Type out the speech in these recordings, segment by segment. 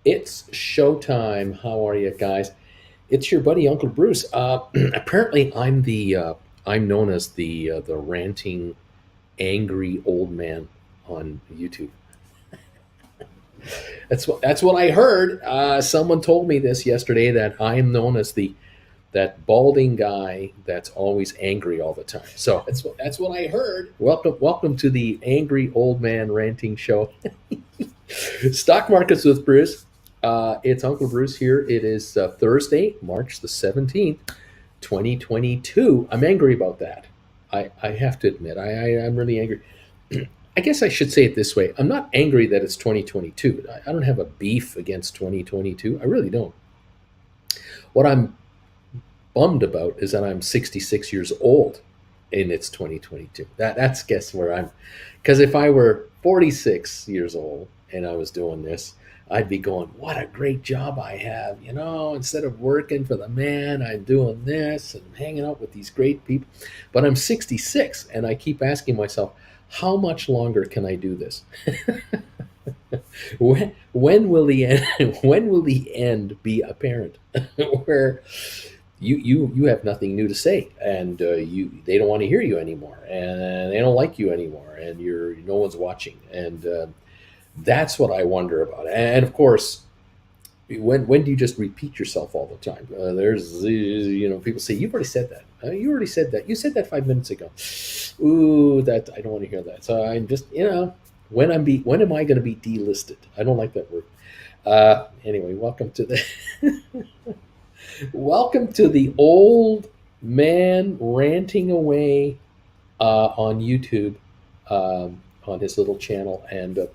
It's showtime. How are you guys? It's your buddy Uncle Bruce. Apparently, I'm known as the ranting, angry old man on YouTube. That's what I heard. Someone told me this yesterday that I am known as the that balding guy that's always angry all the time. So that's what I heard. Welcome to the angry old man ranting show. Stock markets with Bruce. It's Uncle Bruce here. It is Thursday, March the 17th, 2022. I'm angry about that. I have to admit, I'm really angry. I guess I should say it this way. I'm not angry that it's 2022. I don't have a beef against 2022. I really don't. What I'm bummed about is that I'm 66 years old and it's 2022. That's guess where I'm. Because if I were 46 years old and I was doing this, I'd be going, what a great job I have. Instead of working for the man, I'm doing this and hanging out with these great people. But I'm 66 and I keep asking myself, how much longer can I do this? when will the end when will the end be apparent? Where you have nothing new to say, and they don't want to hear you anymore, and they don't like you anymore, and no one's watching, and that's what I wonder about. And of course, when do you just repeat yourself all the time? There's people say, you've already said that. You already said that. You said that 5 minutes ago. Ooh, that I don't want to hear that. So I'm just when am I going to be delisted? I don't like that word. Anyway, welcome to the old man ranting away on YouTube, on his little channel. And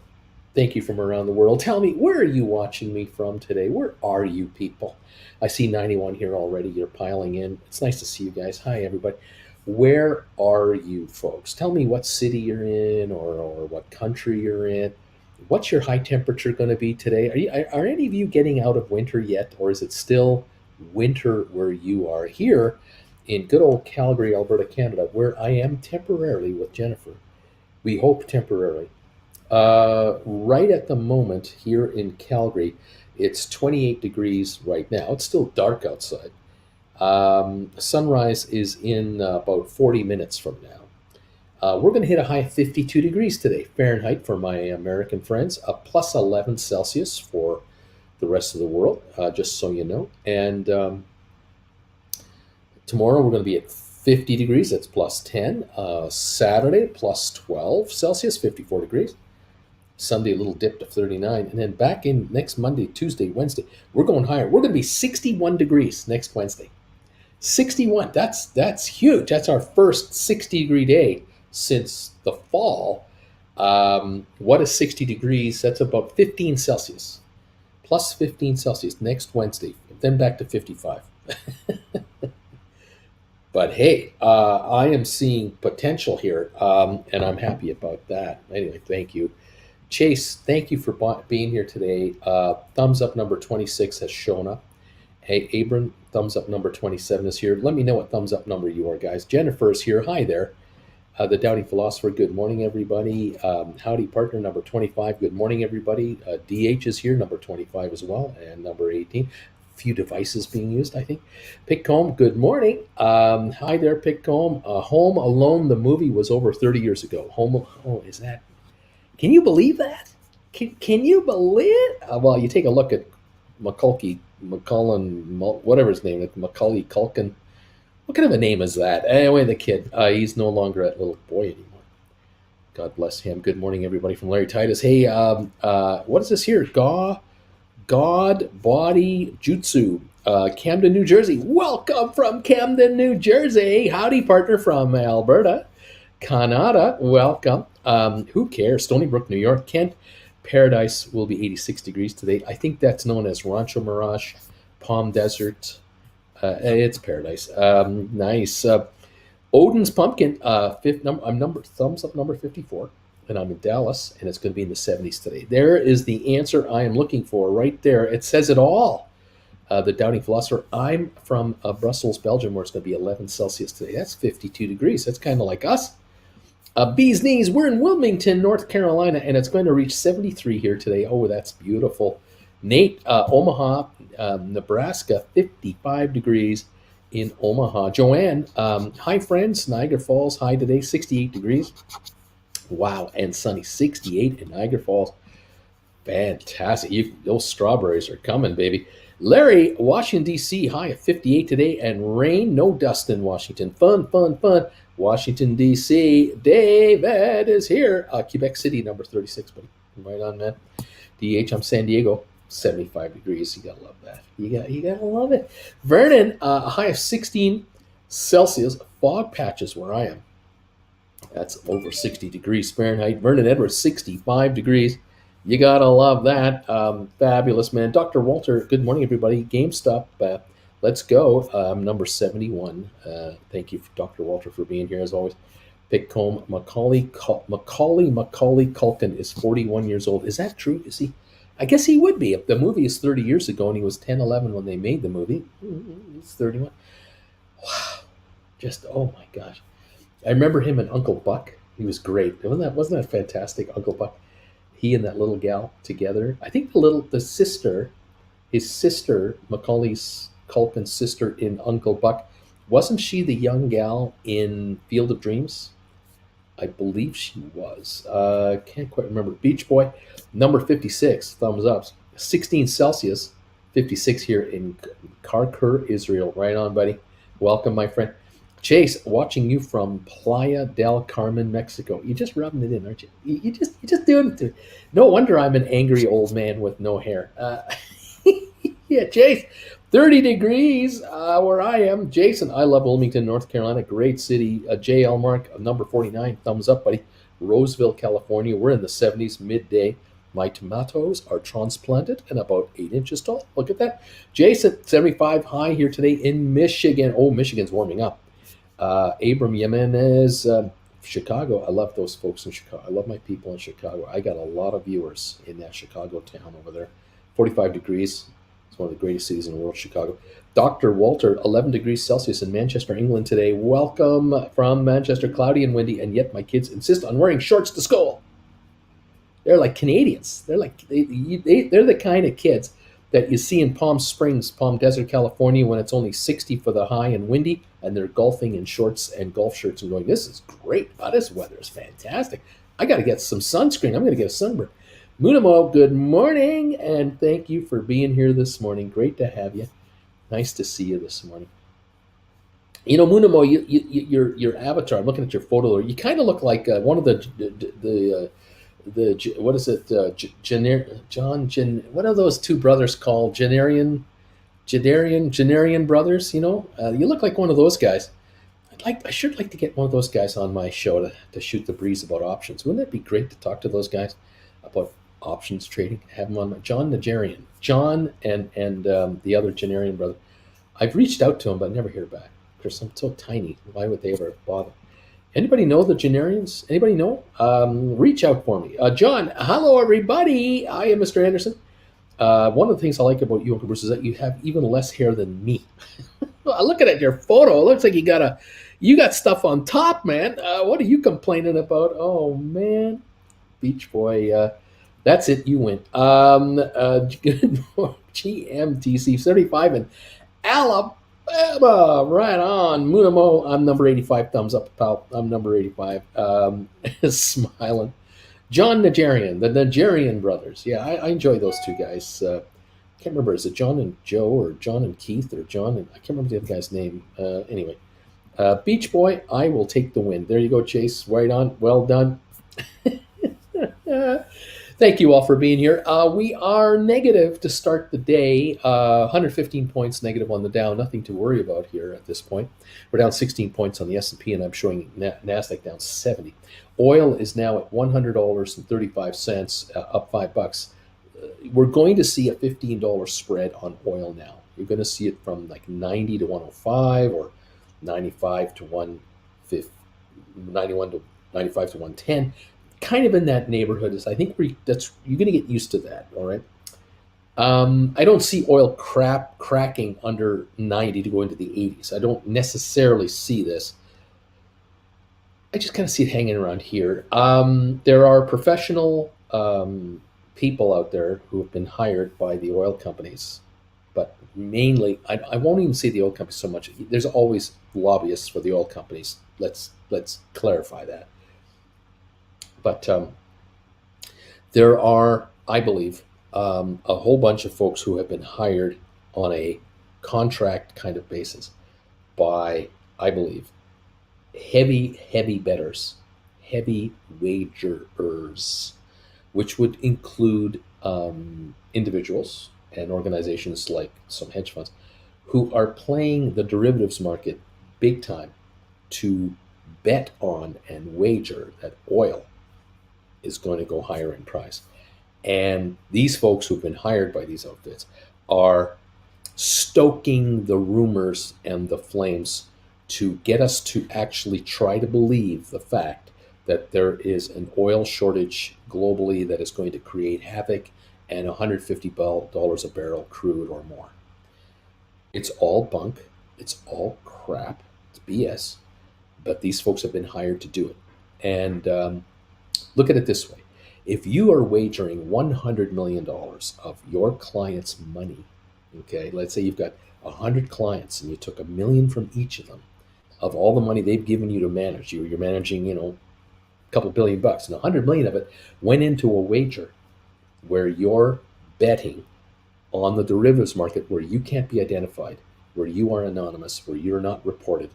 thank you from around the world. Tell me, where are you watching me from today? Where are you people? I see 91 here already. You're piling in. It's nice to see you guys. Hi, everybody. Where are you folks? Tell me what city you're in, or what country you're in. What's your high temperature going to be today? Are any of you getting out of winter yet, or is it still winter where you are? Here in good old Calgary, Alberta, Canada, where I am temporarily with Jennifer. We hope temporarily. Right at the moment here in Calgary, it's 28 degrees right now. It's still dark outside. Sunrise is in about 40 minutes from now. We're going to hit a high of 52 degrees today, Fahrenheit for my American friends, a plus 11 Celsius for the rest of the world, just so you know. And tomorrow we're going to be at 50 degrees, that's plus 10. Saturday, plus 12 Celsius, 54 degrees. Sunday, a little dip to 39. And then back in next Monday, Tuesday, Wednesday, we're going higher. We're going to be 61 degrees next Wednesday. 61, that's huge. That's our first 60-degree day since the fall. What is 60 degrees? That's about 15 Celsius. Plus 15 Celsius next Wednesday. Then back to 55. But hey, I am seeing potential here, and I'm happy about that. Anyway, thank you. Chase, thank you for being here today. Thumbs up number 26 has shown up. Hey, Abram, thumbs up number 27 is here. Let me know what thumbs up number you are, guys. Jennifer is here. Hi there. The Doubting Philosopher, good morning, everybody. Howdy Partner, number 25, good morning, everybody. DH is here, number 25 as well, and number 18. Few devices being used, I think. Pickcomb, good morning. Hi there, Pickcomb. Home Alone, the movie, was over 30 years ago. Is that... Can you believe that? Can you believe it? Well, you take a look at whatever his name is, Macaulay Culkin. What kind of a name is that? Anyway, the kid, he's no longer a little boy anymore. God bless him. Good morning, everybody, from Larry Titus. Hey, what is this here? God Body Jutsu, Camden, New Jersey. Welcome from Camden, New Jersey. Howdy, Partner, from Alberta, Canada. Welcome. Who cares? Stony Brook, New York. Kent, Paradise will be 86 degrees today. I think that's known as Rancho Mirage, Palm Desert. It's Paradise. Nice. Odin's Pumpkin, thumbs up number 54, and I'm in Dallas, and it's going to be in the 70s today. There is the answer I am looking for right there. It says it all. The Doubting Philosopher. I'm from Brussels, Belgium, where it's going to be 11 Celsius today. That's 52 degrees. That's kind of like us. Bee's Knees, we're in Wilmington, North Carolina, and it's going to reach 73 here today. Oh, that's beautiful. Nate, Omaha, Nebraska, 55 degrees in Omaha. Joanne, hi friends, Niagara Falls, high today, 68 degrees. Wow, and sunny, 68 in Niagara Falls. Fantastic. Those strawberries are coming, baby. Larry, Washington, D.C., high of 58 today, and rain, no dust in Washington. Fun, fun, fun. Washington, D.C., David is here. Quebec City, number 36, buddy. Right on, man. DH, I'm San Diego, 75 degrees. You gotta love that. You gotta love it. Vernon, a high of 16 Celsius. Fog patches where I am. That's over 60 degrees Fahrenheit. Vernon Edwards, 65 degrees. You gotta love that. Fabulous, man. Dr. Walter, good morning, everybody. GameStop, let's go. Number 71. Thank you, Dr. Walter, for being here as always. Pickcomb, Macaulay Culkin is 41 years old. Is that true? Is he? I guess he would be. If the movie is 30 years ago and he was 10, 11 when they made the movie, he's 31. Wow. Just, oh my gosh. I remember him and Uncle Buck. He was great. Wasn't that fantastic, Uncle Buck? He and that little gal together. I think his sister, Macaulay Culkin's sister in Uncle Buck, wasn't she the young gal in Field of Dreams? I believe she was. Can't quite remember. Beach Boy, number 56, thumbs up. 16 Celsius, 56 here in Karkur, Israel. Right on, buddy. Welcome, my friend. Chase, watching you from Playa del Carmen, Mexico. You're just rubbing it in, aren't you? You're just doing it. No wonder I'm an angry old man with no hair. Yeah, Chase, 30 degrees where I am. Jason, I love Wilmington, North Carolina. Great city. JL Mark, number 49. Thumbs up, buddy. Roseville, California. We're in the 70s, midday. My tomatoes are transplanted and about 8 inches tall. Look at that. Jason, 75 high here today in Michigan. Oh, Michigan's warming up. Abram Jimenez, Chicago. I love those folks in Chicago. I love my people in Chicago. I got a lot of viewers in that Chicago town over there. 45 degrees. It's one of the greatest cities in the world, Chicago. Dr. Walter, 11 degrees Celsius in Manchester, England today. Welcome from Manchester, cloudy and windy, and yet my kids insist on wearing shorts to school. They're like Canadians. They're the kind of kids that you see in Palm Springs, Palm Desert, California, when it's only 60 for the high and windy, and they're golfing in shorts and golf shirts and going, this is great. Oh, this weather is fantastic. I got to get some sunscreen. I'm going to get a sunburn. Munamo, good morning, and thank you for being here this morning. Great to have you. Nice to see you this morning. You know, Munamo, your avatar, I'm looking at your photo, you kind of look like one of the what is it? What are those two brothers called? Janarian brothers. You know, you look like one of those guys. I should like to get one of those guys on my show to shoot the breeze about options. Wouldn't that be great to talk to those guys about options trading? Have them on. John Najarian, John and the other Janarian brother. I've reached out to him, but I never hear back. Because I'm so tiny. Why would they ever bother? Anybody know the Janarians? Anybody know? Reach out for me. John, hello, everybody. I am Mr. Anderson. One of the things I like about you, Uncle Bruce, is that you have even less hair than me. Looking at your photo, it looks like you got stuff on top, man. What are you complaining about? Oh, man. Beach Boy. That's it. You win. GMTC 35 in Alabama. Right on. Munamo, I'm number 85. Thumbs up, pal. I'm number 85. Smiling. John Najarian, the Najarian brothers. Yeah, I enjoy those two guys. Can't remember, is it John and Joe or John and Keith or John and I can't remember the other guy's name. Anyway, Beach Boy, I will take the win. There you go, Chase. Right on. Well done. Thank you all for being here. We are negative to start the day. 115 points negative on the Dow. Nothing to worry about here at this point. We're down 16 points on the S&P, and I'm showing NASDAQ down 70. Oil is now at $100.35, up $5. We're going to see a $15 spread on oil now. You're going to see it from like 90 to 105 or 95 to 150, 91 to 95 to 110. Kind of in that neighborhood. I think you're going to get used to that. All right. I don't see oil cracking under 90 to go into the 80s. I don't necessarily see this. I just kind of see it hanging around here. There are professional people out there who have been hired by the oil companies, but mainly, I won't even say the oil companies so much. There's always lobbyists for the oil companies. Let's clarify that. But there are, I believe, a whole bunch of folks who have been hired on a contract kind of basis by, I believe, heavy bettors, heavy wagerers, which would include individuals and organizations like some hedge funds who are playing the derivatives market big time to bet on and wager that oil is going to go higher in price. And these folks who've been hired by these outfits are stoking the rumors and the flames to get us to actually try to believe the fact that there is an oil shortage globally that is going to create havoc and $150 a barrel crude or more. It's all bunk. It's all crap. It's BS. But these folks have been hired to do it. And look at it this way. If you are wagering $100 million of your client's money, okay, let's say you've got 100 clients and you took $1 million from each of them, of all the money they've given you to manage, you're managing, a couple $billion, and 100 million of it went into a wager where you're betting on the derivatives market where you can't be identified, where you are anonymous, where you're not reported.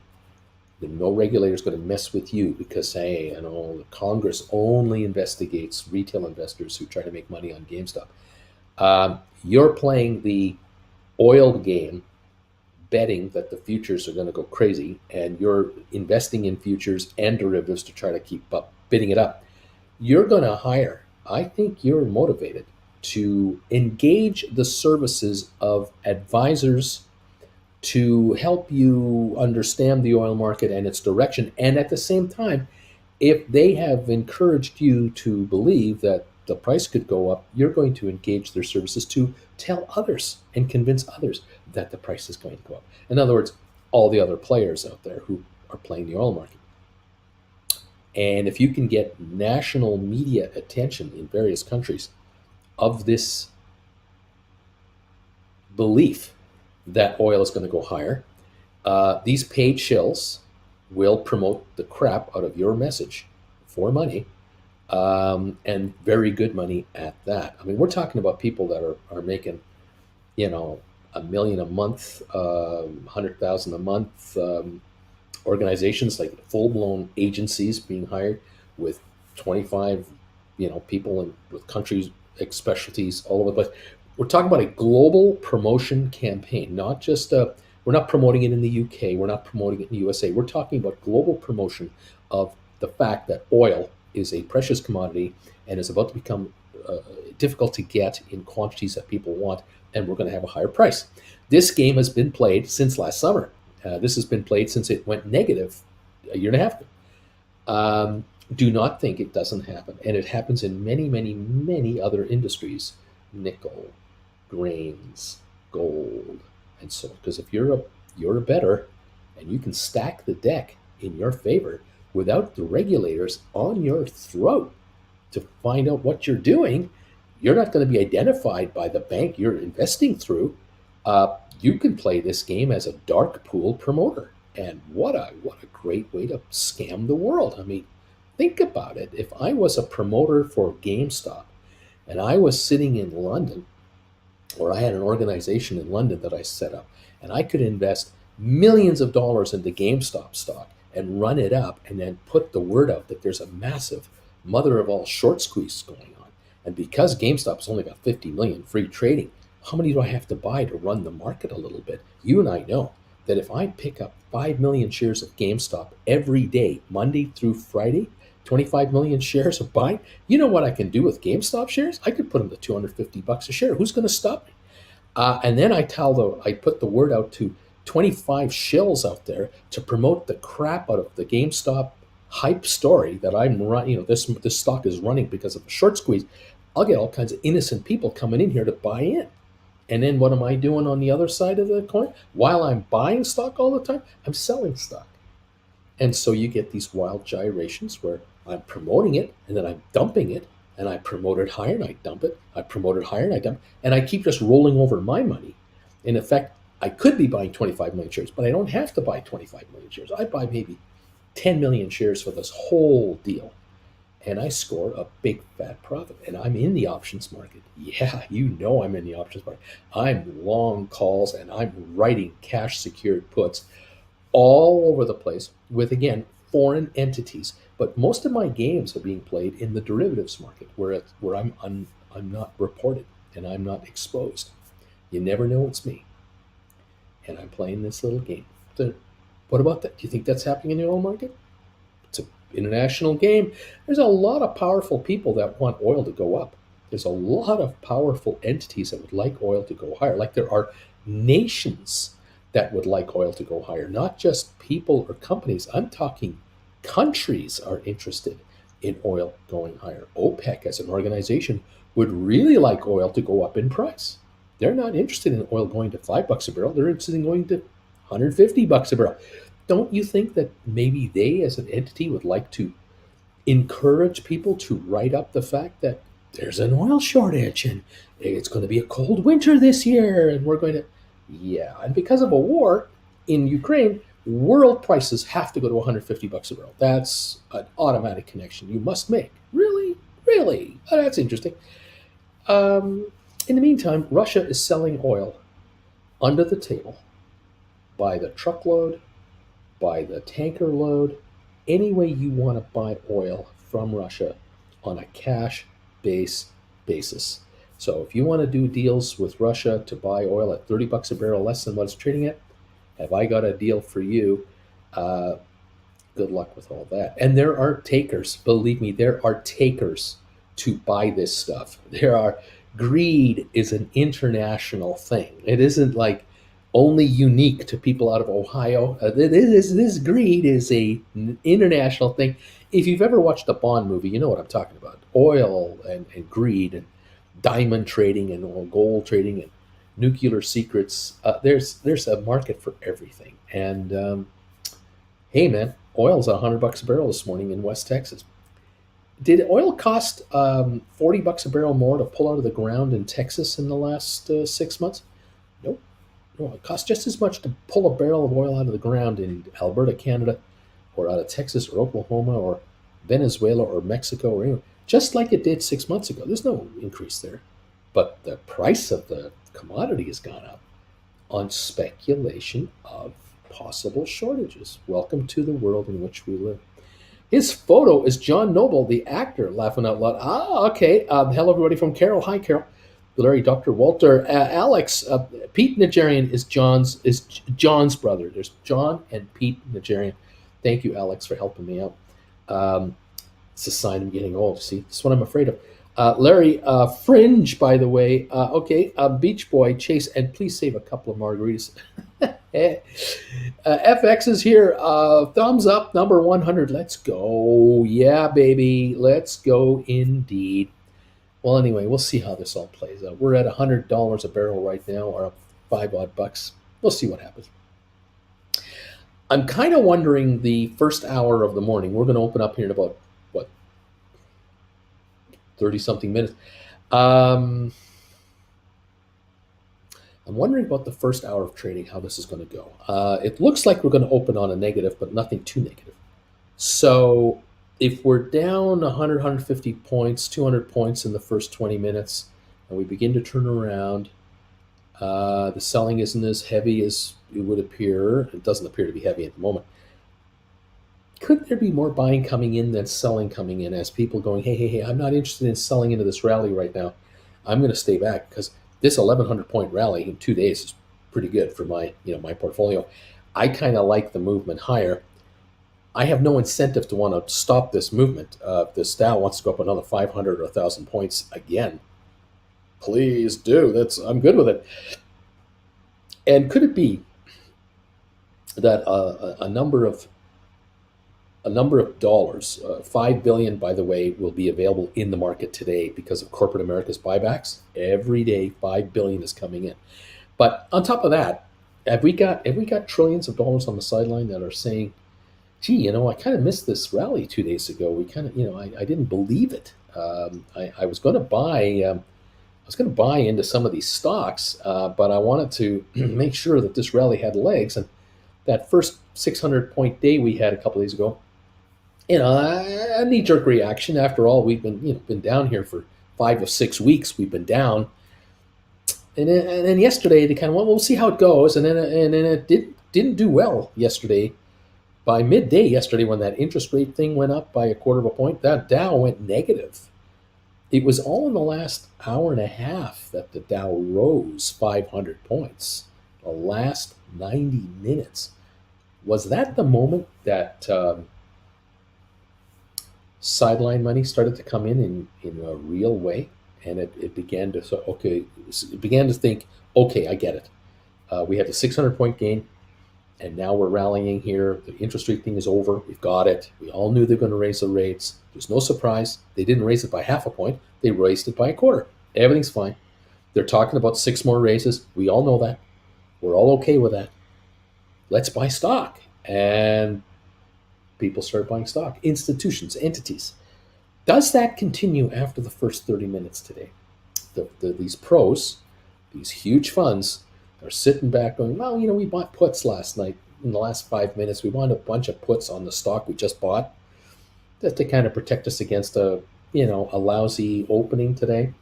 Then no regulator is going to mess with you because, hey, the Congress only investigates retail investors who try to make money on GameStop. You're playing the oil game, betting that the futures are going to go crazy, and you're investing in futures and derivatives to try to keep up, bidding it up. You're going to hire, I think you're motivated to engage the services of advisors to help you understand the oil market and its direction. And at the same time, if they have encouraged you to believe that the price could go up, you're going to engage their services to tell others and convince others that the price is going to go up. In other words, all the other players out there who are playing the oil market. And if you can get national media attention in various countries of this belief that oil is going to go higher, these paid shills will promote the crap out of your message for money, and very good money at that. I mean, we're talking about people that are making, $1 million a month, 100,000 a month. Organizations like full-blown agencies being hired with 25, people with countries specialties all over the place. We're talking about a global promotion campaign, not just we're not promoting it in the UK, we're not promoting it in the USA. We're talking about global promotion of the fact that oil is a precious commodity and is about to become difficult to get in quantities that people want, and we're going to have a higher price. This game has been played since last summer. This has been played since it went negative a year and a half ago. Do not think it doesn't happen. And it happens in many, many, many other industries. Nickel, grains, gold, and so on. Because if you're a bettor and you can stack the deck in your favor without the regulators on your throat to find out what you're doing, you're not going to be identified by the bank you're investing through. You can play this game as a dark pool promoter. And what a great way to scam the world. I mean, think about it. If I was a promoter for GameStop and I was sitting in London, or I had an organization in London that I set up, and I could invest millions of dollars into GameStop stock and run it up and then put the word out that there's a massive mother of all short squeeze going on. And because GameStop's only got 50 million free trading, how many do I have to buy to run the market a little bit? You and I know that if I pick up 5 million shares of GameStop every day, Monday through Friday, 25 million shares of buying, you know what I can do with GameStop shares? I could put them to $250 a share. Who's going to stop me? And then I put the word out to 25 shills out there to promote the crap out of the GameStop hype story that I'm running. This stock is running because of a short squeeze. I'll get all kinds of innocent people coming in here to buy in. And then what am I doing on the other side of the coin? While I'm buying stock all the time, I'm selling stock. And so you get these wild gyrations where I'm promoting it and then I'm dumping it. and I promote it higher and I dump it. I promote it higher and I dump it. And I keep just rolling over my money. In effect, I could be buying 25 million shares, but I don't have to buy 25 million shares. I buy maybe 10 million shares for this whole deal. And I score a big fat profit. And I'm in the options market. Yeah, you know I'm in the options market. I'm long calls and I'm writing cash secured puts all over the place with, again, foreign entities. But most of my games are being played in the derivatives market, where I'm not reported and I'm not exposed. You never know it's me, and I'm playing this little game. So what about that? Do you think that's happening in the oil market? It's an international game. There's a lot of powerful people that want oil to go up. There's a lot of powerful entities that would like oil to go higher. Like there are nations that would like oil to go higher, not just people or companies. I'm talking countries are interested in oil going higher. OPEC as an organization would really like oil to go up in price. They're not interested in oil going to $5 a barrel. They're interested in going to $150 a barrel. Don't you think that maybe they, as an entity, would like to encourage people to write up the fact that there's an oil shortage and it's going to be a cold winter this year and we're going to, yeah, and because of a war in Ukraine, world prices have to go to $150 a barrel. That's an automatic connection you must make. Really? Really? Oh, that's interesting. In the meantime, Russia is selling oil under the table by the truckload, by the tanker load, any way you want to buy oil from Russia on a cash basis. So if you want to do deals with Russia to buy oil at $30 a barrel less than what it's trading at, have I got a deal for you? Uh, Good luck with all that. And there are takers, believe me, there are takers to buy this stuff. There are, greed is an international thing. It isn't like only unique to people out of Ohio. This greed is an international thing. If you've ever watched a Bond movie, you know what I'm talking about. Oil and greed and diamond trading and gold trading and nuclear secrets. There's a market for everything. And hey, man, oil's at $100 a barrel this morning in West Texas. Did oil cost $40 a barrel more to pull out of the ground in Texas in the last 6 months? Nope. No, it costs just as much to pull a barrel of oil out of the ground in Alberta, Canada, or out of Texas or Oklahoma or Venezuela or Mexico or anywhere, just like it did 6 months ago. There's no increase there. But the price of the commodity has gone up on speculation of possible shortages. Welcome to the world in which we live. His photo is John Noble, the actor, laughing out loud. Ah, okay. Hello, everybody from Carol. Hi, Carol. Larry, Dr. Walter, Alex, Pete Nigerian is John's brother. There's John and Pete Nigerian. Thank you, Alex, for helping me out. It's a sign I'm getting old. See, that's what I'm afraid of. Larry, Fringe, by the way. Okay, Beach Boy, Chase, and please save a couple of margaritas. FX is here. Thumbs up, number 100. Let's go. Yeah, baby. Let's go indeed. Well, anyway, we'll see how this all plays out. We're at $100 a barrel right now, or up 5 odd bucks. We'll see what happens. I'm kind of wondering the first hour of the morning. We're going to open up here in about, 30-something minutes. I'm wondering about the first hour of trading, how this is going to go. It looks like we're going to open on a negative, but nothing too negative. So if we're down 100, 150 points, 200 points in the first 20 minutes, and we begin to turn around, the selling isn't as heavy as it would appear. It doesn't appear to be heavy at the moment. Could there be more buying coming in than selling coming in, as people going, hey, I'm not interested in selling into this rally right now. I'm going to stay back because this 1,100 point rally in 2 days is pretty good for my portfolio. I kind of like the movement higher. I have no incentive to want to stop this movement. If the Dow wants to go up another 500 or 1,000 points again, please do. I'm good with it. And could it be that a number of dollars, $5 billion, by the way, will be available in the market today because of corporate America's buybacks? Every day, $5 billion is coming in. But on top of that, have we got trillions of dollars on the sideline that are saying, gee, I kind of missed this rally 2 days ago. We kind of, I didn't believe it. I was going to buy. I was going to buy into some of these stocks, but I wanted to make sure that this rally had legs. And that first 600-point day we had a couple days ago, a knee jerk reaction. After all, we've been down here for 5 or 6 weeks. We've been down, and then yesterday they kind of we'll see how it goes, and then it didn't do well yesterday. By midday yesterday, when that interest rate thing went up by a quarter of a point, that Dow went negative. It was all in the last hour and a half that the Dow rose 500 points. The last 90 minutes. Was that the moment that sideline money started to come in a real way? And it began to, it began to think, okay, I get it. We had the 600-point gain, and now we're rallying here. The interest rate thing is over. We've got it. We all knew they're going to raise the rates. There's no surprise. They didn't raise it by half a point. They raised it by a quarter. Everything's fine. They're talking about 6 more raises. We all know that. We're all okay with that. Let's buy stock. And people start buying stock. Institutions, entities. Does that continue after the first 30 minutes today? These pros, these huge funds, are sitting back going, well, we bought puts last night. In the last 5 minutes, we bought a bunch of puts on the stock we just bought, just to kind of protect us against a lousy opening today.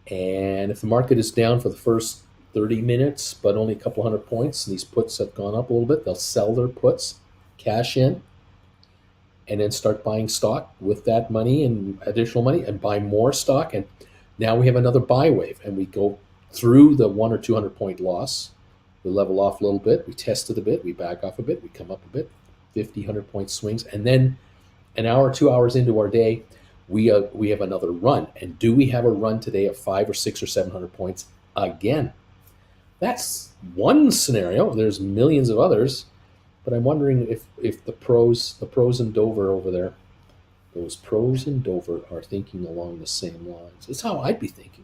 And if the market is down for the first 30 minutes, but only a couple hundred points, and these puts have gone up a little bit, they'll sell their puts, cash in, and then start buying stock with that money and additional money, and buy more stock. And now we have another buy wave, and we go through the 100 or 200 point loss. We level off a little bit, we test it a bit, we back off a bit, we come up a bit, 50, 100 point swings, and then an hour, 2 hours into our day, we have another run. And do we have a run today of 5 or 6 or 700 points again? That's one scenario. There's millions of others, but I'm wondering if the pros in Dover over there, those pros in Dover are thinking along the same lines. It's how I'd be thinking.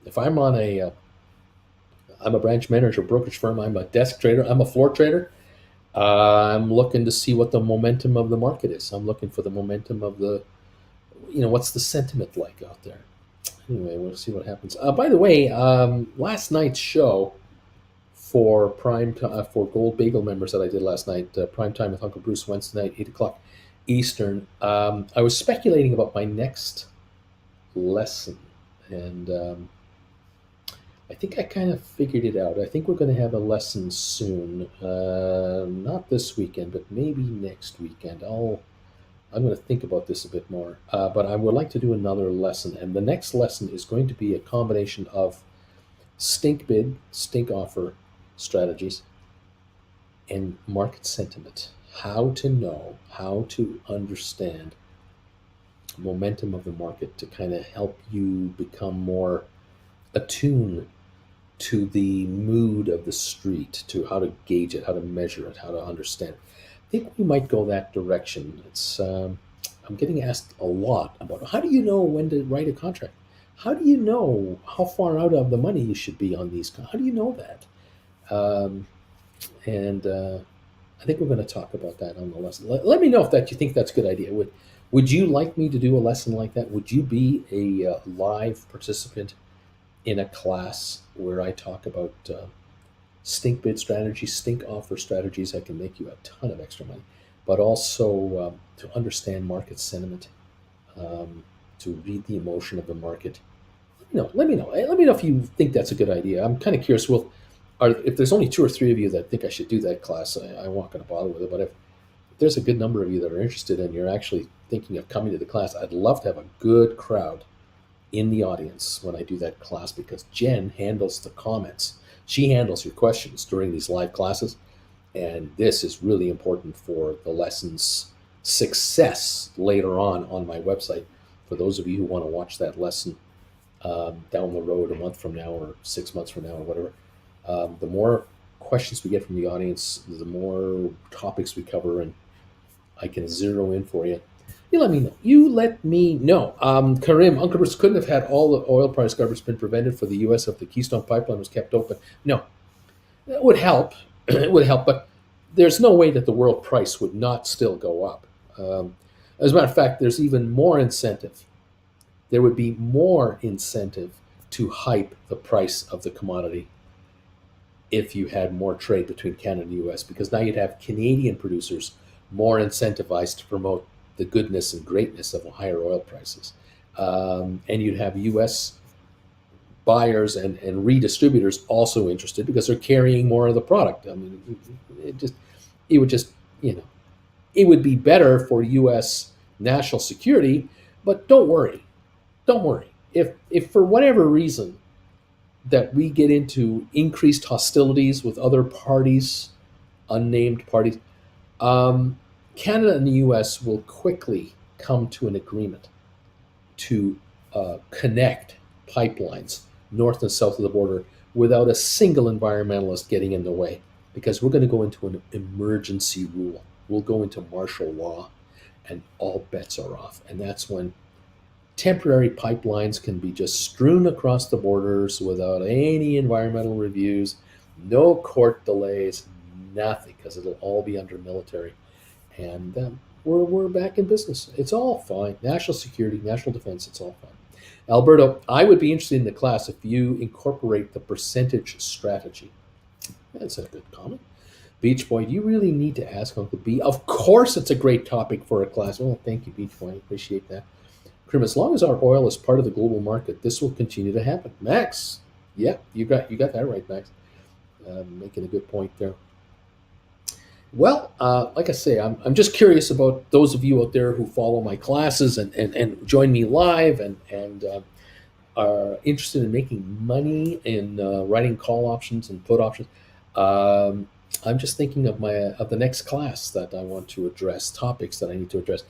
If I'm on I'm a branch manager, brokerage firm. I'm a desk trader. I'm a floor trader. I'm looking to see what the momentum of the market is. I'm looking for the momentum of what's the sentiment like out there. Anyway, we'll see what happens. By the way, last night's show for for Gold Bagel members that I did last night, Prime Time with Uncle Bruce, Wednesday night, 8 o'clock Eastern. I was speculating about my next lesson, and I think I kind of figured it out. I think we're going to have a lesson soon. Not this weekend, but maybe next weekend. I'm going to think about this a bit more. But I would like to do another lesson. And the next lesson is going to be a combination of stink bid, stink offer strategies, and market sentiment. How to know, how to understand momentum of the market to kind of help you become more attuned to the mood of the street, to how to gauge it, how to measure it, how to understand it. I think we might go that direction. I'm getting asked a lot about how do you know when to write a contract? How do you know how far out of the money you should be on these? How do you know that? And I think we're going to talk about that on the lesson. Let me know if you think that's a good idea. Would you like me to do a lesson like that? Would you be a live participant in a class where I talk about stink bid strategies, stink offer strategies that can make you a ton of extra money, but also to understand market sentiment, to read the emotion of the market? Let me know. Let me know if you think that's a good idea. I'm kind of curious. If there's only 2 or 3 of you that think I should do that class, I'm not going to bother with it. But if there's a good number of you that are interested and you're actually thinking of coming to the class, I'd love to have a good crowd in the audience when I do that class, because Jen handles the comments. She handles your questions during these live classes, and this is really important for the lesson's success later on my website. For those of you who want to watch that lesson down the road, a month from now or 6 months from now or whatever, the more questions we get from the audience, the more topics we cover, and I can zero in for you. You let me know. Karim, Uncle Bruce, couldn't have had all the oil price garbage been prevented for the U.S. if the Keystone Pipeline was kept open? No. That would help. It would help, but there's no way that the world price would not still go up. As a matter of fact, there's even more incentive there would be more incentive to hype the price of the commodity if you had more trade between Canada and the US, because now you'd have Canadian producers more incentivized to promote the goodness and greatness of higher oil prices. And you'd have US buyers and redistributors also interested because they're carrying more of the product. I mean, it would just, you know, it would be better for US national security, but don't worry. If for whatever reason that we get into increased hostilities with other parties, unnamed parties, um, Canada and the U.S. will quickly come to an agreement to connect pipelines north and south of the border without a single environmentalist getting in the way, because we're going to go into an emergency rule. We'll go into martial law, and all bets are off. And that's when temporary pipelines can be just strewn across the borders without any environmental reviews, no court delays, nothing, because it'll all be under military. And we're back in business. It's all fine. National security, national defense, it's all fine. Alberto, I would be interested in the class if you incorporate the percentage strategy. That's a good comment. Beach Boy, do you really need to ask Uncle B? Of course, it's a great topic for a class. Well, thank you, Beach Boy. I appreciate that. Krim, as long as our oil is part of the global market, this will continue to happen. Max, yeah, you got that right, Max. Making a good point there. Well, like I say, I'm just curious about those of you out there who follow my classes and join me live and are interested in making money in writing call options and put options. I'm just thinking of the next class that I want to address, topics that I need to address,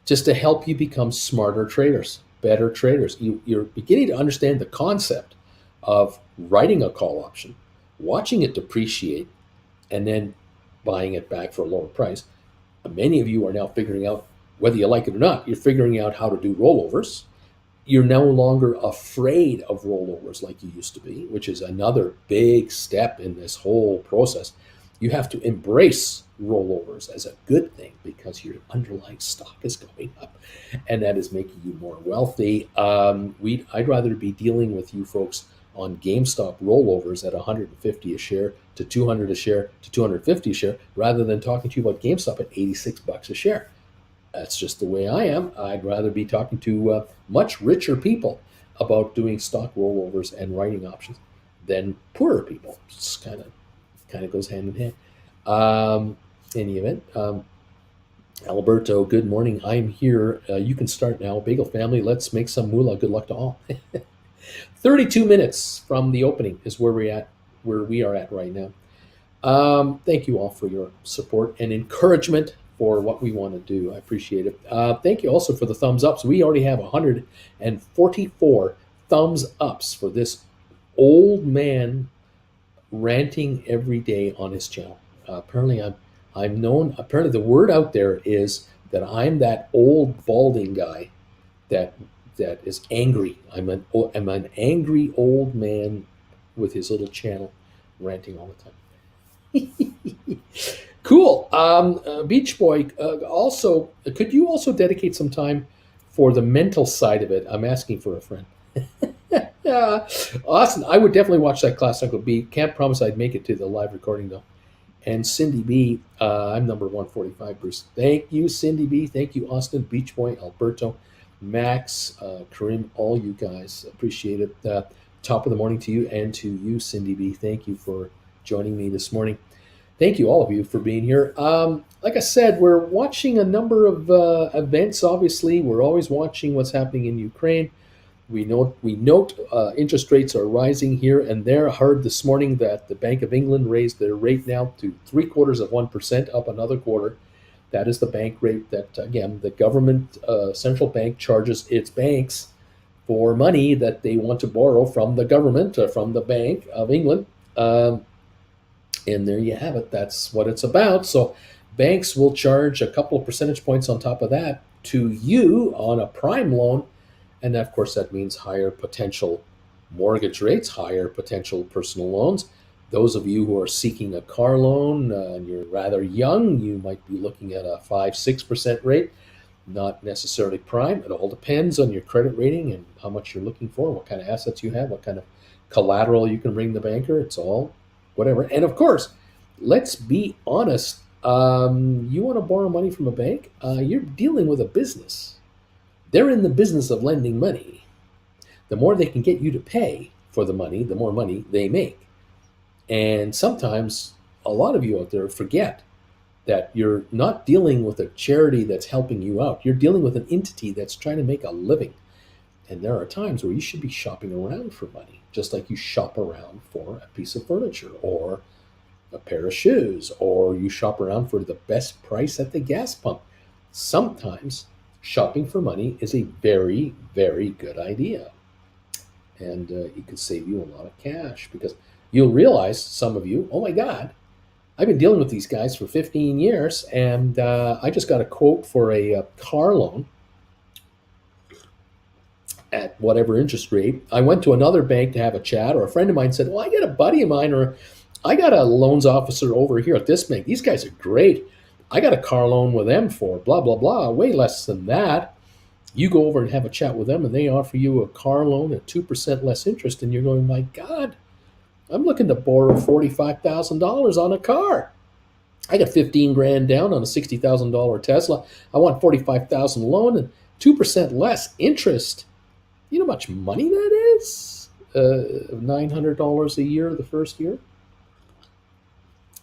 just to help you become smarter traders, better traders. You're beginning to understand the concept of writing a call option, watching it depreciate, and then buying it back for a lower price. Many of you are now figuring out, whether you like it or not, you're figuring out how to do rollovers. You're no longer afraid of rollovers like you used to be, which is another big step in this whole process. You have to embrace rollovers as a good thing because your underlying stock is going up, and that is making you more wealthy. I'd rather be dealing with you folks on GameStop rollovers at 150 a share to 200 a share to 250 a share, rather than talking to you about GameStop at 86 bucks a share. That's just the way I am. I'd rather be talking to much richer people about doing stock rollovers and writing options than poorer people. It's kind of goes hand in hand. In any event, Alberto, good morning. I'm here. You can start now. Bagel family, let's make some moolah. Good luck to all. 32 minutes from the opening is where we are at right now. Thank you all for your support and encouragement for what we want to do. I appreciate it. Thank you also for the thumbs ups. We already have 144 thumbs ups for this old man ranting every day on his channel. Apparently, I'm known. Apparently, the word out there is that I'm that old balding guy that is angry. I'm an angry old man with his little channel ranting all the time. Cool. Beach Boy, also, could you also dedicate some time for the mental side of it? I'm asking for a friend. Yeah, Austin, I would definitely watch that class, Uncle B. Can't promise I'd make it to the live recording, though. And Cindy B, I'm number 145, Bruce. Thank you, Cindy B. Thank you, Austin, Beach Boy, Alberto, Max, Karim, all you guys. Appreciate it. Top of the morning to you and to you, Cindy B. Thank you for joining me this morning. Thank you, all of you, for being here. Like I said, we're watching a number of events, obviously. We're always watching what's happening in Ukraine. We note interest rates are rising here and there. I heard this morning that the Bank of England raised their rate now to 0.75%, up another quarter. That is the bank rate that, again, the government central bank charges its banks for money that they want to borrow from the government, from the Bank of England. And there you have it. That's what it's about. So banks will charge a couple of percentage points on top of that to you on a prime loan. And of course, that means higher potential mortgage rates, higher potential personal loans. Those of you who are seeking a car loan and you're rather young, you might be looking at a 5-6% rate. not necessarily prime. It all depends on your credit rating and how much you're looking for, what kind of assets you have, what kind of collateral you can bring the banker. It's all whatever. And of course, let's be honest. You want to borrow money from a bank? You're dealing with a business. They're in the business of lending money. The more they can get you to pay for the money, the more money they make. And sometimes a lot of you out there forget that you're not dealing with a charity that's helping you out. You're dealing with an entity that's trying to make a living. And there are times where you should be shopping around for money, just like you shop around for a piece of furniture or a pair of shoes, or you shop around for the best price at the gas pump. Sometimes shopping for money is a very, very good idea. And it could save you a lot of cash because you'll realize, some of you, oh my God, I've been dealing with these guys for 15 years, and I just got a quote for a car loan at whatever interest rate. I went to another bank to have a chat, or a friend of mine said, well, I got a buddy of mine, or I got a loans officer over here at this bank. These guys are great. I got a car loan with them for blah, blah, blah, way less than that. You go over and have a chat with them, and they offer you a car loan at 2% less interest, and you're going, my God, I'm looking to borrow $45,000 on a car. I got 15 grand down on a $60,000 Tesla. I want 45,000 loan and 2% less interest. You know how much money that is? $900 a year the first year.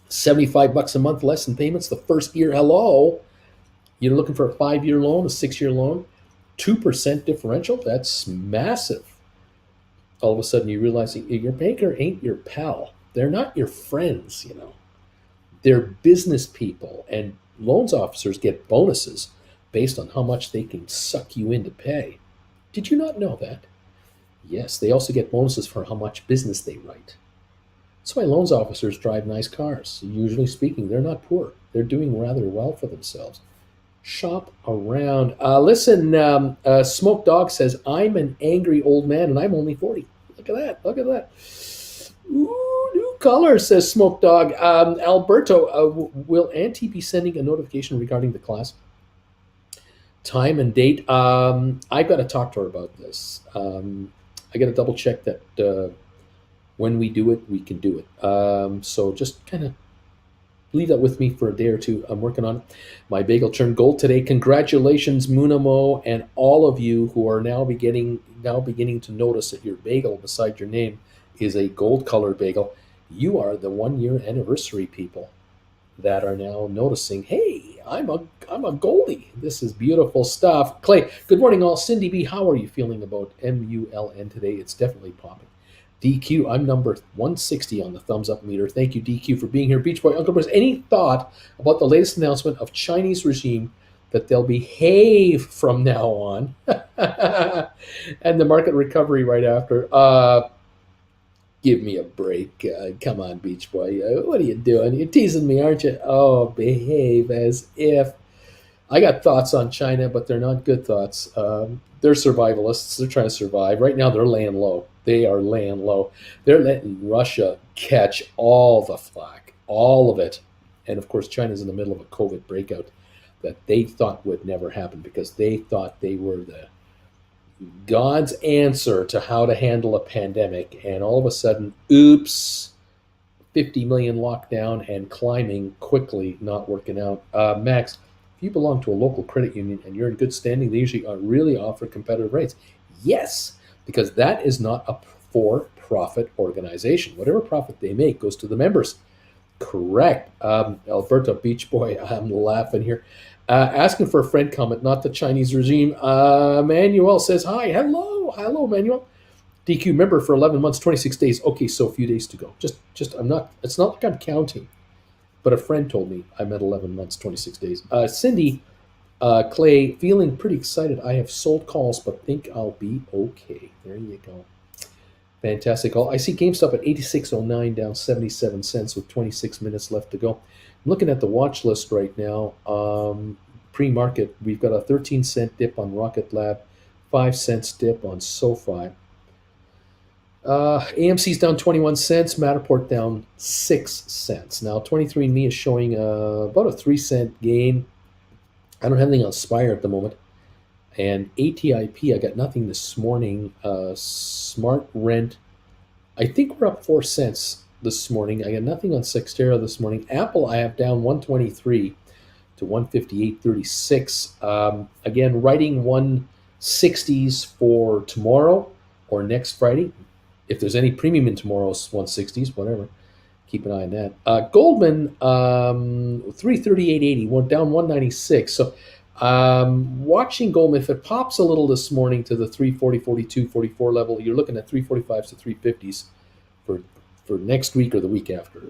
75 bucks a month less in payments the first year. Hello. You're looking for a 5-year loan, a 6-year loan, 2% differential. That's massive. All of a sudden you realize your banker ain't your pal. They're not your friends, you know. They're business people, and loans officers get bonuses based on how much they can suck you in to pay. Did you not know that? Yes, they also get bonuses for how much business they write. That's why loans officers drive nice cars. Usually speaking, they're not poor. They're doing rather well for themselves. Shop around. Listen, Smoke Dog says, I'm an angry old man and I'm only 40. Look at that. Look at that. Ooh, new color, says Smoke Dog. Alberto, will Auntie be sending a notification regarding the class? Time and date. I've got to talk to her about this. I got to double check that when we do it, we can do it. So just kind of leave that with me for a day or two. I'm working on it. My bagel turned gold today. Congratulations, Munamo, and all of you who are now beginning to notice that your bagel beside your name is a gold colored bagel. You are the 1-year anniversary people that are now noticing, hey, I'm a goldie. This is beautiful stuff. Clay, good morning all. Cindy B, how are you feeling about MULN today? It's definitely popping. DQ, I'm number 160 on the thumbs up meter. Thank you, DQ, for being here. Beach Boy, Uncle Bruce, any thought about the latest announcement of Chinese regime that they'll behave from now on? And the market recovery right after. Give me a break. Come on, Beach Boy. What are you doing? You're teasing me, aren't you? Oh, behave as if. I got thoughts on China, but they're not good thoughts. They're survivalists. They're trying to survive. Right now, they're laying low. They are laying low. They're letting Russia catch all the flack, all of it. And of course, China's in the middle of a COVID breakout that they thought would never happen because they thought they were the God's answer to how to handle a pandemic. And all of a sudden, oops, 50 million lockdown and climbing quickly, not working out. Max, if you belong to a local credit union and you're in good standing, they usually really offer competitive rates. Yes, because that is not a for-profit organization. Whatever profit they make goes to the members. Correct. Alberta Beach Boy, I'm laughing here. Asking for a friend comment, not the Chinese regime. Manuel says, hi. Hello, Manuel. DQ member for 11 months, 26 days. Okay, so a few days to go. I'm not, it's not like I'm counting, but a friend told me I'm at 11 months, 26 days. Cindy, Clay, feeling pretty excited. I have sold calls, but think I'll be okay. There you go. Fantastic call. I see GameStop at 86.09, down 77 cents with 26 minutes left to go. I'm looking at the watch list right now. Pre-market, we've got a 13-cent dip on Rocket Lab, 5-cent dip on SoFi. AMC's down 21 cents, Matterport down 6 cents. Now, 23andMe is showing about a 3-cent gain. I don't have anything on Spire at the moment. And ATIP, I got nothing this morning. Smart Rent, I think we're up 4 cents this morning. I got nothing on Sextera this morning. Apple, I have down 123 to 158.36. Again, writing 160s for tomorrow or next Friday. If there's any premium in tomorrow's 160s, whatever, keep an eye on that. Goldman, 338.80, went down 196. So watching Goldman, if it pops a little this morning to the 340, 42, 44 level, you're looking at 345s to 350s for next week or the week after.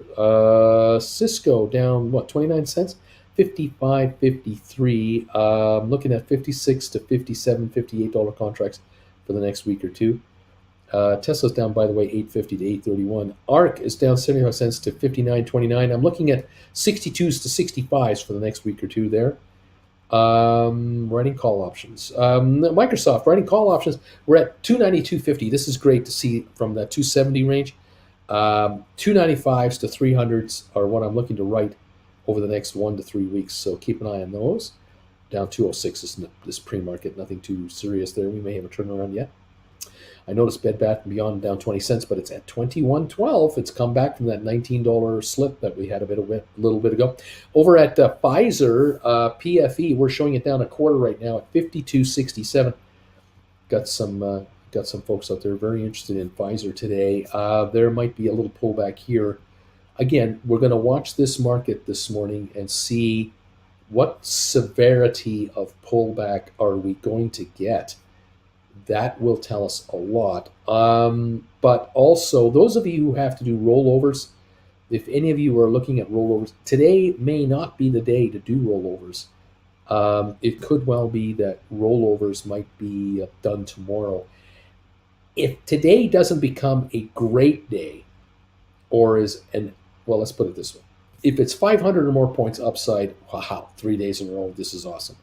Cisco down, what, 29 cents? 55.53. Looking at 56 to 57, $58 contracts for the next week or two. Tesla's down, by the way, 850 to 831. ARC is down 75 cents to 59.29. I'm looking at 62s to 65s for the next week or two there. Writing call options. Microsoft writing call options. We're at 292.50. This is great to see from that 270 range. 295s to 300s are what I'm looking to write over the next 1 to 3 weeks. So keep an eye on those. Down 206 this pre-market. Nothing too serious there. We may have a turnaround yet. I noticed Bed Bath & Beyond down 20 cents, but it's at 21.12. It's come back from that $19 slip that we had a little bit ago. Over at Pfizer, PFE, we're showing it down a quarter right now at 52.67. Got some folks out there very interested in Pfizer today. There might be a little pullback here. Again, we're going to watch this market this morning and see what severity of pullback are we going to get. That will tell us a lot. But also, those of you who have to do rollovers, if any of you are looking at rollovers, today may not be the day to do rollovers. It could well be that rollovers might be done tomorrow. If today doesn't become a great day, or well, let's put it this way. If it's 500 or more points upside, wow, 3 days in a row, this is awesome.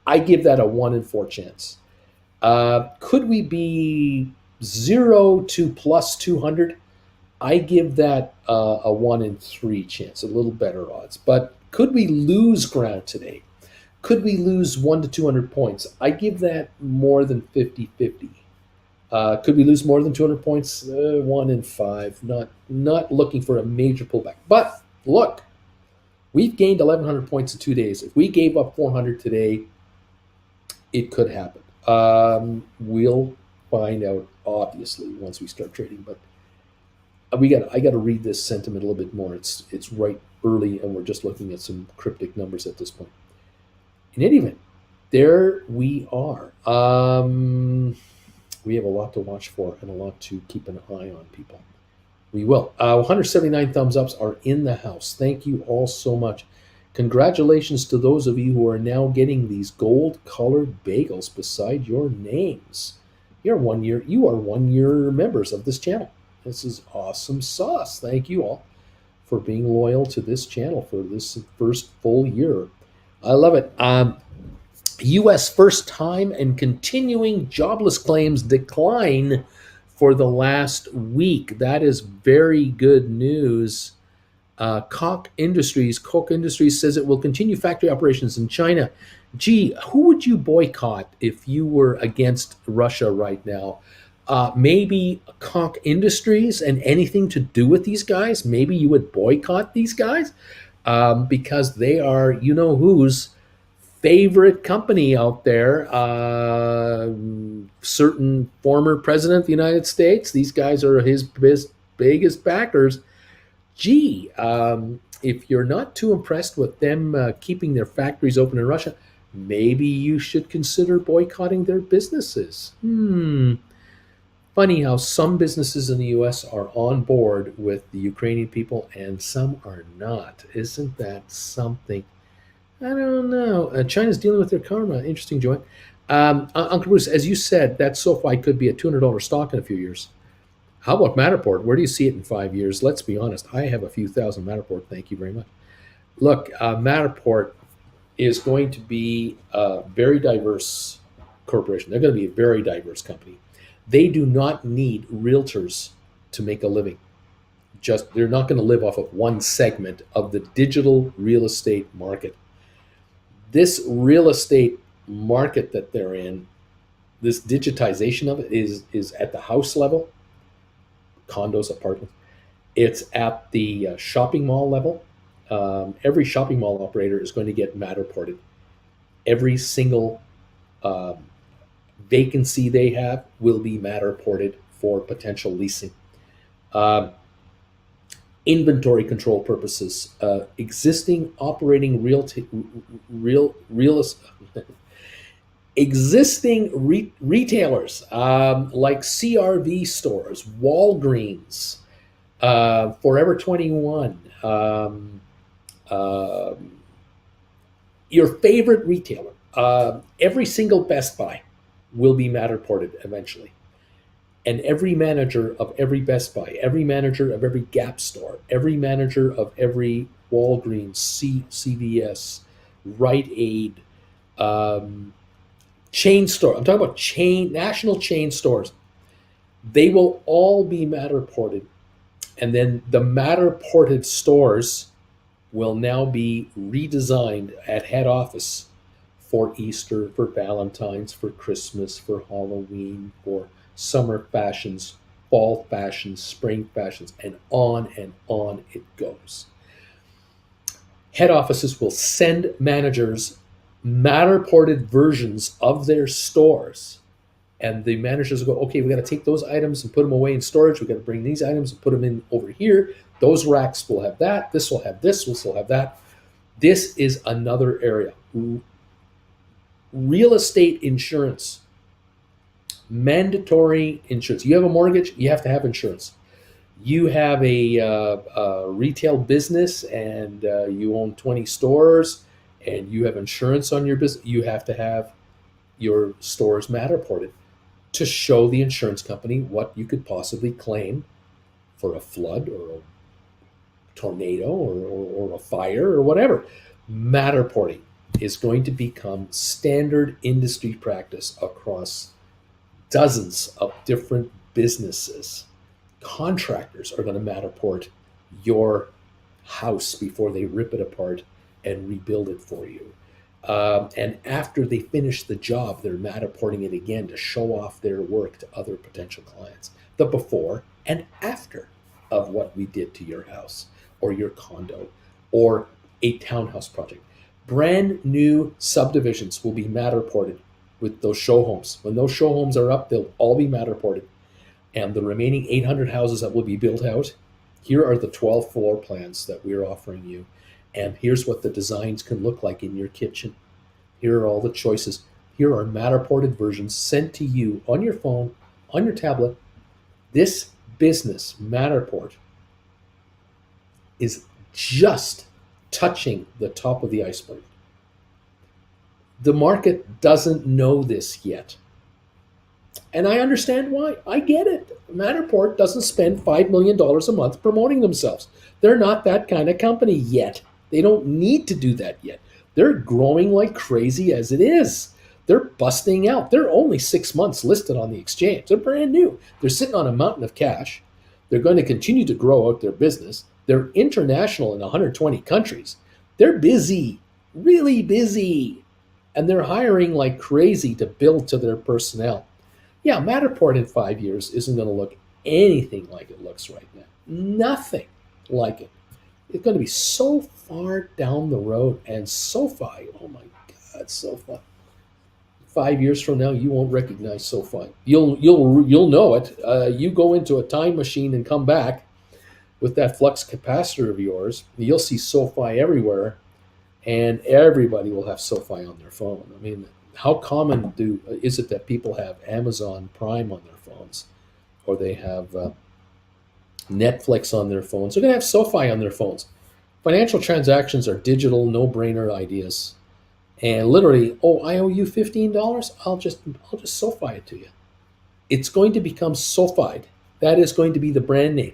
I give that a 1 in 4 chance. Could we be 0 to plus 200? I give that a 1 in 3 chance, a little better odds. But could we lose ground today? Could we lose 1 to 200 points? I give that more than 50-50. Could we lose more than 200 points? 1 in 5. Not looking for a major pullback. But look, we've gained 1,100 points in 2 days. If we gave up 400 today, it could happen. We'll find out, obviously, once we start trading. But I got to read this sentiment a little bit more. It's right early, and we're just looking at some cryptic numbers at this point. In any event, there we are. We have a lot to watch for and a lot to keep an eye on, people. We will. 179 thumbs ups are in the house. Thank you all so much. Congratulations to those of you who are now getting these gold-colored bagels beside your names. You are 1 year members of this channel. This is awesome sauce. Thank you all for being loyal to this channel for this first full year. I love it. U.S. first time and continuing jobless claims decline for the last week. That is very good news. Koch Industries says it will continue factory operations in China. Gee, who would you boycott if you were against Russia right now? Maybe Koch Industries and anything to do with these guys. Maybe you would boycott these guys because they are, you know whose favorite company out there. Certain former president of the United States. These guys are his biggest backers. Gee, if you're not too impressed with them keeping their factories open in Russia, maybe you should consider boycotting their businesses. Funny how some businesses in the U.S. are on board with the Ukrainian people and some are not. Isn't that something? I don't know. China's dealing with their karma. Interesting, Joy. Uncle Bruce, as you said, that SoFi could be a $200 stock in a few years. How about Matterport? Where do you see it in 5 years? Let's be honest. I have a few thousand Matterport. Thank you very much. Look, Matterport is going to be a very diverse corporation. They're going to be a very diverse company. They do not need realtors to make a living. They're not going to live off of one segment of the digital real estate market. This real estate market that they're in, this digitization of it is at the house level, condos, apartments. It's at the shopping mall level. Every shopping mall operator is going to get Matterported. Every single um, vacancy they have will be Matterported for potential leasing. Um, Inventory control purposes, existing operating real existing retailers like CRV stores, Walgreens, Forever 21, uh, your favorite retailer, every single Best Buy will be Matterported eventually. And every manager of every Best Buy, every manager of every Gap store, every manager of every Walgreens, CVS, Rite Aid, um, chain store. I'm talking about national chain stores. They will all be Matterported, and then the Matterported stores will now be redesigned at head office for Easter, for Valentine's, for Christmas, for Halloween, for summer fashions, fall fashions, spring fashions, and on it goes. Head offices will send managers Matterported versions of their stores. And the managers will go, okay, we got to take those items and put them away in storage. We got to bring these items and put them in over here. Those racks will have that. This will have this. This will have that. This is another area. Real estate insurance, mandatory insurance. You have a mortgage, you have to have insurance. You have a retail business and you own 20 stores and you have insurance on your business, you have to have your stores Matterported to show the insurance company what you could possibly claim for a flood or a tornado or a fire or whatever. Matterporting is going to become standard industry practice across dozens of different businesses. Contractors are going to Matterport your house before they rip it apart and rebuild it for you. And after they finish the job, they're Matterporting it again to show off their work to other potential clients. The before and after of what we did to your house or your condo or a townhouse project. Brand new subdivisions will be Matterported with those show homes. When those show homes are up, they'll all be Matterported. And the remaining 800 houses that will be built out, here are the 12 floor plans that we're offering you. And here's what the designs can look like in your kitchen. Here are all the choices. Here are Matterported versions sent to you on your phone, on your tablet. This business, Matterport, is just touching the top of the iceberg. The market doesn't know this yet. And I understand why. I get it. Matterport doesn't spend $5 million a month promoting themselves. They're not that kind of company yet. They don't need to do that yet. They're growing like crazy as it is. They're busting out. They're only 6 months listed on the exchange. They're brand new. They're sitting on a mountain of cash. They're going to continue to grow out their business. They're international in 120 countries. They're busy, really busy. And they're hiring like crazy to build to their personnel. Yeah, Matterport in 5 years isn't going to look anything like it looks right now. Nothing like it. It's going to be so far down the road. And SoFi, oh my God, SoFi. 5 years from now, you won't recognize SoFi. You'll know it. You go into a time machine and come back with that flux capacitor of yours. You'll see SoFi everywhere, and everybody will have SoFi on their phone. I mean, how common is it that people have Amazon Prime on their phones, or they have Netflix on their phones? They're going to have SoFi on their phones. Financial transactions are digital, no-brainer ideas, and literally, oh, I owe you $15. I'll just SoFi it to you. It's going to become SoFi'd. That is going to be the brand name.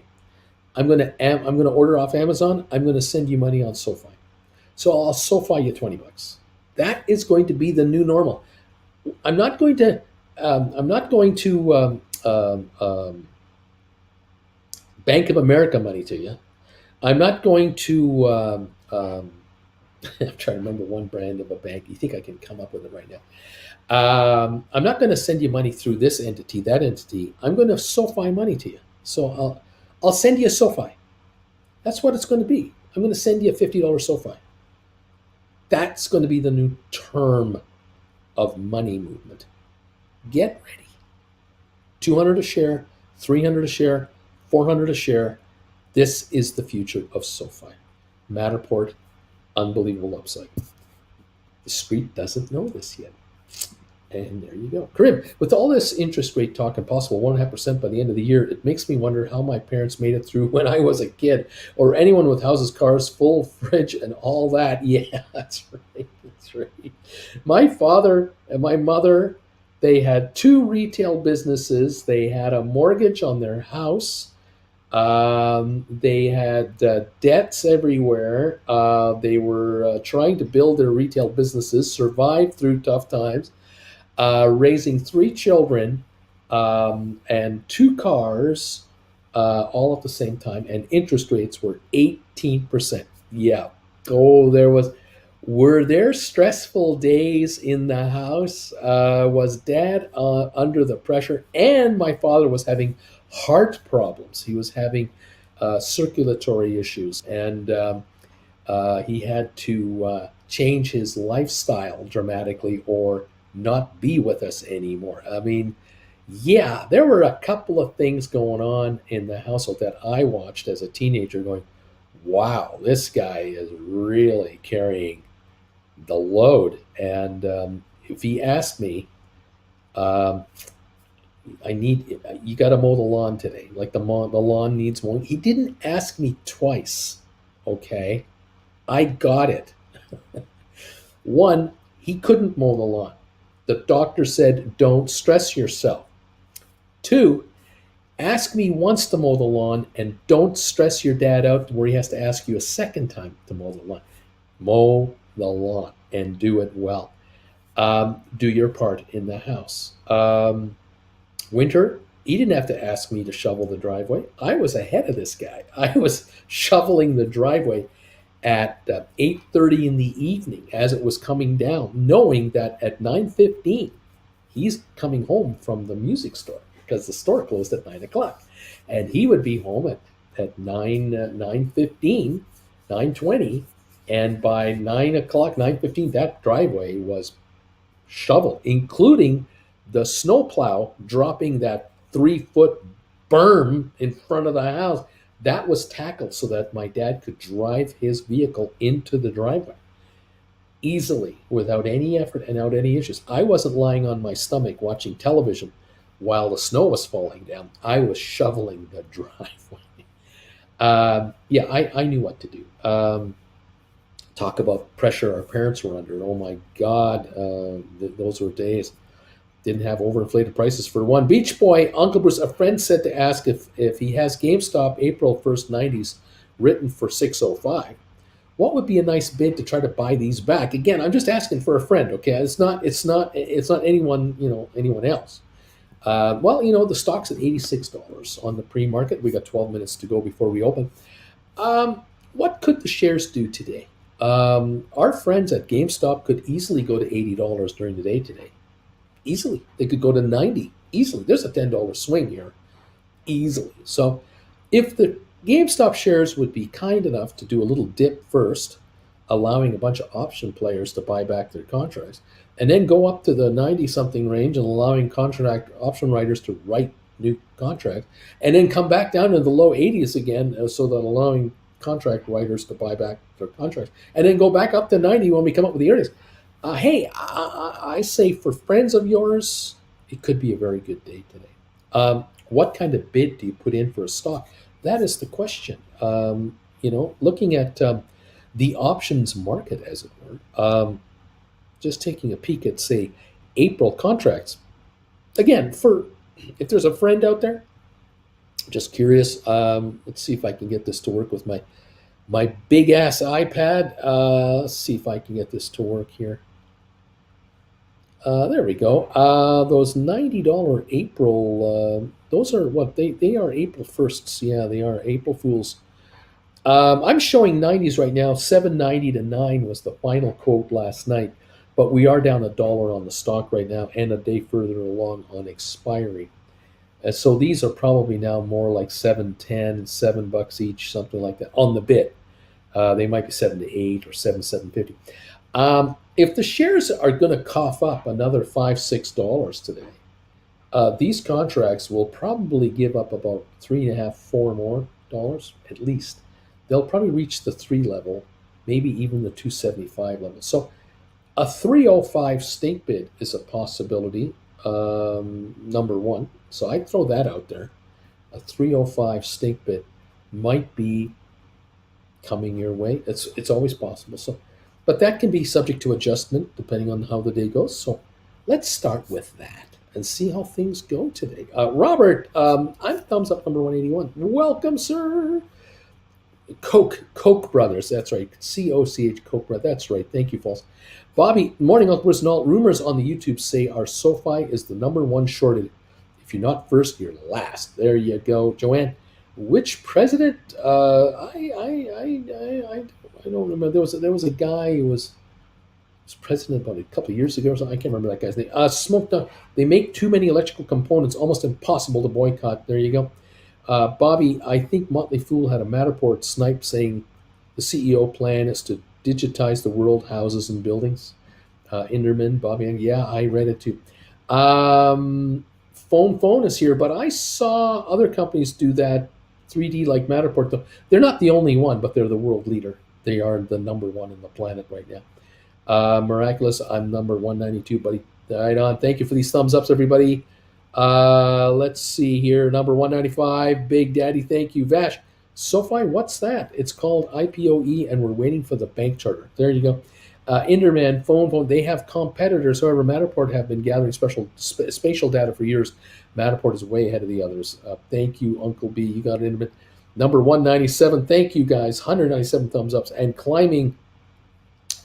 I'm going to order off Amazon. I'm going to send you money on SoFi. So I'll SoFi you $20. That is going to be the new normal. I'm not going to Bank of America money to you. I'm not going to I'm trying to remember one brand of a bank. You think I can come up with it right now? I'm not going to send you money through this entity, that entity. I'm going to SoFi money to you. So I'll send you a SoFi. That's what it's going to be. I'm going to send you a $50 SoFi. That's going to be the new term of money movement. Get ready. 200 a share, 300 a share, 400 a share. This is the future of SoFi. Matterport, unbelievable upside. The street doesn't know this yet. And there you go. Karim, with all this interest rate talk and possible 1.5% by the end of the year, it makes me wonder how my parents made it through when I was a kid, or anyone with houses, cars, full fridge, and all that. Yeah, that's right. That's right. My father and my mother, they had two retail businesses. They had a mortgage on their house. They had debts everywhere. They were trying to build their retail businesses, survive through tough times, raising three children and two cars all at the same time, and interest rates were 18%. Yeah. Oh, were there stressful days in the house? Was dad under the pressure? And my father was having heart problems. He was having circulatory issues, and he had to change his lifestyle dramatically or not be with us anymore. I mean, yeah, there were a couple of things going on in the household that I watched as a teenager going, wow, this guy is really carrying the load. And if he asked me, um, you got to mow the lawn today. Like the lawn needs mowing. He didn't ask me twice. Okay. I got it. One, he couldn't mow the lawn. The doctor said, don't stress yourself. Two, ask me once to mow the lawn and don't stress your dad out where he has to ask you a second time to mow the lawn. Mow the lawn and do it well. Do your part in the house. Winter, he didn't have to ask me to shovel the driveway. I was ahead of this guy. I was shoveling the driveway at 8:30 in the evening as it was coming down, knowing that at 9:15 he's coming home from the music store because the store closed at 9 o'clock, and he would be home at 9:15, 9:20, and by 9 o'clock, 9:15, that driveway was shoveled, including the snowplow dropping that 3 foot berm in front of the house. That was tackled so that my dad could drive his vehicle into the driveway easily without any effort and without any issues. I wasn't lying on my stomach watching television while the snow was falling down. I was shoveling the driveway. Yeah, I knew what to do. Talk about pressure our parents were under. Oh my God, those were days. Didn't have overinflated prices for one. Beach Boy, Uncle Bruce, a friend said to ask if he has GameStop April 1st 90s written for 605. What would be a nice bid to try to buy these back? Again, I'm just asking for a friend, okay? It's not anyone, anyone else. Well, the stock's at $86 on the pre-market. We got 12 minutes to go before we open. What could the shares do today? Our friends at GameStop could easily go to $80 during the day today. Easily. They could go to 90 easily. There's a $10 swing here easily. So if the GameStop shares would be kind enough to do a little dip first, allowing a bunch of option players to buy back their contracts, and then go up to the 90 something range and allowing contract option writers to write new contracts, and then come back down to the low 80s again, so that allowing contract writers to buy back their contracts, and then go back up to 90 when we come up with the earnings. Hey, I say for friends of yours, it could be a very good day today. What kind of bid do you put in for a stock? That is the question. Looking at the options market, as it were, just taking a peek at, say, April contracts. Again, if there's a friend out there, just curious. Let's see if I can get this to work with my big ass iPad. Let's see if I can get this to work here. There we go. Those $90 April, those are what they are April 1st. Yeah, they are April Fools I'm showing 90s right now. 790 to 9 was the final quote last night, but we are down $1 on the stock right now and a day further along on expiry. So these are probably now more like 710, $7 each, something like that on the bit. They might be 7 to 8 or 750. If the shares are going to cough up another $5 6 today, these contracts will probably give up about 3.5 4 more dollars at least. They'll probably reach the 3 level, maybe even the 275 level. So a 305 stake bid is a possibility. Number one, so I'd throw that out there. A 305 stake bid might be coming your way. It's always possible. So, but that can be subject to adjustment depending on how the day goes. So, let's start with that and see how things go today. Robert, I'm thumbs up number 181. Welcome, sir. Koch brothers. That's right. COCH Koch brothers. That's right. Thank you, False. Bobby, morning, Uncle Bruce and all. Rumors on the YouTube say our SoFi is the number one shorted. If you're not first, you're last. There you go, Joanne. Which president? I don't remember. There was a guy who was president about a couple of years ago or something. I can't remember that guy's name. Smoked up. They make too many electrical components, almost impossible to boycott. There you go. Bobby, I think Motley Fool had a Matterport snipe saying the CEO plan is to digitize the world, houses and buildings. Inderman, Bobby, yeah, I read it too. Phone is here, but I saw other companies do that 3D like Matterport. Though they're not the only one, but they're the world leader. They are the number one in the planet right now. Miraculous, I'm number 192, buddy. Right on. Thank you for these thumbs ups, everybody. Let's see here. Number 195, Big Daddy. Thank you, Vash. SoFi, what's that? It's called IPOE, and we're waiting for the bank charter. There you go. Inderman, phone. They have competitors. However, Matterport have been gathering spatial data for years. Matterport is way ahead of the others. Thank you, Uncle B. You got it, Inderman. Number 197. Thank you, guys. 197 thumbs ups and climbing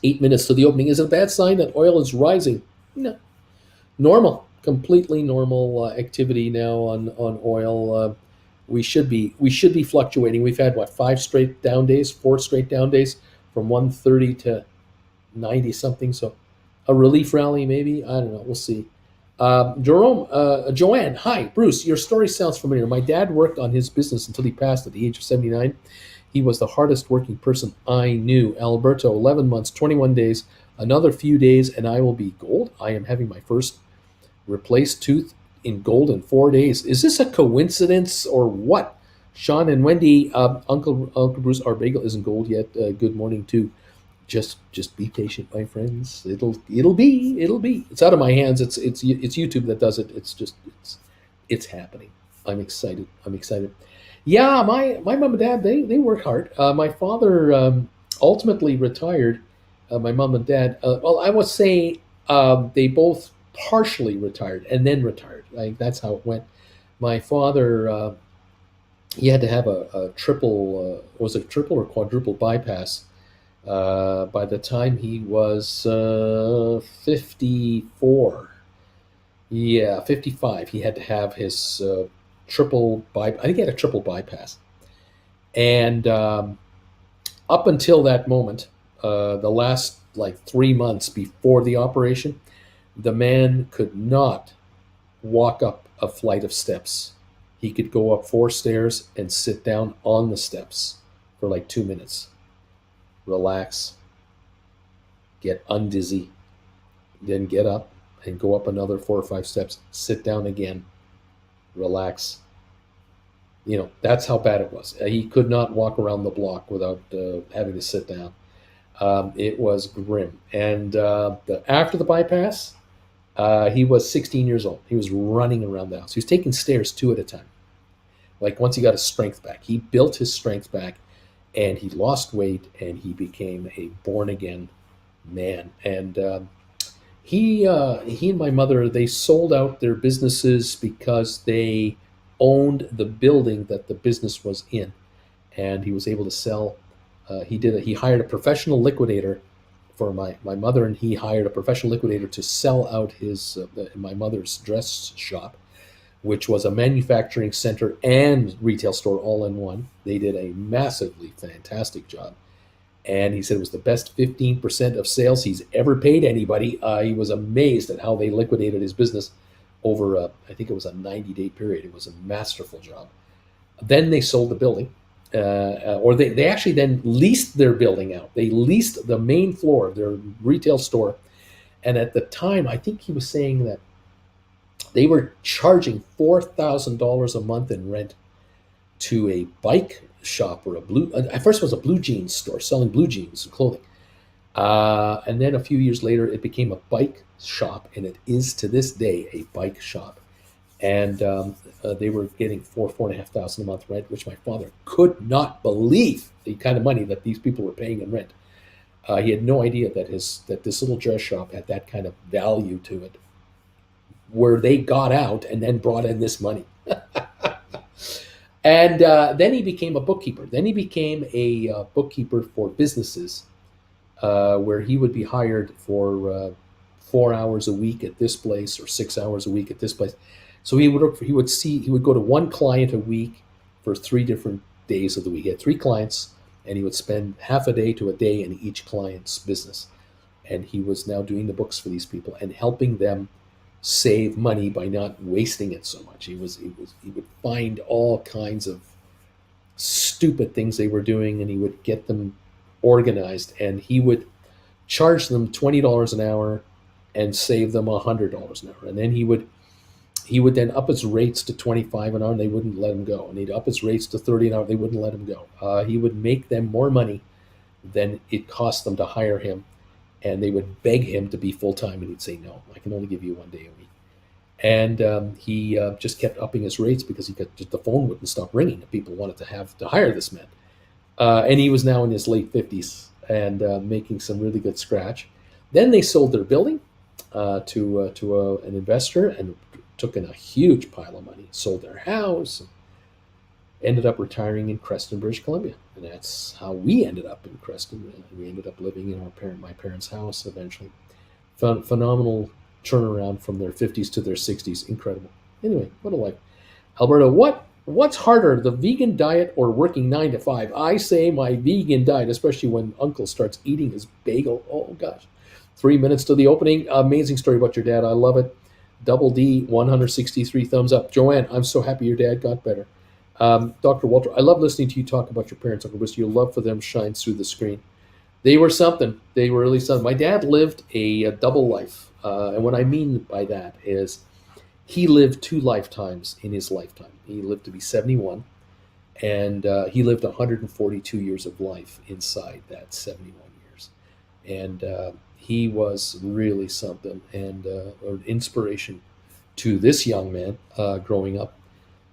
8 minutes to the opening. Is it a bad sign that oil is rising? No. Normal. Completely normal activity now on oil. We should be fluctuating. We've had 4 straight down days from 130 to 90 something. So a relief rally maybe. I don't know. We'll see. Joanne, hi, Bruce. Your story sounds familiar. My dad worked on his business until he passed at the age of 79. He was the hardest working person I knew. Alberto, 11 months, 21 days, another few days, and I will be gold. I am having my first replaced tooth in gold in 4 days. Is this a coincidence or what? Sean and Wendy, Uncle Bruce, our bagel isn't gold yet. Good morning too. Just be patient, my friends. It'll be. It's out of my hands. It's YouTube that does it. It's happening. I'm excited. Yeah, my mom and dad they work hard. My father ultimately retired. My mom and dad. Well, I would say they both partially retired and then retired. Like that's how it went. My father he had to have a triple was it triple or quadruple bypass. By the time he was 54, yeah, 55, he had to have his triple I think he had a triple bypass, and up until that moment, the last 3 months before the operation, the man could not walk up a flight of steps. He could go up 4 stairs and sit down on the steps for 2 minutes. Relax, get undizzy, then get up and go up another 4 or 5 steps, sit down again, relax. That's how bad it was. He could not walk around the block without having to sit down. It was grim. And after the bypass, he was 16 years old. He was running around the house. He was taking stairs 2 at a time. Once he got his strength back, he built his strength back, and he lost weight, and he became a born-again man. And he and my mother, they sold out their businesses because they owned the building that the business was in, and he was able to sell. He hired a professional liquidator for my mother, and he hired a professional liquidator to sell out my mother's dress shop. which was a manufacturing center and retail store all in one. They did a massively fantastic job. And he said it was the best 15% of sales he's ever paid anybody. He was amazed at how they liquidated his business over, I think it was a 90-day period. It was a masterful job. Then they sold the building, or they actually then leased their building out. They leased the main floor of their retail store. And at the time, I think he was saying that they were charging $4,000 a month in rent to a bike shop or at first it was a blue jeans store selling blue jeans and clothing. And then a few years later, it became a bike shop, and it is to this day a bike shop. And they were getting four and a half thousand a month rent, which my father could not believe the kind of money that these people were paying in rent. He had no idea that this little dress shop had that kind of value to it, where they got out and then brought in this money. And then he became a bookkeeper. Then he became a bookkeeper for businesses, where he would be hired for 4 hours a week at this place or 6 hours a week at this place. So he would go to one client a week for 3 different days of the week. He had 3 clients, and he would spend half a day to a day in each client's business. And he was now doing the books for these people and helping them save money by not wasting it so much. He would find all kinds of stupid things they were doing, and he would get them organized, and he would charge them $20 an hour and save them $100 an hour. And then he would then up his rates to 25 an hour, and they wouldn't let him go. And he'd up his rates to 30 an hour, they wouldn't let him go. He would make them more money than it cost them to hire him, and they would beg him to be full-time, and he'd say, no, I can only give you 1 day a week. And he just kept upping his rates because the phone wouldn't stop ringing, and people wanted to hire this man. And he was now in his late 50s and making some really good scratch. Then they sold their building to an investor and took in a huge pile of money, sold their house, and ended up retiring in Creston, British Columbia. And that's how we ended up in Creston. We ended up living in my parents' house eventually. Phenomenal turnaround from their 50s to their 60s. Incredible. Anyway, what a life. Alberta, what's harder, the vegan diet or working 9 to 5? I say my vegan diet, especially when Uncle starts eating his bagel. Oh, gosh. 3 minutes to the opening. Amazing story about your dad. I love it. Double D, 163 thumbs up. Joanne, I'm so happy your dad got better. Dr. Walter, I love listening to you talk about your parents, Uncle Bruce. Your love for them shines through the screen. They were something. They were really something. My dad lived a double life. And what I mean by that is he lived 2 lifetimes in his lifetime. He lived to be 71, and he lived 142 years of life inside that 71 years. And he was really something, and an inspiration to this young man growing up.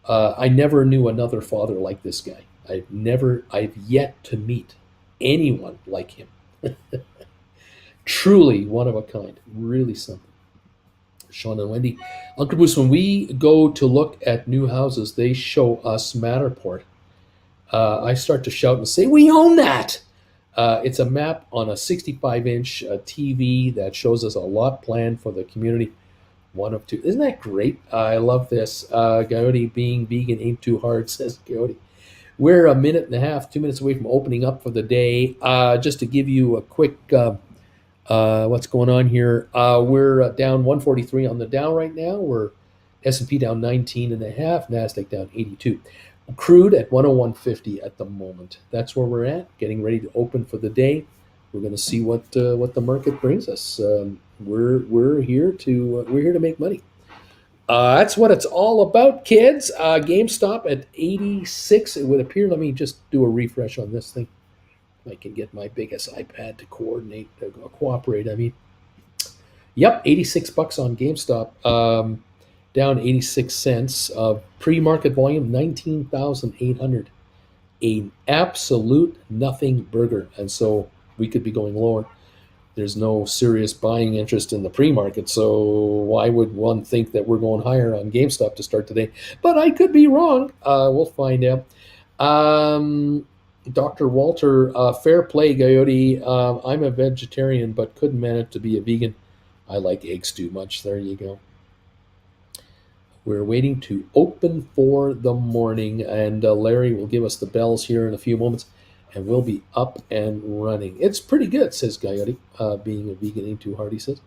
I never knew another father like this guy. I've yet to meet anyone like him. Truly one of a kind. Really something. Sean and Wendy. Uncle Bruce, when we go to look at new houses, they show us Matterport. I start to shout and say, we own that! It's a map on a 65-inch TV that shows us a lot plan for the community. 1 of 2. Isn't that great? I love this. Coyote, being vegan ain't too hard, says Coyote. We're a minute and a half, 2 minutes away from opening up for the day. Just to give you a quick what's going on here. We're down 143 on the Dow right now. We're S&P down 19 and a half, NASDAQ down 82. Crude at 101.50 at the moment. That's where we're at, getting ready to open for the day. We're going to see what the market brings us. We're here to make money. That's what it's all about, kids. GameStop at 86. It would appear. Let me just do a refresh on this thing. I can get my biggest iPad to cooperate. I mean, yep, $86 on GameStop. Down 86 cents. Pre-market volume 19,800. An absolute nothing burger, and so we could be going lower. There's no serious buying interest in the pre-market, so why would one think that we're going higher on GameStop to start today? But I could be wrong. We'll find out. Dr. Walter, fair play, Coyote. I'm a vegetarian, but couldn't manage to be a vegan. I like eggs too much. There you go. We're waiting to open for the morning, and Larry will give us the bells here in a few moments, and we'll be up and running. It's pretty good, says Coyote. Being a vegan ain't too hard, he says.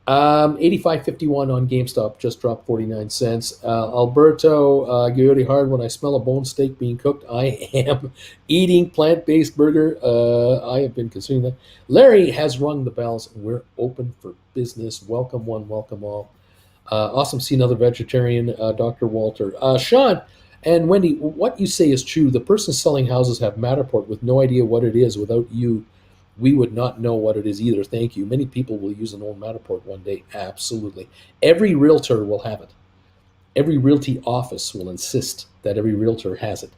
85.51 on GameStop, just dropped 49 cents. Alberto, Coyote Hard, when I smell a bone steak being cooked, I am eating plant-based burger. I have been consuming that. Larry has rung the bells. We're open for business. Welcome one, welcome all. Awesome to see another vegetarian, Dr. Walter. Sean and Wendy, what you say is true. The person selling houses have Matterport with no idea what it is. Without you, we would not know what it is either. Thank you. Many people will use an old Matterport one day. Absolutely. Every realtor will have it. Every realty office will insist that every realtor has it.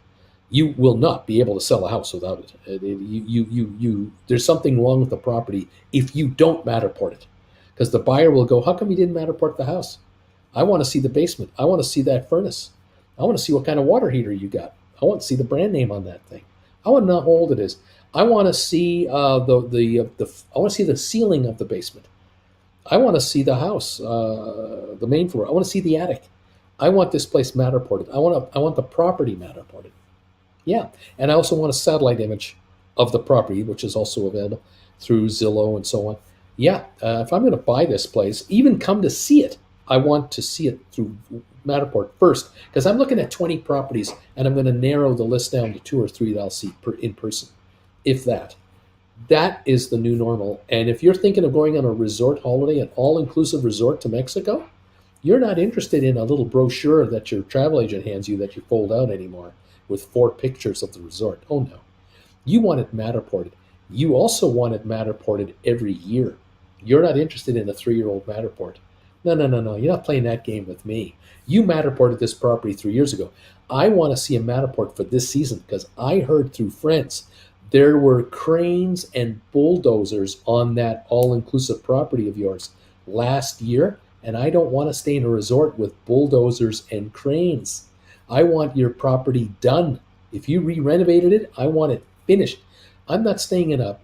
You will not be able to sell a house without it. There's something wrong with the property if you don't Matterport it. Because the buyer will go, how come you didn't Matterport the house? I want to see the basement. I want to see that furnace. I want to see what kind of water heater you got. I want to see the brand name on that thing. I want to know how old it is. I want to see I want to see the ceiling of the basement. I want to see the house, the main floor. I want to see the attic. I want this place Matterported. I want the property Matterported. Yeah, and I also want a satellite image of the property, which is also available through Zillow and so on. Yeah, if I'm going to buy this place, even come to see it, I want to see it through Matterport first, because I'm looking at 20 properties, and I'm going to narrow the list down to 2 or 3 that I'll see in person, if that. That is the new normal. And if you're thinking of going on a resort holiday, an all-inclusive resort to Mexico, you're not interested in a little brochure that your travel agent hands you that you fold out anymore with 4 pictures of the resort. Oh, no. You want it Matterported. You also want it Matterported every year. You're not interested in a 3-year-old Matterport. No. You're not playing that game with me. You Matterported this property 3 years ago. I want to see a Matterport for this season because I heard through friends there were cranes and bulldozers on that all-inclusive property of yours last year, and I don't want to stay in a resort with bulldozers and cranes. I want your property done. If you re-renovated it, I want it finished. I'm not staying in a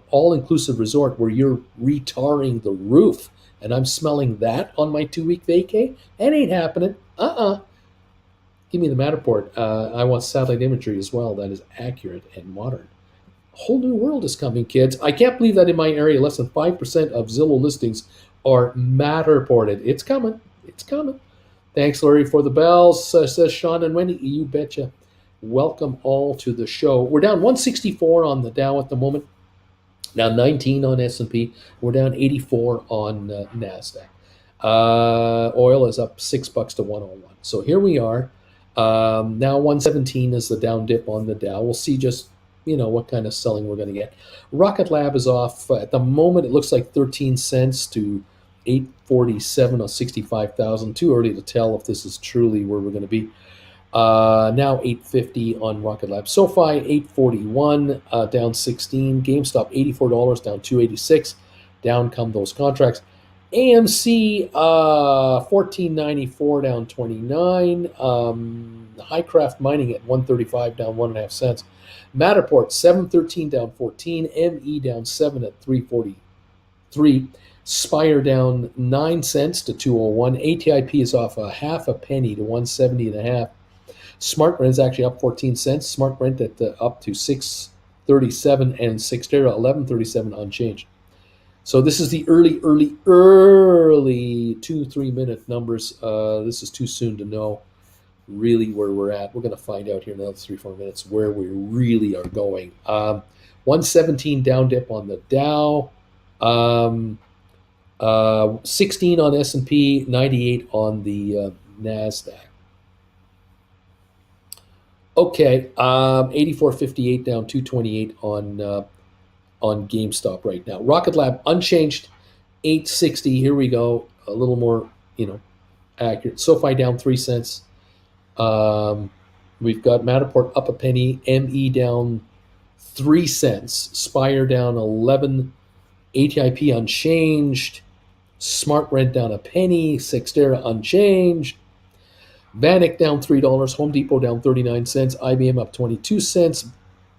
all-inclusive resort where you're retarring the roof and I'm smelling that on my 2-week vacay. That ain't happening. Give me the Matterport. I want satellite imagery as well that is accurate and modern. A whole new world is coming, kids. I can't believe that in my area, less than 5% of Zillow listings are Matterported. It's coming. It's coming. Thanks, Larry, for the bells, says Sean and Wendy. You betcha. Welcome all to the show. We're down 164 on the Dow at the moment. Now 19 on S&P. We're down 84 on NASDAQ. Oil is up $6 to 101. So here we are. Now 117 is the down dip on the Dow. We'll see just what kind of selling we're going to get. Rocket Lab is off at the moment. It looks like 13 cents to 847 on 65,000. Too early to tell if this is truly where we're going to be. Now 850 on Rocket Lab. SoFi 841, down 16. GameStop $84, down 286. Down come those contracts. AMC 1494, down 29. Highcraft Mining at 135, down 1.5 cents. Matterport 713, down 14. ME down 7 at 343. Spire down 9 cents to 201. ATIP is off a half a penny to 170.5. Smart Rent is actually up 14 cents. Smart Rent at up to 637, and Cyxtera 1137 unchanged. So this is the early 2-3 minute numbers. This is too soon to know really where we're at. We're going to find out here in another 3-4 minutes where we really are going. 117 down dip on the Dow. 16 on S&P, 98 on the NASDAQ. Okay, 84.58 down 228 on GameStop right now. Rocket Lab unchanged, 860. Here we go, a little more accurate. SoFi down 3 cents. We've got Matterport up a penny. ME down 3 cents. Spire down 11. ATIP unchanged. Smart Rent down a penny. Cyxtera unchanged. Vanik down $3. Home Depot down 39 cents. IBM up 22 cents.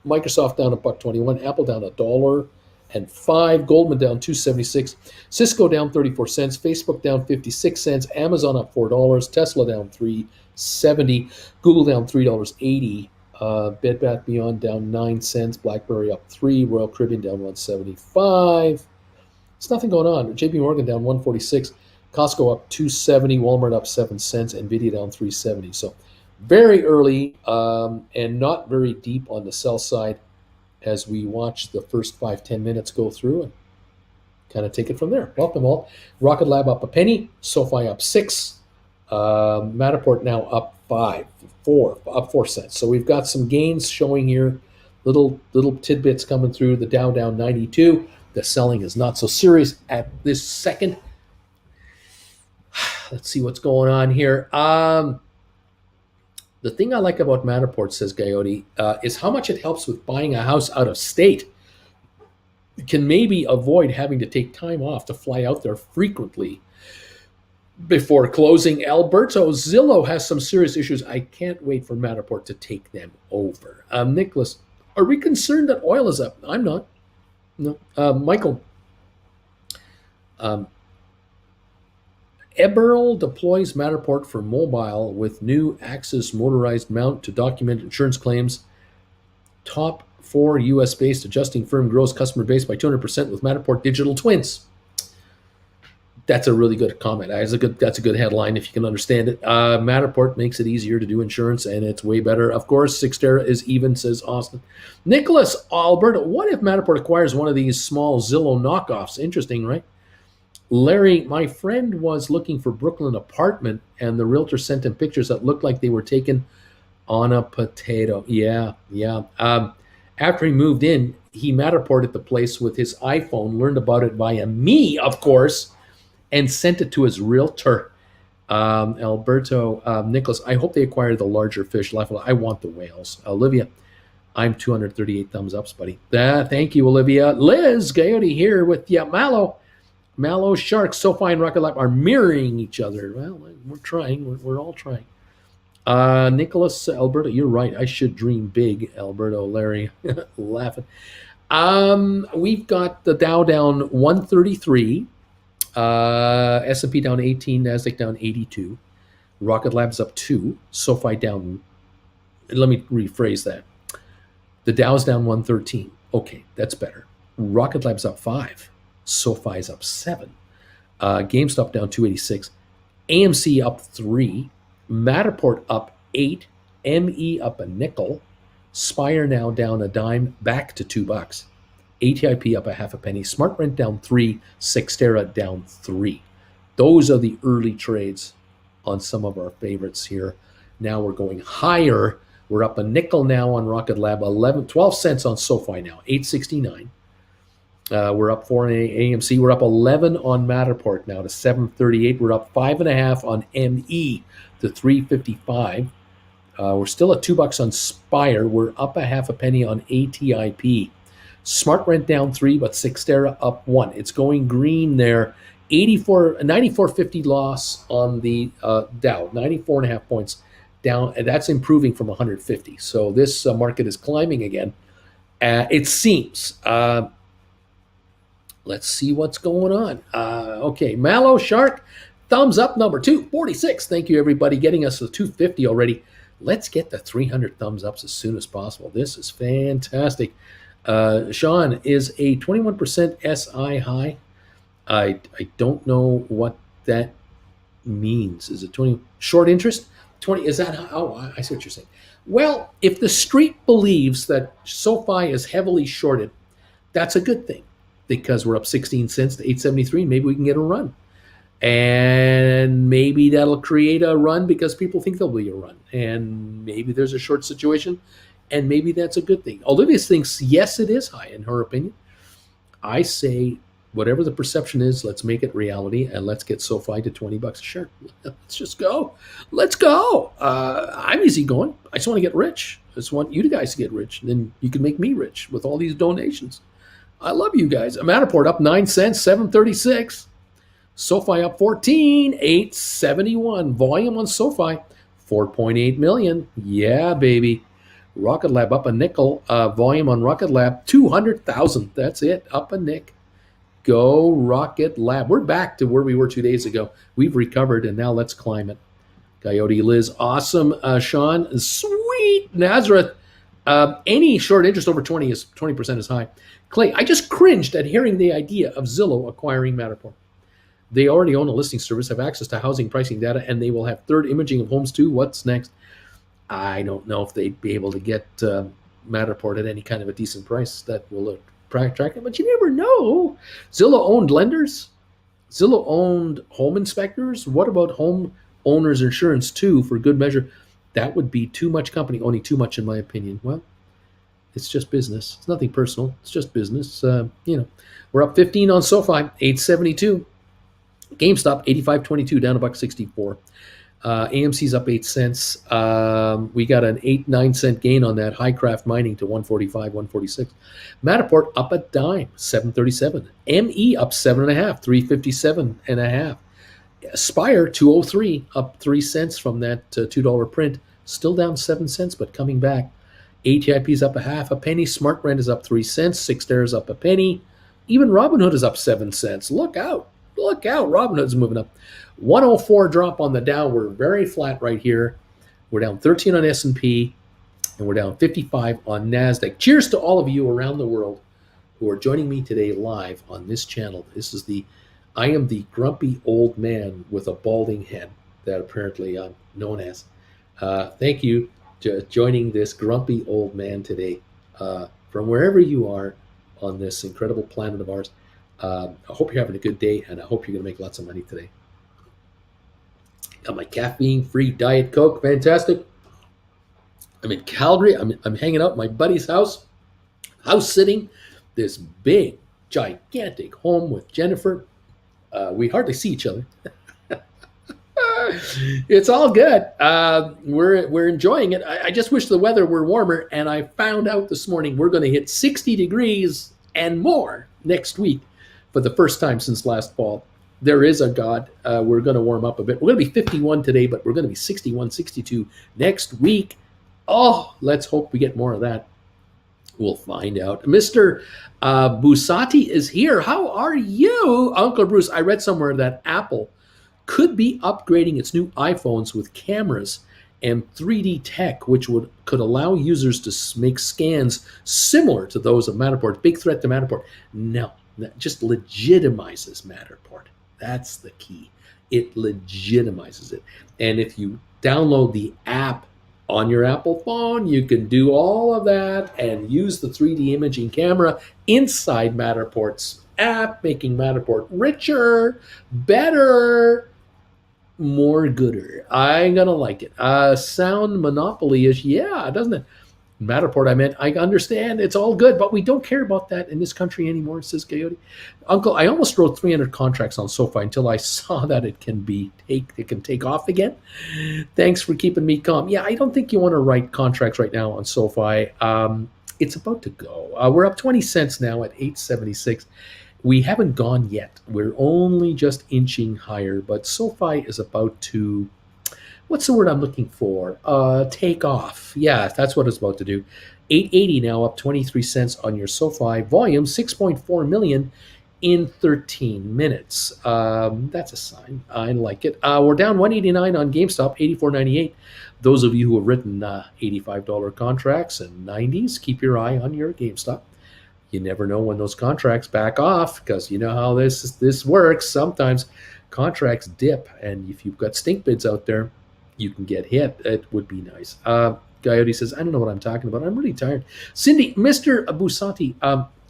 Microsoft down $1.21. Apple down $1. Goldman down 276. Cisco down 34 cents. Facebook down 56 cents. Amazon up $4. Tesla down 3.70. Google down $3.80. Bed Bath Beyond down 9 cents. BlackBerry up 3. Royal Caribbean down 175. There's nothing going on. JP Morgan down 146. Costco up 270. Walmart up 7 cents. Nvidia down 370. So very early and not very deep on the sell side as we watch the first 5-10 minutes go through and kind of take it from there. Welcome all. Rocket Lab up a penny. SoFi up 6. Matterport now up 4 cents. So we've got some gains showing here. Little tidbits coming through. The Dow down 92. The selling is not so serious at this second. Let's see what's going on here. The thing I like about Matterport, says Coyote, is how much it helps with buying a house out of state. You can maybe avoid having to take time off to fly out there frequently before closing. Alberto, Zillow has some serious issues. I can't wait for Matterport to take them over. Nicholas, are we concerned that oil is up? I'm not. No. Michael, Eberl deploys Matterport for mobile with new Axis motorized mount to document insurance claims. Top 4 US-based adjusting firm grows customer base by 200% with Matterport digital twins. That's a really good comment. That's a good headline if you can understand it. Matterport makes it easier to do insurance, and it's way better. Of course, Sixtera is even, says Austin. Nicholas, Alberta, what if Matterport acquires one of these small Zillow knockoffs? Interesting, right? Larry, my friend was looking for Brooklyn apartment, and the realtor sent him pictures that looked like they were taken on a potato. Yeah. After he moved in, he Matterported the place with his iPhone, learned about it via me, of course, and sent it to his realtor. Alberto, Nicholas, I hope they acquire the larger fish. I want the whales. Olivia, I'm 238 thumbs ups, buddy. Thank you, Olivia. Liz, Coyote here with you. Mallow, Shark, SoFi, and Rocket Lab are mirroring each other. Well, we're trying. We're all trying. Nicholas, Alberto, you're right. I should dream big. Alberto, Larry, laughing. We've got the Dow down 133. S&P down 18, NASDAQ down 82, Rocket Lab's up 2, SoFi down, let me rephrase that. The Dow's down 113. Okay, that's better. Rocket Lab's up 5, SoFi's up 7, GameStop down 286, AMC up 3, Matterport up 8, ME up a nickel, Spire now down a dime, back to $2. ATIP up a half a penny, SmartRent down 3, Sixtera down 3. Those are the early trades on some of our favorites here. Now we're going higher. We're up a nickel now on Rocket Lab, 12 cents on SoFi now, 8.69. We're up 4 on AMC. We're up 11 on Matterport now to 7.38. We're up 5.5 on ME to 3.55. We're still at $2 on Spire. We're up a half a penny on ATIP. SmartRent down 3, but Sixtera up 1. It's going green there. 94.50 loss on the Dow, 94.5 points down, and that's improving from 150. So this market is climbing again. It seems. Let's see what's going on. Okay, Mallow Shark, thumbs up number 246. Thank you, everybody, getting us to 250 already. Let's get the 300 thumbs ups as soon as possible. This is fantastic. Sean, is a 21% SI high? I don't know what that means. Is it 20 short interest? 20 is that? Oh, I see what you're saying. Well, if the street believes that SoFi is heavily shorted, that's a good thing because we're up 16 cents to 873. Maybe we can get a run, and maybe that'll create a run because people think there'll be a run, and maybe there's a short situation. And maybe that's a good thing. Olivia thinks, yes, it is high in her opinion. I say, whatever the perception is, let's make it reality and let's get SoFi to $20 a share. Let's just go. Let's go. I'm easy going. I just want to get rich. I just want you guys to get rich. And then you can make me rich with all these donations. I love you guys. Matterport up 9 cents, 7.36. SoFi up 14, 8.71. Volume on SoFi, 4.8 million. Yeah, baby. Rocket Lab up a nickel. Volume on Rocket Lab 200,000. That's it. Up a nick. Go Rocket Lab. We're back to where we were 2 days ago. We've recovered, and now let's climb it. Coyote Liz, awesome. Sean, sweet. Nazareth, any short interest over 20% is high. Clay, I just cringed at hearing the idea of Zillow acquiring Matterport. They already own a listing service, have access to housing pricing data, and they will have third imaging of homes too. What's next? I don't know if they'd be able to get Matterport at any kind of a decent price that will attract it, but you never know. Zillow owned lenders. Zillow owned home inspectors. What about home owners insurance too, for good measure? That would be too much company, owning too much, in my opinion. Well, it's just business. It's nothing personal. It's just business. We're up 15 on SoFi, 872. GameStop, 85.22, down $1.64. AMC's up 8 cents. We got an 8-9 cent gain on that. Highcraft Mining to 145, 146. Matterport up a dime, 737. ME up 7.5, 357.5. Spire 203, up 3 cents from that $2 print. Still down 7 cents, but coming back. ATIP's up a half a penny. SmartRent is up 3 cents. 6 Stairs up a penny. Even Robinhood is up 7 cents. Look out. Look out. Robinhood's moving up. 104 drop on the Dow. We're very flat right here. We're down 13 on S&P, and we're down 55 on NASDAQ. Cheers to all of you around the world who are joining me today live on this channel. I am the grumpy old man with a balding head that apparently I'm known as. Thank you for joining this grumpy old man today from wherever you are on this incredible planet of ours. I hope you're having a good day, and I hope you're going to make lots of money today. Got my caffeine-free Diet Coke. Fantastic. I'm in Calgary. I'm hanging out at my buddy's house sitting. This big, gigantic home with Jennifer. We hardly see each other. It's all good. We're enjoying it. I just wish the weather were warmer, and I found out this morning we're going to hit 60 degrees and more next week for the first time since last fall. There is a God. We're going to warm up a bit. We're going to be 51 today, but we're going to be 61, 62 next week. Oh, let's hope we get more of that. We'll find out. Mr. Busati is here. How are you, Uncle Bruce? I read somewhere that Apple could be upgrading its new iPhones with cameras and 3D tech, which could allow users to make scans similar to those of Matterport. Big threat to Matterport. No, that just legitimizes Matterport. That's the key. It legitimizes it. And if you download the app on your Apple phone, you can do all of that and use the 3D imaging camera inside Matterport's app, making Matterport richer, better, more gooder. I'm going to like it. Sound monopoly-ish, yeah, doesn't it? Matterport, I understand. It's all good, but we don't care about that in this country anymore, says Coyote. Uncle, I almost wrote 300 contracts on SoFi until I saw that it can take off again. Thanks for keeping me calm. Yeah, I don't think you want to write contracts right now on SoFi. It's about to go. We're up 20 cents now at 8.76. We haven't gone yet. We're only just inching higher, but SoFi is about to, what's the word I'm looking for? Take off. Yeah, that's what it's about to do. 880 now, up 23 cents on your SoFi. Volume 6.4 million in 13 minutes. That's a sign. I like it. We're down 189 on GameStop, 84.98. Those of you who have written $85 contracts and 90s, keep your eye on your GameStop. You never know when those contracts back off, because you know how this works. Sometimes contracts dip, and if you've got stink bids out there, you can get hit. It would be nice. Coyote says, I don't know what I'm talking about. I'm really tired. Cindy, Mr. Busati,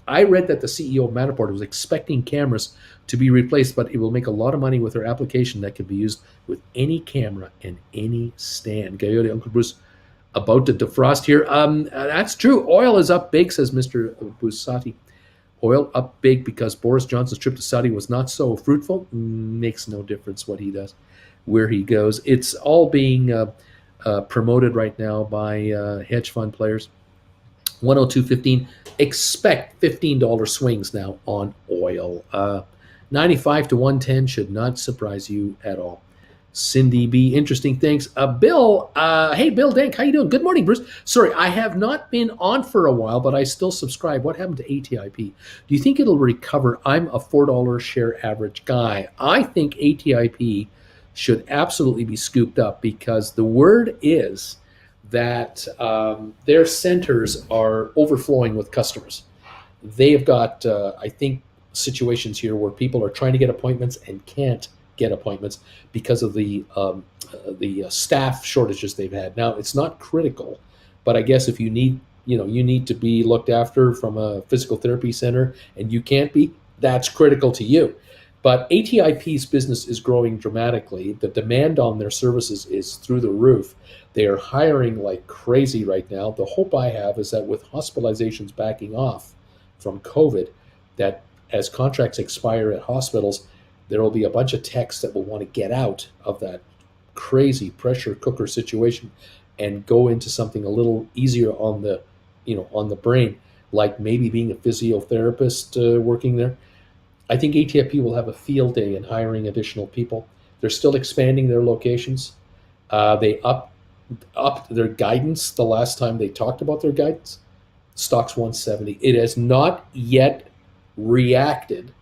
I read that the CEO of Matterport was expecting cameras to be replaced, but it will make a lot of money with her application that can be used with any camera and any stand. Coyote, Uncle Bruce, about to defrost here. That's true. Oil is up big, says Mr. Busati. Oil up big because Boris Johnson's trip to Saudi was not so fruitful. Makes no difference what he does, where he goes. It's all being promoted right now by hedge fund players. 102.15. Expect $15 swings now on oil. 95 to 110 should not surprise you at all. Cindy B, interesting. Thanks. Bill, hey, Bill Dank, how you doing? Good morning, Bruce. Sorry, I have not been on for a while, but I still subscribe. What happened to ATIP? Do you think it'll recover? I'm a $4 share average guy. I think ATIP should absolutely be scooped up because the word is that their centers are overflowing with customers. They've got, I think, situations here where people are trying to get appointments and can't get appointments because of the staff shortages they've had. Now, it's not critical, but I guess if you need, you need to be looked after from a physical therapy center and you can't be, that's critical to you. But ATIP's business is growing dramatically. The demand on their services is through the roof. They are hiring like crazy right now. The hope I have is that with hospitalizations backing off from COVID, that as contracts expire at hospitals, there will be a bunch of techs that will want to get out of that crazy pressure cooker situation and go into something a little easier on the, on the brain, like maybe being a physiotherapist working there. I think ATIP will have a field day in hiring additional people. They're still expanding their locations. They upped their guidance the last time they talked about their guidance. Stock's 170. It has not yet reacted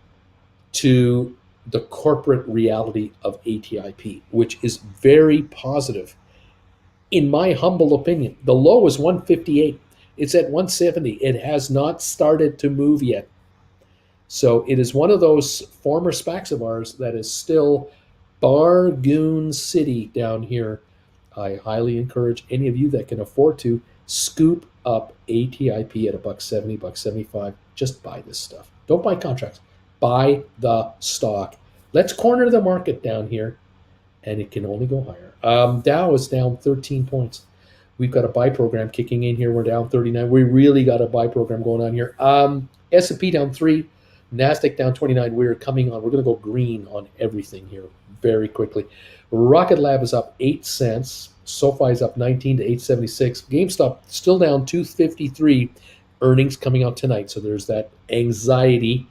to the corporate reality of ATIP, which is very positive. In my humble opinion, the low is 158. It's at 170. It has not started to move yet. So it is one of those former SPACs of ours that is still Bargoon City down here. I highly encourage any of you that can afford to scoop up ATIP at $1.70, $1.75. Just buy this stuff. Don't buy contracts. Buy the stock. Let's corner the market down here, and it can only go higher. Dow is down 13 points. We've got a buy program kicking in here. We're down 39. We really got a buy program going on here. S&P down 3. NASDAQ down 29. We're coming on. We're going to go green on everything here very quickly. Rocket Lab is up 8 cents. SoFi is up 19 to 876. GameStop still down 253. Earnings coming out tonight. So there's that anxiety.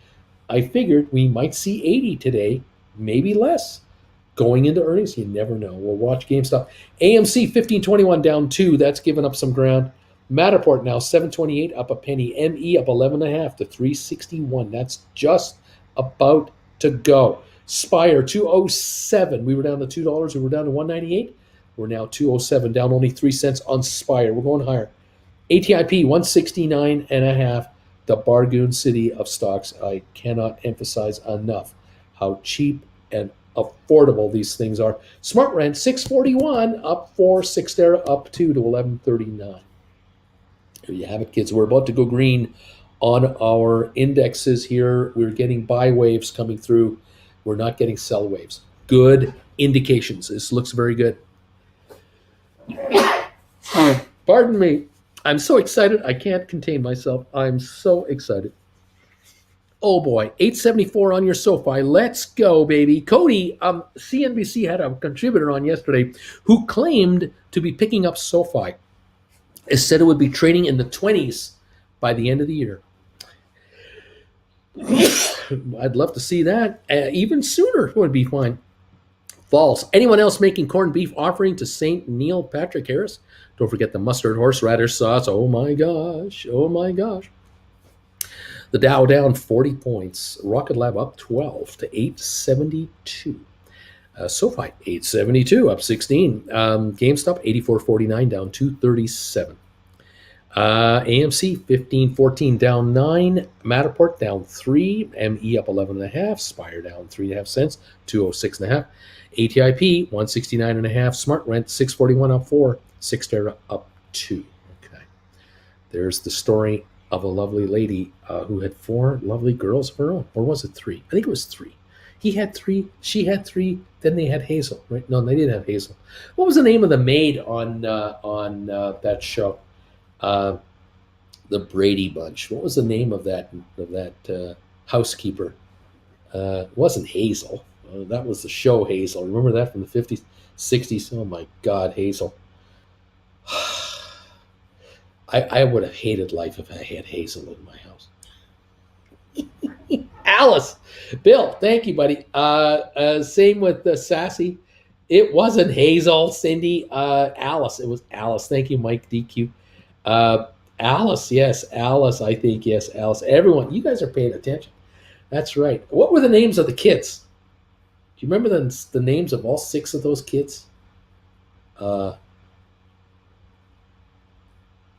I figured we might see 80 today, maybe less. Going into earnings, you never know. We'll watch GameStop. AMC 1521 down 2. That's given up some ground. Matterport now 728 up a penny. ME up 11.5 to 361. That's just about to go. Spire 207. We were down to $2. We were down to 198. We're now 207, down only 3 cents on Spire. We're going higher. ATIP 169.5. The Bargoon City of stocks. I cannot emphasize enough how cheap and affordable these things are. Smart Rent 641 up 4. Cyxtera up 2 to 1139. There you have it, kids. We're about to go green on our indexes here. We're getting buy waves coming through. We're not getting sell waves. Good indications. This looks very good. Pardon me. I'm so excited. I can't contain myself. I'm so excited. Oh boy, 874 on your SoFi. Let's go, baby. Cody, CNBC had a contributor on yesterday who claimed to be picking up SoFi. It said it would be trading in the 20s by the end of the year. I'd love to see that. Even sooner would be fine. False. Anyone else making corned beef offering to St. Neil Patrick Harris? Don't forget the mustard horseradish sauce. Oh my gosh. Oh my gosh. The Dow down 40 points. Rocket Lab up 12 to 872. SoFi 872 up 16. GameStop 84.49 down 237. AMC 15.14 down 9. Matterport down 3. ME up 11.5. Spire down 3.5 cents. 206.5. ATIP 169.5. Smart Rent 641 up 4. Cyxtera up 2. Okay. There's the story of a lovely lady who had 4 lovely girls of her own. Or was it 3? I think it was 3. He had 3, she had 3, then they had Hazel, right? No, they didn't have Hazel. What was the name of the maid on that show? The Brady Bunch. What was the name of that housekeeper? It wasn't Hazel. That was the show Hazel. Remember that from the 50s, 60s? Oh my God, Hazel. I would have hated life if I had Hazel in my house. Alice, Bill, thank you, buddy. Same with Sassy. It wasn't Hazel, Cindy, Alice. It was Alice. Thank you, Mike DQ. Uh, Alice, yes, Alice. I think yes, Alice. Everyone, you guys are paying attention. That's right. What were the names of the kids? Do you remember the names of all six of those kids? Uh,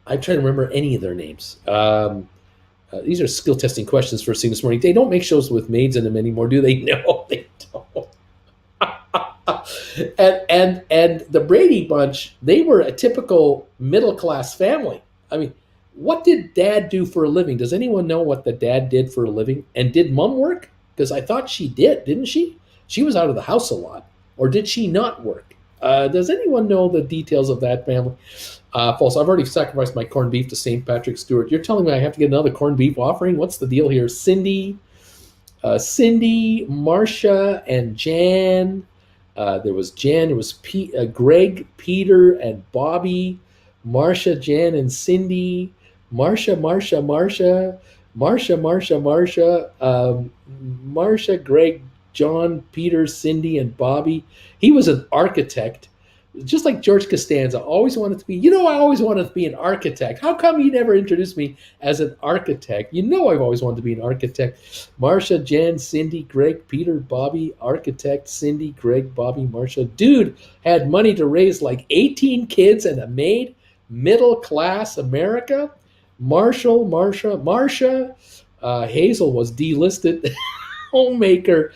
I'm trying to remember any of their names. These are skill testing questions first thing this morning. They don't make shows with maids in them anymore, do they? No, they don't. And the Brady Bunch, they were a typical middle class family. I mean, what did Dad do for a living? Does anyone know what the dad did for a living? And did Mom work? Because I thought she did, didn't she? She was out of the house a lot, or did she not work? Does anyone know the details of that family? False. I've already sacrificed my corned beef to St. Patrick Stewart. You're telling me I have to get another corned beef offering? What's the deal here? Cindy, Marcia, and Jan. There was Jan. There was Greg, Peter, and Bobby. Marcia, Jan, and Cindy. Marcia, Marcia, Greg, John, Peter, Cindy, and Bobby. He was an architect, just like George Costanza. Always wanted to be. I always wanted to be an architect. How come you never introduced me as an architect? I've always wanted to be an architect. Marcia, Jan, Cindy, Greg, Peter, Bobby, architect, Cindy, Greg, Bobby, Marcia. Dude had money to raise like 18 kids and a maid. Middle class America. Marcia. Hazel was delisted. Homemaker.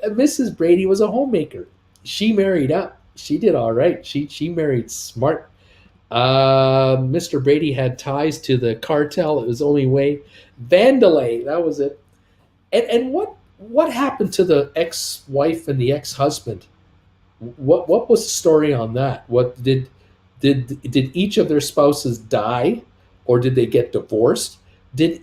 Mrs. Brady was a homemaker. She married up. She did all right. She married smart. Mr. Brady had ties to the cartel. It was the only way. Vandalay, that was it. And what happened to the ex-wife and the ex-husband? What was the story on that? What did each of their spouses die, or did they get divorced? Did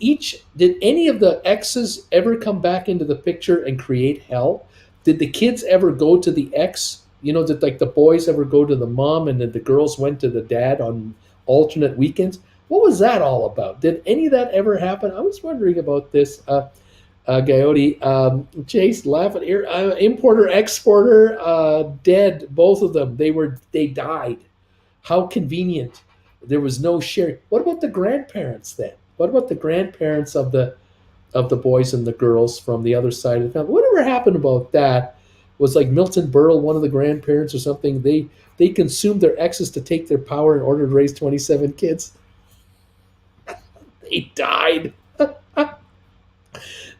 any of the exes ever come back into the picture and create hell? Did the kids ever go to the ex? Did like the boys ever go to the mom and then the girls went to the dad on alternate weekends? What was that all about? Did any of that ever happen? I was wondering about this. Coyote, Chase, laughing here. Importer, exporter, dead. Both of them. They died. How convenient. There was no sharing. What about the grandparents then? What about the grandparents of the boys and the girls from the other side of the family? Whatever happened about that? Was like Milton Berle one of the grandparents or something? They consumed their exes to take their power in order to raise 27 kids. They died.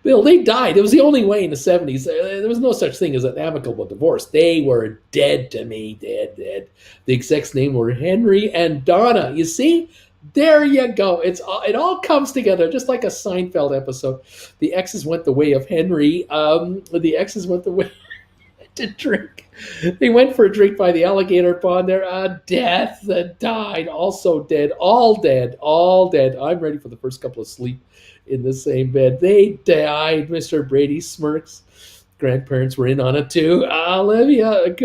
Bill, they died. It was the only way in the 70s. There was no such thing as an amicable divorce. They were dead to me. Dead. The execs' name were Henry and Donna. You see? There you go. It all comes together, just like a Seinfeld episode. The exes went the way of Henry. The exes went the way to drink. They went for a drink by the alligator pond there. Death, died, also dead, all dead. I'm ready for the first couple of sleep in the same bed. They died. Mr. Brady smirks. Grandparents were in on it too. Olivia,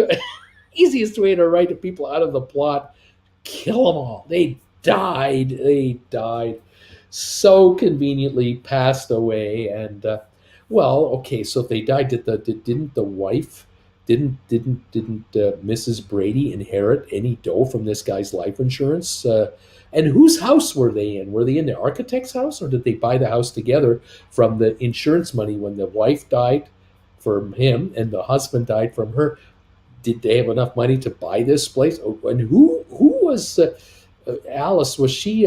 easiest way to write people out of the plot. Kill them all. They died. So conveniently passed away. And okay. So if they died, didn't the wife? Didn't Mrs. Brady inherit any dough from this guy's life insurance? And whose house were they in? Were they in the architect's house, or did they buy the house together from the insurance money when the wife died from him and the husband died from her? Did they have enough money to buy this place? Oh, and who was Alice? Was she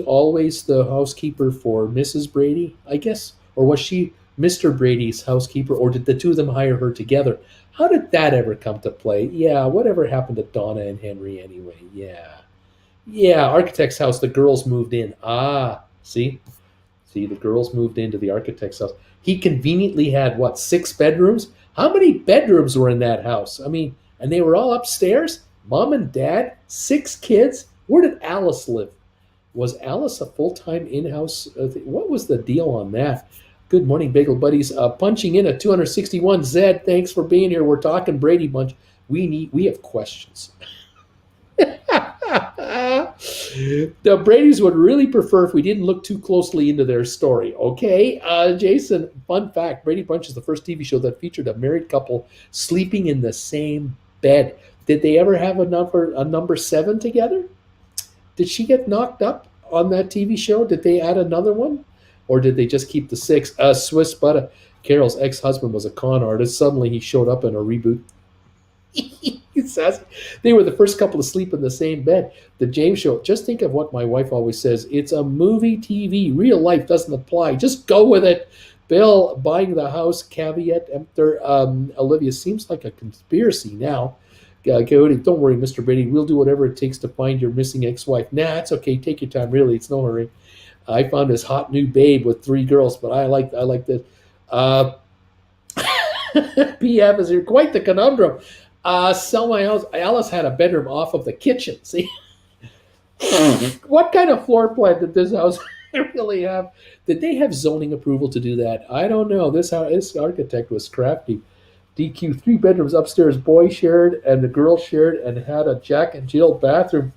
always the housekeeper for Mrs. Brady, I guess, or was she Mr. Brady's housekeeper, or did the two of them hire her together? How did that ever come to play? Yeah, whatever happened to Donna and Henry anyway? Yeah, architect's house, the girls moved in. See, the girls moved into the architect's house. He conveniently had, 6 bedrooms? How many bedrooms were in that house? I mean, and they were all upstairs? Mom and dad? 6 kids? Where did Alice live? Was Alice a full-time in-house? What was the deal on that? Good morning, Bagel Buddies. Punching in at 261. Zed, thanks for being here. We're talking Brady Bunch. We have questions. The Bradys would really prefer if we didn't look too closely into their story, okay? Jason, fun fact, Brady Bunch is the first TV show that featured a married couple sleeping in the same bed. Did they ever have a number seven together? Did she get knocked up on that TV show? Did they add another one, or did they just keep the six? Swiss Butter. Carol's ex-husband was a con artist. Suddenly, he showed up in a reboot. He says they were the first couple to sleep in the same bed. The James Show. Just think of what my wife always says. It's a movie TV. Real life doesn't apply. Just go with it. Bill buying the house. Caveat emptor. Olivia seems like a conspiracy now. Coyote, don't worry, Mr. Brady. We'll do whatever it takes to find your missing ex-wife. Nah, it's okay. Take your time. Really, it's no hurry. I found this hot new babe with 3 girls, but I like this. Uh, PF is here. Quite the conundrum. Sell my house. Alice had a bedroom off of the kitchen. See, what kind of floor plan did this house really have? Did they have zoning approval to do that? I don't know. This architect was crafty. DQ 3 bedrooms upstairs. Boy shared and the girl shared and had a Jack and Jill bathroom.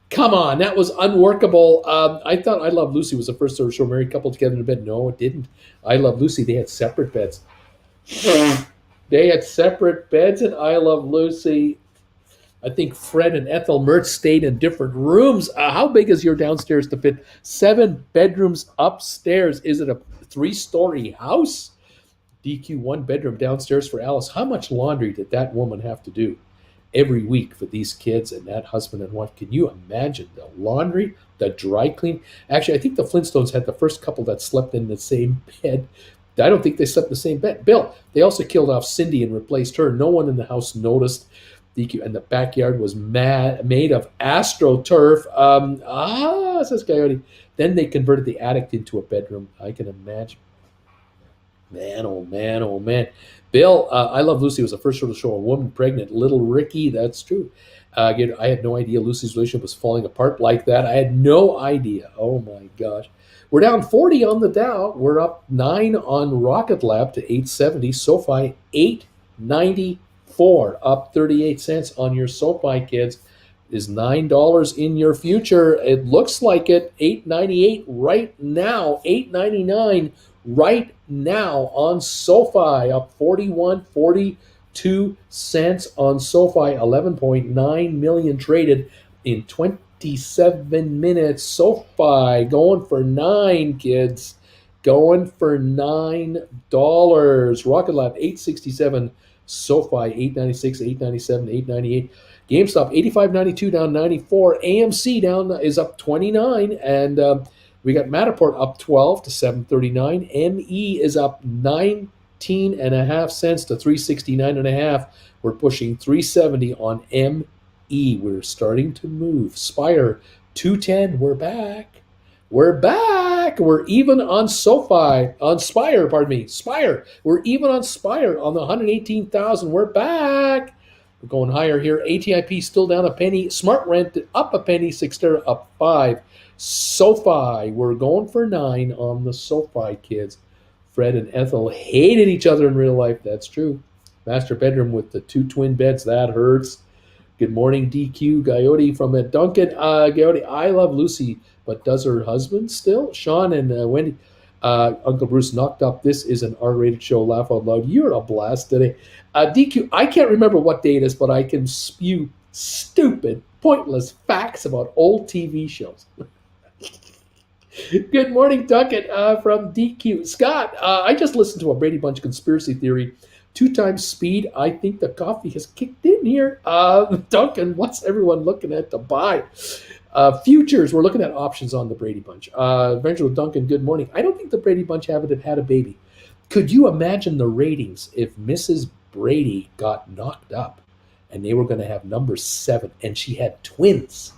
Come on, that was unworkable. I thought I Love Lucy was the first sort of show married couple together in a bed. No, it didn't. I Love Lucy. They had separate beds. They had separate beds in I Love Lucy. I think Fred and Ethel Mertz stayed in different rooms. How big is your downstairs to fit 7 bedrooms upstairs? Is it a 3-story house? DQ 1 bedroom downstairs for Alice. How much laundry did that woman have to do every week for these kids and that husband and wife? Can you imagine the laundry, the dry clean? Actually, I think the Flintstones had the first couple that slept in the same bed. I don't think they slept in the same bed. Bill, they also killed off Cindy and replaced her. No one in the house noticed. DQ, and the backyard was made of astroturf. Says Coyote. Then they converted the attic into a bedroom. I can imagine. Man, oh man, oh man. Bill, I Love Lucy was the first show to show a woman pregnant. Little Ricky, that's true. Again, I had no idea Lucy's relationship was falling apart like that. I had no idea. Oh my gosh. We're down 40 on the Dow. We're up 9 on Rocket Lab to 870. SoFi 894, up 38 cents on your SoFi, kids. Is $9 in your future? It looks like it. 898 right now. 899 right now on SoFi, up 42 cents on SoFi. 11.9 million traded in 27 minutes. SoFi going for 9, kids. Going for $9. Rocket Lab 867. SoFi 896, 897, 898. GameStop 85.92 down 94. AMC down is up 29, and we got Matterport up 12 to 739. ME is up 19 and a half cents to 369 and a half. We're pushing 370 on ME. We're starting to move. Spire 210. We're back. We're back. We're even on SoFi, on Spire, pardon me. Spire. We're even on Spire on the 118,000. We're back. We're going higher here. ATIP still down a penny. Smart Rent up a penny. Sixtera up 5. SoFi, we're going for 9 on the SoFi, kids. Fred and Ethel hated each other in real life. That's true. Master bedroom with the 2 twin beds. That hurts. Good morning, DQ. Coyote from Duncan. Coyote, I Love Lucy, but does her husband still? Sean and Wendy. Uncle Bruce knocked up. This is an R-rated show. Laugh out loud. You're a blast today. DQ, I can't remember what day it is, but I can spew stupid, pointless facts about old TV shows. Good morning, Duncan from DQ. Scott, I just listened to a Brady Bunch conspiracy theory. 2 times speed. I think the coffee has kicked in here. Duncan, what's everyone looking at to buy? Futures, we're looking at options on the Brady Bunch. Eventual Duncan, good morning. I don't think the Brady Bunch had a baby. Could you imagine the ratings if Mrs. Brady got knocked up and they were going to have number 7 and she had twins?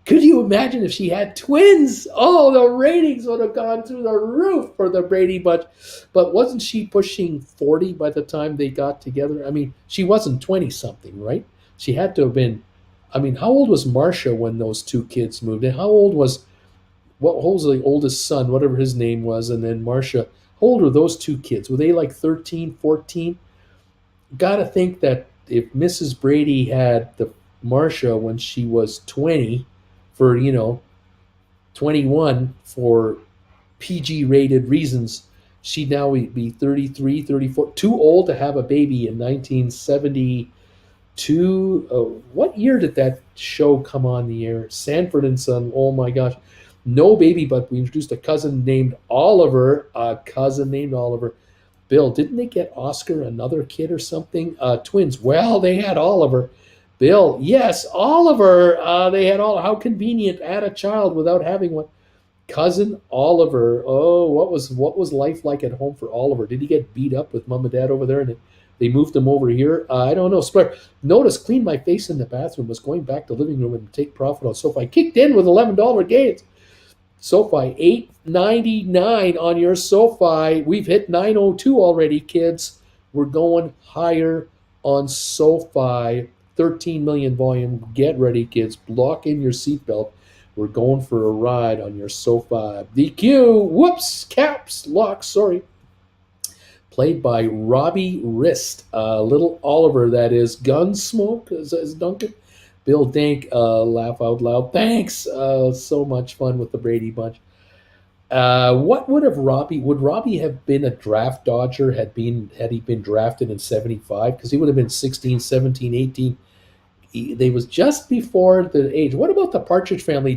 Could you imagine if she had twins? Oh, the ratings would have gone through the roof for the Brady Bunch. But wasn't she pushing 40 by the time they got together? I mean, she wasn't 20-something, right? She had to have been. I mean, how old was Marcia when those 2 kids moved in? How old was the oldest son, whatever his name was, and then Marcia? How old were those 2 kids? Were they like 13, 14? Got to think that if Mrs. Brady had the Marcia when she was 20 for, 21 for PG-rated reasons, she'd now be 33, 34, too old to have a baby in 1970. What year did that show come on the air? Sanford and Son. Oh my gosh. No baby, but we introduced a cousin named Oliver. A cousin named Oliver. Bill, didn't they get Oscar another kid or something? Twins. Well, they had Oliver. Bill, yes, Oliver. They had all. How convenient. Add a child without having one. Cousin Oliver. Oh, what was life like at home for Oliver? Did he get beat up with mom and dad over there, and they moved him over here? I don't know. Notice, clean my face in the bathroom. Was going back to living room and take profit on SoFi. Kicked in with $11 gains. SoFi $8.99 on your SoFi. We've hit 902 already, kids. We're going higher on SoFi. 13 million volume. Get ready, kids. Lock in your seatbelt. We're going for a ride on your SoFi. DQ, whoops, caps, lock, sorry. Played by Robbie Wrist. Little Oliver, that is. Gunsmoke, is Duncan. Bill Dink, laugh out loud. Thanks. So much fun with the Brady Bunch. What would Robbie have been a draft dodger had he been drafted in 75? Because he would have been 16, 17, 18. They was just before the age. What about the Partridge Family?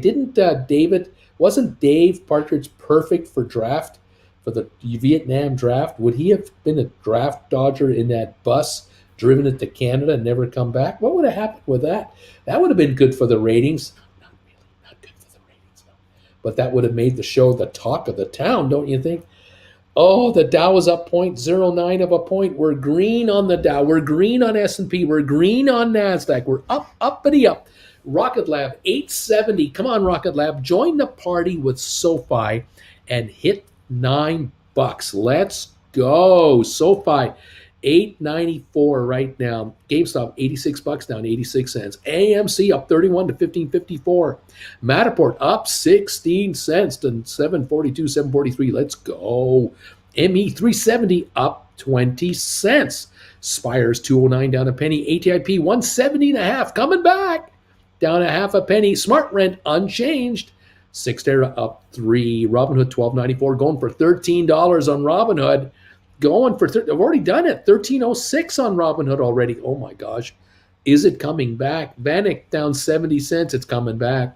Wasn't Dave Partridge perfect for the Vietnam draft? Would he have been a draft dodger in that bus, driven it to Canada and never come back? What would have happened with that? That would have been good for the ratings. Not really, not good for the ratings, no. But that would have made the show the talk of the town, don't you think? Oh, the Dow is up 0.09 of a point. We're green on the Dow. We're green on S&P. We're green on NASDAQ. We're uppity up. Rocket Lab, 870. Come on, Rocket Lab. Join the party with SoFi and hit $9. Let's go. SoFi, $8.94 right now. GameStop, $86 down 86 cents. AMC up 31 to 15.54. Matterport up 16 cents to 7.42, 7.43. Let's go. ME 370 up 20 cents. Spires 209 down a penny. ATIP 170 and a half coming back down a half a penny. Smart Rent unchanged. Cyxtera up 3. Robinhood 12.94 going for $13 on Robinhood. Going for I've already done it. 13.06 on Robinhood already. Oh my gosh. Is it coming back? Vanik down 70 cents. It's coming back.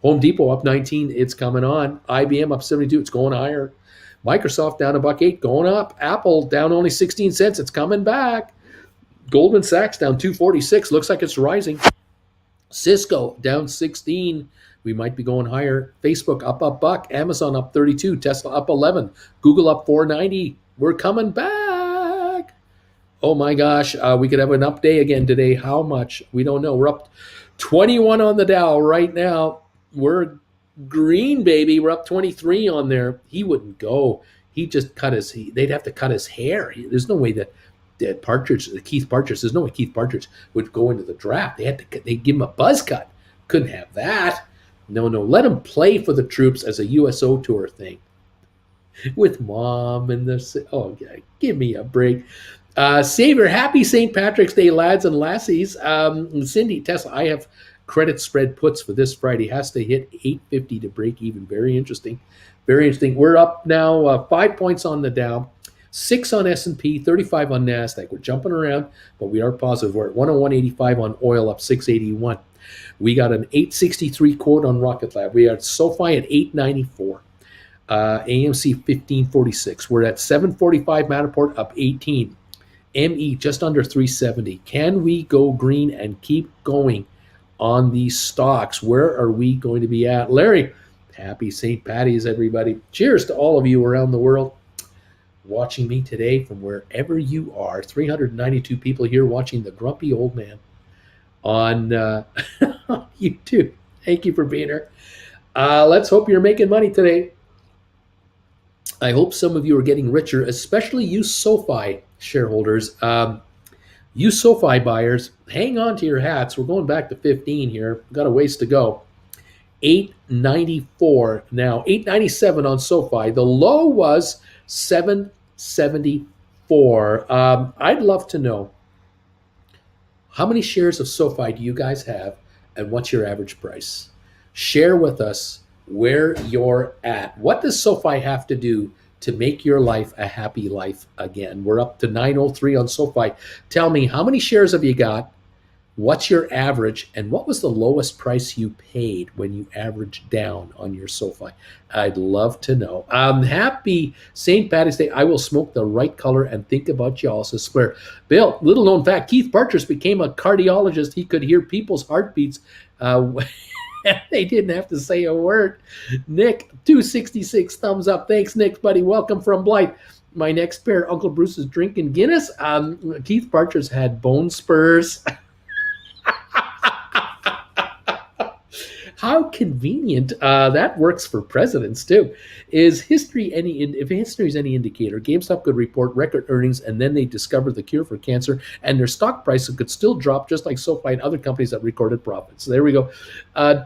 Home Depot up 19. It's coming on. IBM up 72. It's going higher. Microsoft down $1.08. Going up. Apple down only 16 cents. It's coming back. Goldman Sachs down 246. Looks like it's rising. Cisco down 16. We might be going higher. Facebook up $1. Amazon up 32. Tesla up 11. Google up 490. We're coming back. Oh my gosh. We could have an up day again today. How much? We don't know. We're up 21 on the Dow right now. We're green, baby. We're up 23 on there. He wouldn't go. He just they'd have to cut his hair. There's no way that Keith Partridge, there's no way Keith Partridge would go into the draft. They'd give him a buzz cut. Couldn't have that. No. Let him play for the troops as a USO tour thing. With mom and give me a break. Savior, happy St. Patrick's Day, lads and lassies. Cindy, Tesla, I have credit spread puts for this Friday. Has to hit 850 to break even. Very interesting. Very interesting. We're up now 5 points on the Dow, 6 on S&P, 35 on NASDAQ. We're jumping around, but we are positive. We're at 101.85 on oil, up 681. We got an 863 quote on Rocket Lab. We are at SoFi at 894. AMC 1546. We're at 745. Matterport up 18. ME just under 370. Can we go green and keep going on these stocks? Where are we going to be at? Larry, happy St. Patty's, everybody. Cheers to all of you around the world watching me today from wherever you are. 392 people here watching the grumpy old man on YouTube. Thank you for being here. Let's hope you're making money today. I hope some of you are getting richer, especially you SoFi shareholders. You SoFi buyers, hang on to your hats. We're going back to 15 here. We've got a ways to go. 894 now, 897 on SoFi. The low was 774. I'd love to know, how many shares of SoFi do you guys have, and what's your average price? Share with us where you're at. What does SoFi have to do to make your life a happy life again? We're up to 903 on SoFi. Tell me, how many shares have you got? What's your average, and what was the lowest price you paid when you averaged down on your SoFi? I'd love to know. Happy St. Patty's Day. I will smoke the right color and think about y'all, says Square. Bill, little known fact, Keith Partridge became a cardiologist. He could hear people's heartbeats. They didn't have to say a word. Nick, 266 thumbs up. Thanks, Nick, buddy. Welcome from Blythe. My next pair, Uncle Bruce is drinking Guinness. Keith Partridge had bone spurs. How convenient. That works for presidents too. If history is any indicator, GameStop could report record earnings and then they discover the cure for cancer and their stock prices could still drop just like SoFi and other companies that recorded profits. So there we go.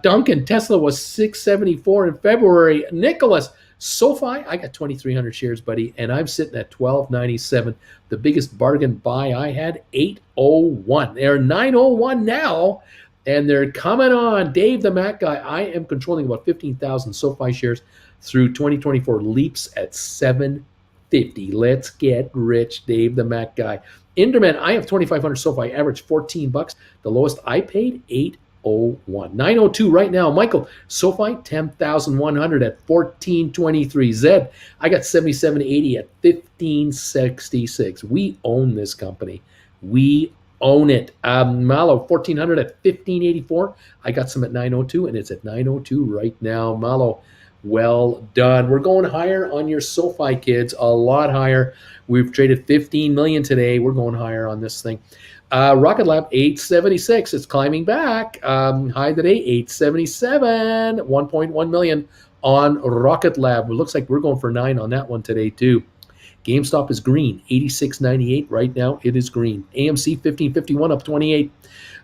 Duncan, Tesla was 674 in February. Nicholas, SoFi, I got 2,300 shares, buddy, and I'm sitting at 1297. The biggest bargain buy I had, 801. They're 901 now. And they're coming on. Dave, the Mac guy, I am controlling about 15,000 SoFi shares through 2024. Leaps at 750. Let's get rich, Dave, the Mac guy. Inderman, I have 2,500 SoFi, average 14 bucks. The lowest I paid, 801. 902 right now. Michael, SoFi, 10,100 at 1423. Zed, I got 7780 at 1566. We own this company. We own it. Malo, 1,400 at 1584. I got some at 902, and it's at 902 right now. Malo, well done. We're going higher on your SoFi, kids, a lot higher. We've traded 15 million today. We're going higher on this thing. Rocket Lab, 876. It's climbing back. High today, 877. 1.1 million on Rocket Lab. It looks like we're going for 9 on that one today, too. GameStop is green, 86.98 right now. It is green. AMC 1551 up 28.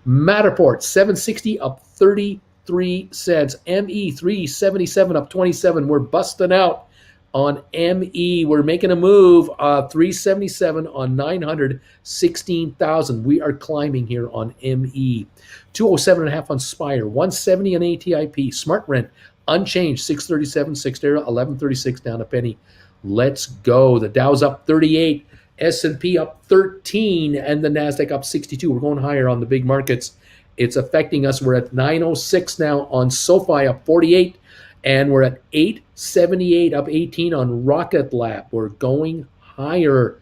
Matterport 760 up 33 cents. ME 377 up 27. We're busting out on ME. We're making a move. 377 on 916,000. We are climbing here on ME. 207.5 on Spire. 170 on ATIP. Smart Rent unchanged. 637. 6 1136 down a penny. Let's go. The Dow's up 38, S&P up 13, and the NASDAQ up 62. We're going higher on the big markets. It's affecting us. We're at 906 now on SoFi, up 48, and we're at 878, up 18 on Rocket Lab. We're going higher.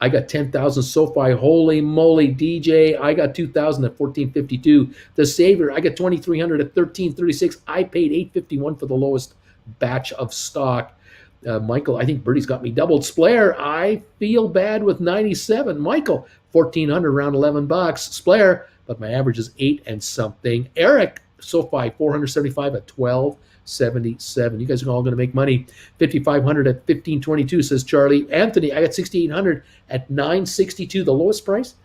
I got 10,000 SoFi. Holy moly, DJ. I got 2,000 at 1452. The Savior, I got 2,300 at 1336. I paid 851 for the lowest batch of stock. Michael, I think Birdie's got me doubled. Splair, I feel bad with 97. Michael, 1,400, around 11 bucks. Splair, but my average is 8 and something. Eric, SoFi, 475 at 1277. You guys are all going to make money. 5,500 at 1522, says Charlie. Anthony, I got 6,800 at 962. The lowest price,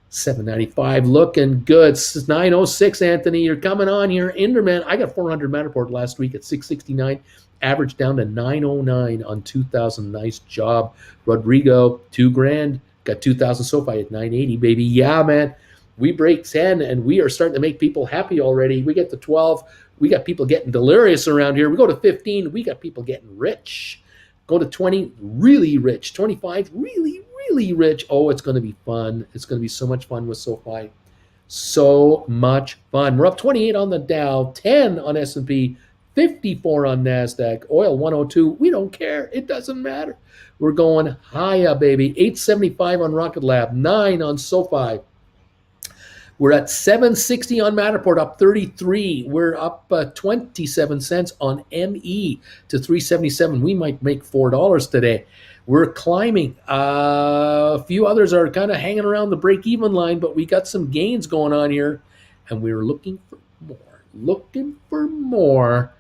795. Looking good. 906, Anthony. You're coming on here. Enderman, I got 400 Matterport last week at 669. Average down to 909 on 2,000. Nice job. Rodrigo, $2,000. Got 2,000 SoFi at 980, baby. Yeah, man. We break 10 and we are starting to make people happy already. We get to 12. We got people getting delirious around here. We go to 15. We got people getting rich. Go to 20, really rich. 25, really, really rich. Oh, it's going to be fun. It's going to be so much fun with SoFi. So much fun. We're up 28 on the Dow, 10 on S&P, 54 on NASDAQ, oil 102. We don't care. It doesn't matter. We're going higher, baby. 875 on Rocket Lab, 9 on SoFi. We're at 760 on Matterport, up 33. We're up 27 cents on ME to 377. We might make $4 today. We're climbing. A few others are kind of hanging around the break-even line, but we got some gains going on here, and we're looking for more,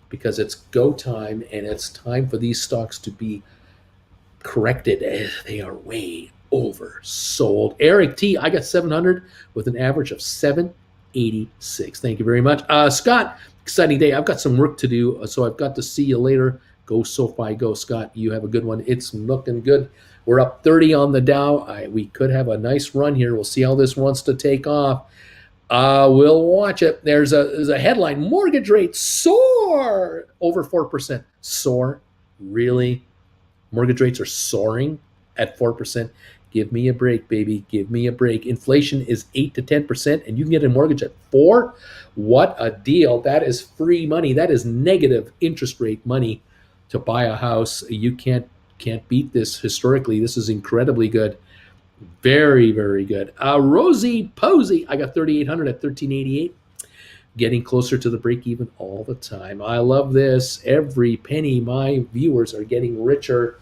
because it's go time, and it's time for these stocks to be corrected. They are way oversold. Eric T, I got 700 with an average of 786. Thank you very much. Scott, exciting day. I've got some work to do, so I've got to see you later. Go SoFi, go Scott. You have a good one. It's looking good. We're up 30 on the Dow. We could have a nice run here. We'll see how this wants to take off. We'll watch it. There's a headline: mortgage rates soar over 4%. Soar? Really? Mortgage rates are soaring? at 4%. Give me a break, baby. Give me a break. Inflation is 8 to 10%, and you can get a mortgage at 4. What a deal. That is free money. That is negative interest rate money to buy a house. You can't beat this historically. This is incredibly good. Very, very good. Rosie Posey, I got 3,800 at 1388. Getting closer to the break even all the time. I love this. Every penny my viewers are getting richer.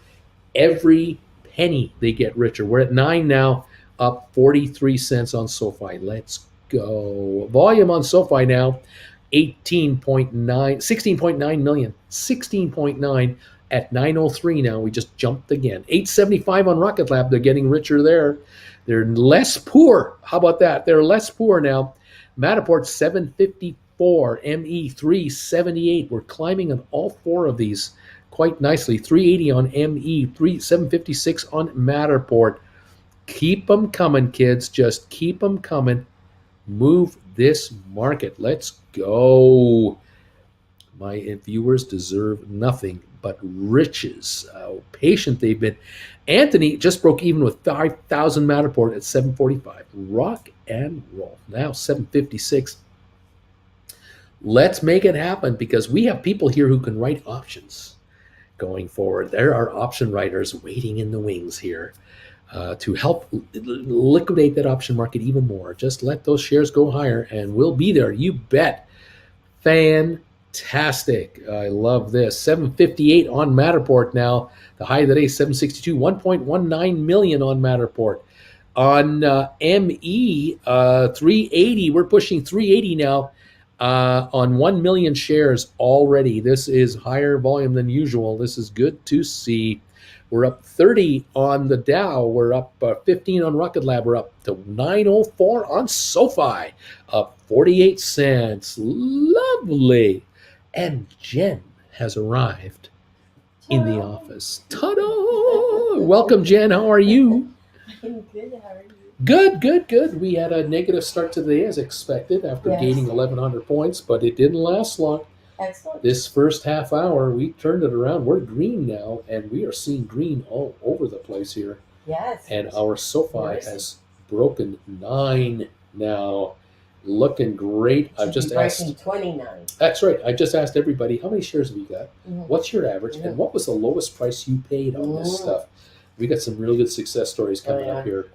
Every penny they get richer. We're at 9 now, up 43 cents on SoFi. Let's go. Volume on SoFi now, 16.9 million. 16.9 at 903 now. We just jumped again. 875 on Rocket Lab. They're getting richer there. They're less poor. How about that? They're less poor now. Matterport 754, ME 378. We're climbing on all 4 of these quite nicely. 380 on ME, 756 on Matterport. Keep them coming, kids. Just keep them coming. Move this market. Let's go. My viewers deserve nothing but riches. How patient they've been. Anthony just broke even with 5,000 Matterport at 745. Rock and roll. Now 756. Let's make it happen because we have people here who can write options going forward. There are option writers waiting in the wings here to help liquidate that option market even more. Just let those shares go higher and we'll be there. You bet. Fantastic. I love this. 758 on Matterport now. The high of the day, 762. 1.19 million on Matterport. On ME, 380. We're pushing 380 now on 1 million shares already. This is higher volume than usual. This is good to see. We're up 30 on the Dow. We're up 15 on Rocket Lab. We're up to 904 on SoFi, up 48 cents. Lovely. And Jen has arrived in the office. Ta-da! Welcome, Jen. How are you? I'm good. How are you? Good. We had a negative start to the day as expected after gaining 1,100 points, but it didn't last long. Excellent. This first half hour, we turned it around. We're green now, and we are seeing green all over the place here. Yes. And our SoFi has broken 9 now. Looking great. I've just asked. 29. That's right. I just asked everybody, how many shares have you got? What's your average? And what was the lowest price you paid on this stuff? We got some really good success stories coming up here.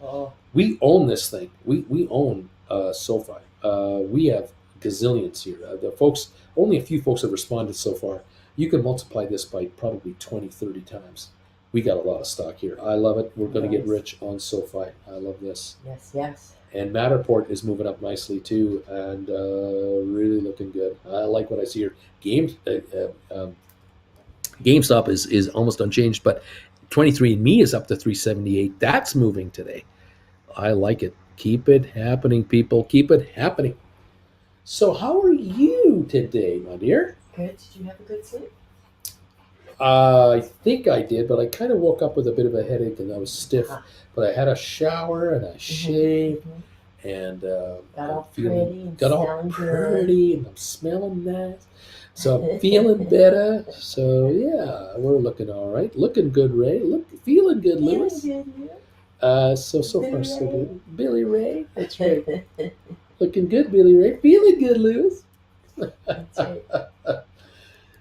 We own this thing. We own SoFi. We have gazillions here. The folks, only a few folks have responded so far. You can multiply this by probably 20, 30 times. We got a lot of stock here. I love it. We're going to get rich on SoFi. I love this. Yes. And Matterport is moving up nicely too, and really looking good. I like what I see here. GameStop is almost unchanged, but 23andMe is up to 378. That's moving today. I like it. Keep it happening, people. Keep it happening. So how are you today, my dear? Good. Did you have a good sleep? I think I did, but I kind of woke up with a bit of a headache and I was stiff. But I had a shower and I shaved and got all pretty and I'm smelling nice. So I'm feeling better. So yeah, we're looking all right. Looking good, Ray. Feeling good, Lewis. So far so good. Billy Ray, that's right. Looking good, Billy Ray. Feeling good, Lewis. That's right.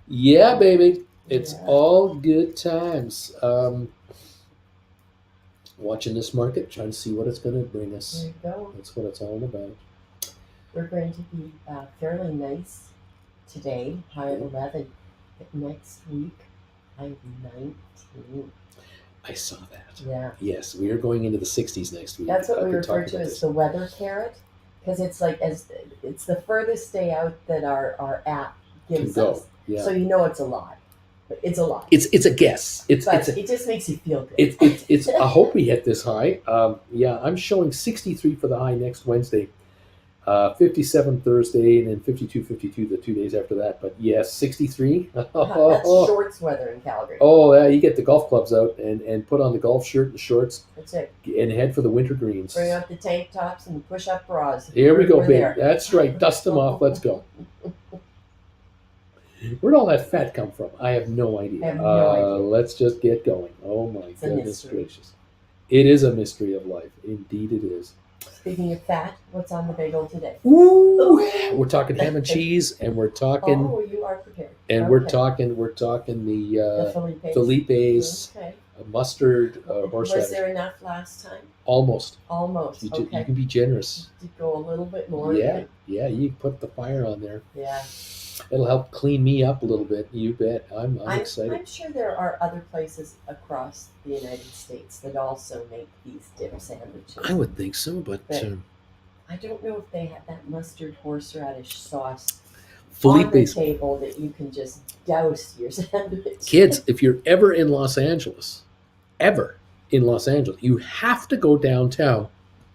Yeah, baby. It's all good times. Watching this market, trying to see what it's going to bring us. There you go. That's what it's all about. We're going to be fairly nice today, high of 11. But next week, high of 19. I saw that. Yeah. Yes, we are going into the 60s next week. That's what we refer to as the weather carrot, because it's like it's the furthest day out that our app gives us. Yeah. So you know it's a lot. It's a lot. It's a guess. It just makes you feel good. It's. I hope we hit this high. I'm showing 63 for the high next Wednesday, 57 Thursday, and then 52 the 2 days after that. But yes, 63. That's shorts weather in Calgary. Oh yeah, you get the golf clubs out and put on the golf shirt and shorts. That's it. And head for the winter greens. Bring out the tank tops and push-up bras. Here we go, baby. That's right. Dust them off. Let's go. Where'd all that fat come from? I have no idea. Let's just get going. Oh my goodness gracious. It is a mystery of life. Indeed, it is. Speaking of fat, what's on the bagel today? Ooh, we're talking ham and cheese, and we're talking. Oh, you are prepared. And okay. we're talking the Felipe's okay. Mustard horseradish. Was there enough last time? Almost. Okay. You can be generous. To go a little bit more. Yeah. You put the fire on there. Yeah. It'll help clean me up a little bit. You bet. I'm excited. I'm sure there are other places across the United States that also make these dip sandwiches. I would think so, but I don't know if they have that mustard horseradish sauce Felipe's on the table that you can just douse your sandwich. Kids, if you're ever in Los Angeles, you have to go downtown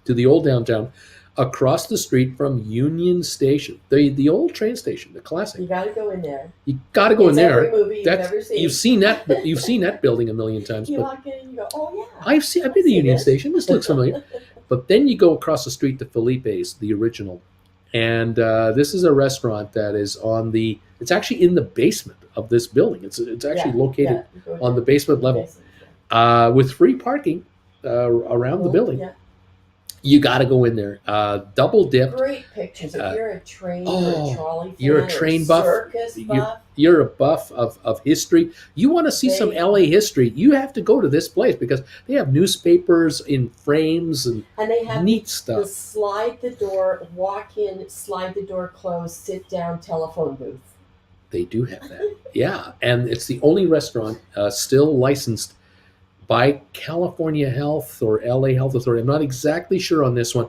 to the old downtown, across the street from Union Station, the old train station, the classic. You got to go in there. You got to go in there. Every movie you've ever seen. You've seen that. You've seen that building a million times. You walk in and you go, "Oh yeah." I've been to Union Station. This looks familiar. But then you go across the street to Felipe's, the original, and this is a restaurant that is on the. It's actually in the basement of this building. It's actually located on the basement level, with free parking around the building. Yeah. You got to go in there. Double dipped. Great pictures. If you're a train or a trolley fan, you're a train buff. Circus buff. You're a buff of history. You want to see some LA history, you have to go to this place because they have newspapers in frames and they have neat stuff. The slide the door, walk in, slide the door closed, sit down, telephone booth. They do have that. Yeah. And it's the only restaurant still licensed by California Health or LA Health Authority. I'm not exactly sure on this one.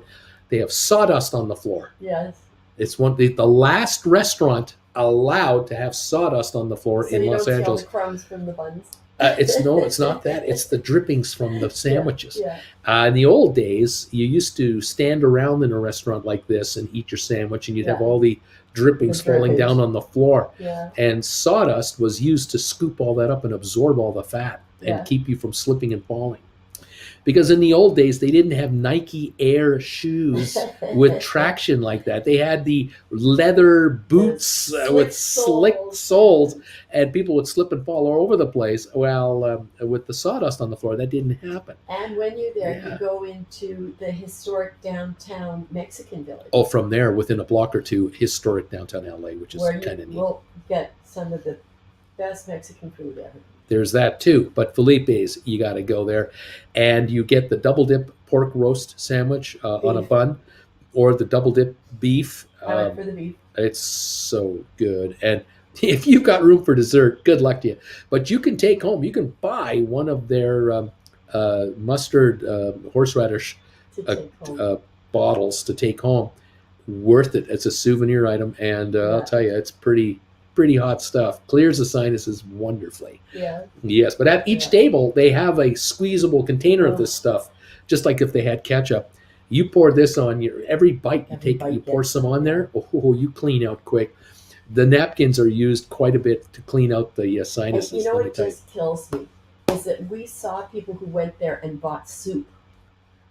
They have sawdust on the floor. Yes. It's the last restaurant allowed to have sawdust on the floor in Los Angeles. All the crumbs from the buns. It's not that. It's the drippings from the sandwiches. Yeah. In the old days, you used to stand around in a restaurant like this and eat your sandwich, and you'd have all the drippings falling down on the floor. Yeah. And sawdust was used to scoop all that up and absorb all the fat and keep you from slipping and falling. Because in the old days, they didn't have Nike Air shoes with traction like that. They had the leather boots with slick soles, and people would slip and fall all over the place. Well, with the sawdust on the floor, that didn't happen. And when you're there, you go into the historic downtown Mexican village. Oh, from there, within a block or two, historic downtown LA, which is kind of neat. We'll get some of the best Mexican food ever. There's that too. But Felipe's, you got to go there. And you get the double dip pork roast sandwich on a bun, or the double dip beef. I went for the beef. It's so good. And if you've got room for dessert, good luck to you. But you can take home, you can buy one of their mustard horseradish bottles to take home. Worth it. It's a souvenir item. And I'll tell you, it's pretty hot stuff. Clears the sinuses wonderfully. Yeah. Yes, but at each table, they have a squeezable container of this stuff, just like if they had ketchup. You pour this on every bite you pour some on there. Oh, you clean out quick. The napkins are used quite a bit to clean out the sinuses. And you know what just kills me is that we saw people who went there and bought soup.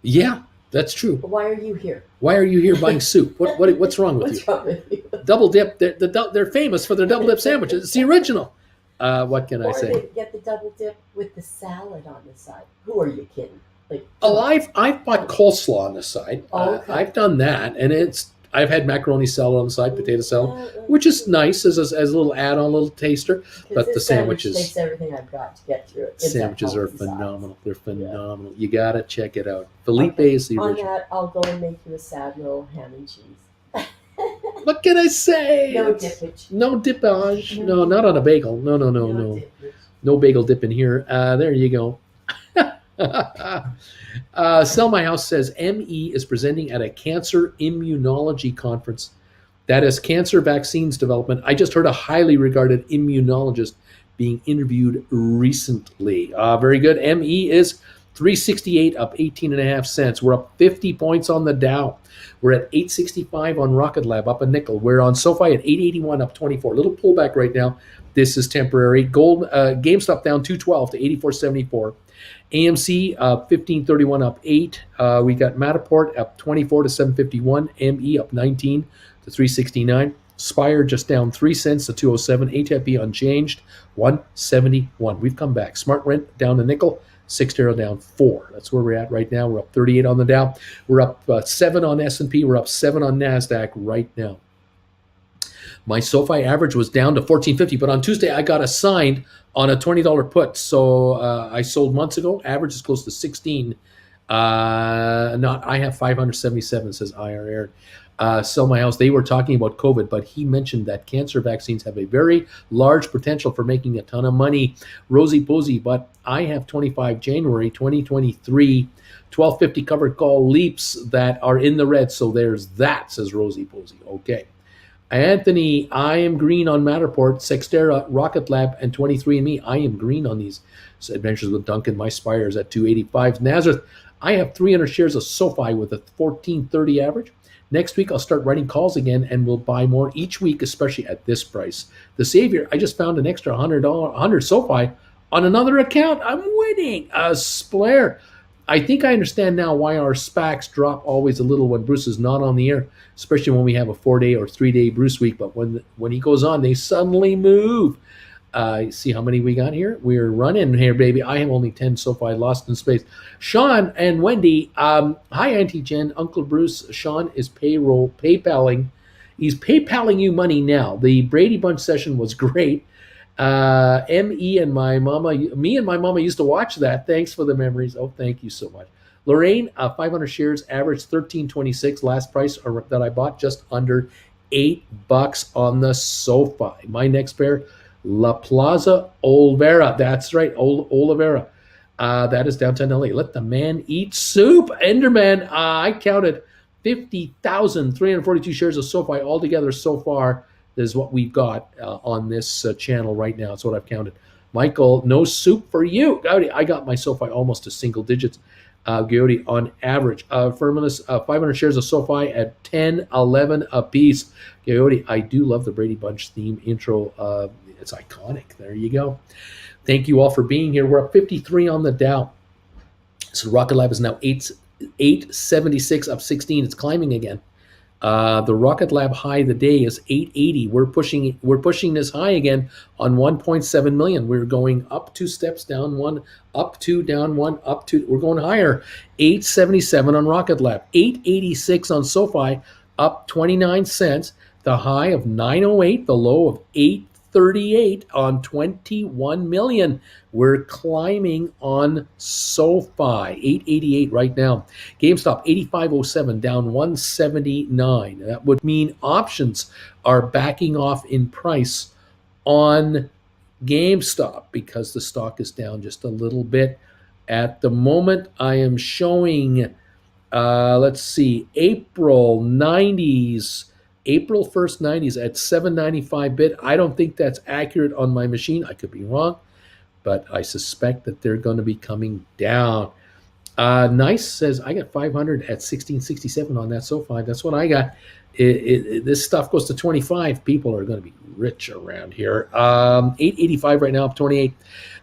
Yeah. That's true. But why are you here? Why are you here buying soup? What's wrong with What's wrong with you? Double dip. They're famous for their double dip sandwiches. It's the original. What can I say? Or they get the double dip with the salad on the side. Who are you kidding? I've bought coleslaw on the side. Okay. I've done that, and I've had macaroni salad on the side, potato salad, which is nice as a little add-on, a little taster. But the sandwiches takes everything I've got to get through it. Sandwiches are phenomenal. They're phenomenal. Yeah. You gotta check it out. Felipe's the original. On that, I'll go and make you a sad roll ham and cheese. What can I say? No dippage. No dippage. No, not on a bagel. No. No bagel dip in here. There you go. Sell My House says ME is presenting at a cancer immunology conference that is cancer vaccines development. I just heard a highly regarded immunologist being interviewed recently. Very good. ME is 368 up 18.5 cents. We're up 50 points on the Dow. We're at 865 on Rocket Lab, up a nickel. We're on SoFi at 881 up 24. A little pullback right now. This is temporary. Gold, GameStop down 212 to 84.74. AMC 1531 up 8. We got Matterport up 24 to 751. ME up 19 to 369. Spire just down 3 cents to 207. ATP unchanged 171. We've come back. Smart Rent down a nickel, Cyxtera down 4. That's where we're at right now. We're up 38 on the Dow. We're up 7 on S&P. We're up 7 on NASDAQ right now. My SoFi average was down to 1450, but on Tuesday I got assigned on a $20 put. So I sold months ago. Average is close to 16. I have 577, says IRR. Sell my house. They were talking about COVID, but he mentioned that cancer vaccines have a very large potential for making a ton of money. Rosie Posey, but I have 25 January 2023 1250 covered call leaps that are in the red. So there's that, says Rosie Posey. Okay. Anthony, I am green on Matterport, Cyxtera, Rocket Lab, and 23andMe. I am green on these. So Adventures with Duncan, my Spire is at 285. Nazareth, I have 300 shares of SoFi with a 1430 average. Next week, I'll start writing calls again and we'll buy more each week, especially at this price. The Savior, I just found an extra $100 SoFi on another account. I'm winning. Splair, I think I understand now why our SPACs drop always a little when Bruce is not on the air, especially when we have a 4-day or 3-day Bruce week. But when he goes on, they suddenly move. See how many we got here? We're running here, baby. I have only 10 SoFi lost in space. Sean and Wendy, hi, Auntie Jen. Uncle Bruce, Sean is PayPaling. He's PayPaling you money now. The Brady Bunch session was great. Me and my mama used to watch that. Thanks for the memories. Oh, thank you so much. Lorraine, 500 shares, average 1326. Last price that I bought, just under $8 on the SoFi. My next pair, La Plaza Olvera. That's right, Olvera. That is downtown LA. Let the man eat soup. Enderman, I counted 50,342 shares of SoFi altogether so far. Is what we've got on this channel right now. That's what I've counted. Michael, no soup for you. Gowdy, I got my SoFi almost to single digits. Gowdy, on average. Firminus, 500 shares of SoFi at 10, 11 a piece. Gowdy, I do love the Brady Bunch theme intro. It's iconic. There you go. Thank you all for being here. We're up 53 on the Dow. So Rocket Lab is now 876, up 16. It's climbing again. The Rocket Lab high of the day is 880. We're pushing this high again on 1.7 million. We're going up 2 steps, down 1, up 2, down 1, up 2. We're going higher. 877 on Rocket Lab, 886 on SoFi, up 29 cents. The high of 908, the low of 838 on 21 million. We're climbing on SoFi, 888 right now. GameStop, 8507, down 179. That would mean options are backing off in price on GameStop because the stock is down just a little bit. At the moment, I am showing, let's see, April 1st 90s at 795 bid. I don't think that's accurate on my machine. I could be wrong, but I suspect that they're going to be coming down. Nice says, I got 500 at 1667 on that SoFi. That's what I got. This stuff goes to 25. People are going to be rich around here. 885 right now, up 28.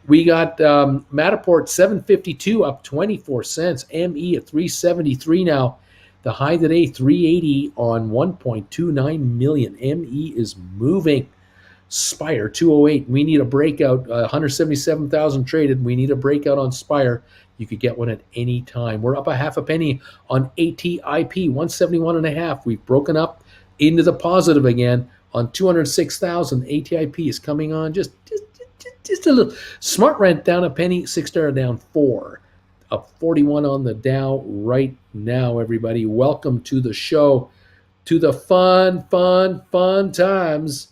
We got Matterport 752 up 24 cents. ME at 373 now. The high today, 380 on 1.29 million. ME is moving. Spire 208. We need a breakout. 177,000 traded. We need a breakout on Spire. You could get one at any time. We're up a half a penny on ATIP, 171.5. We've broken up into the positive again on 206,000. ATIP is coming on just a little. Smart Rent down a penny. Cyxtera down 4. Up 41 on the Dow right now, everybody. Welcome to the show, to the fun times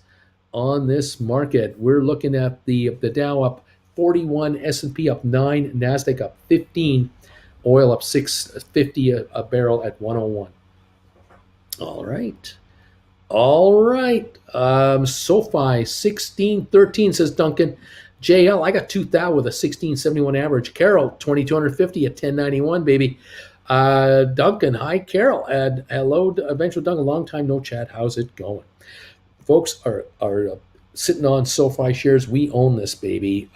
on this market. We're looking at the Dow up 41, S&P up 9, NASDAQ up 15, oil up $6.50 a barrel at 101. All right. SoFi 1613, says Duncan. JL, I got 2,000 with a 1671 average. Carol, 2250 at 1091, baby. Duncan, hi, Carol. Hello, Adventure Duncan. Long time no chat. How's it going? Folks are sitting on SoFi shares. We own this, baby.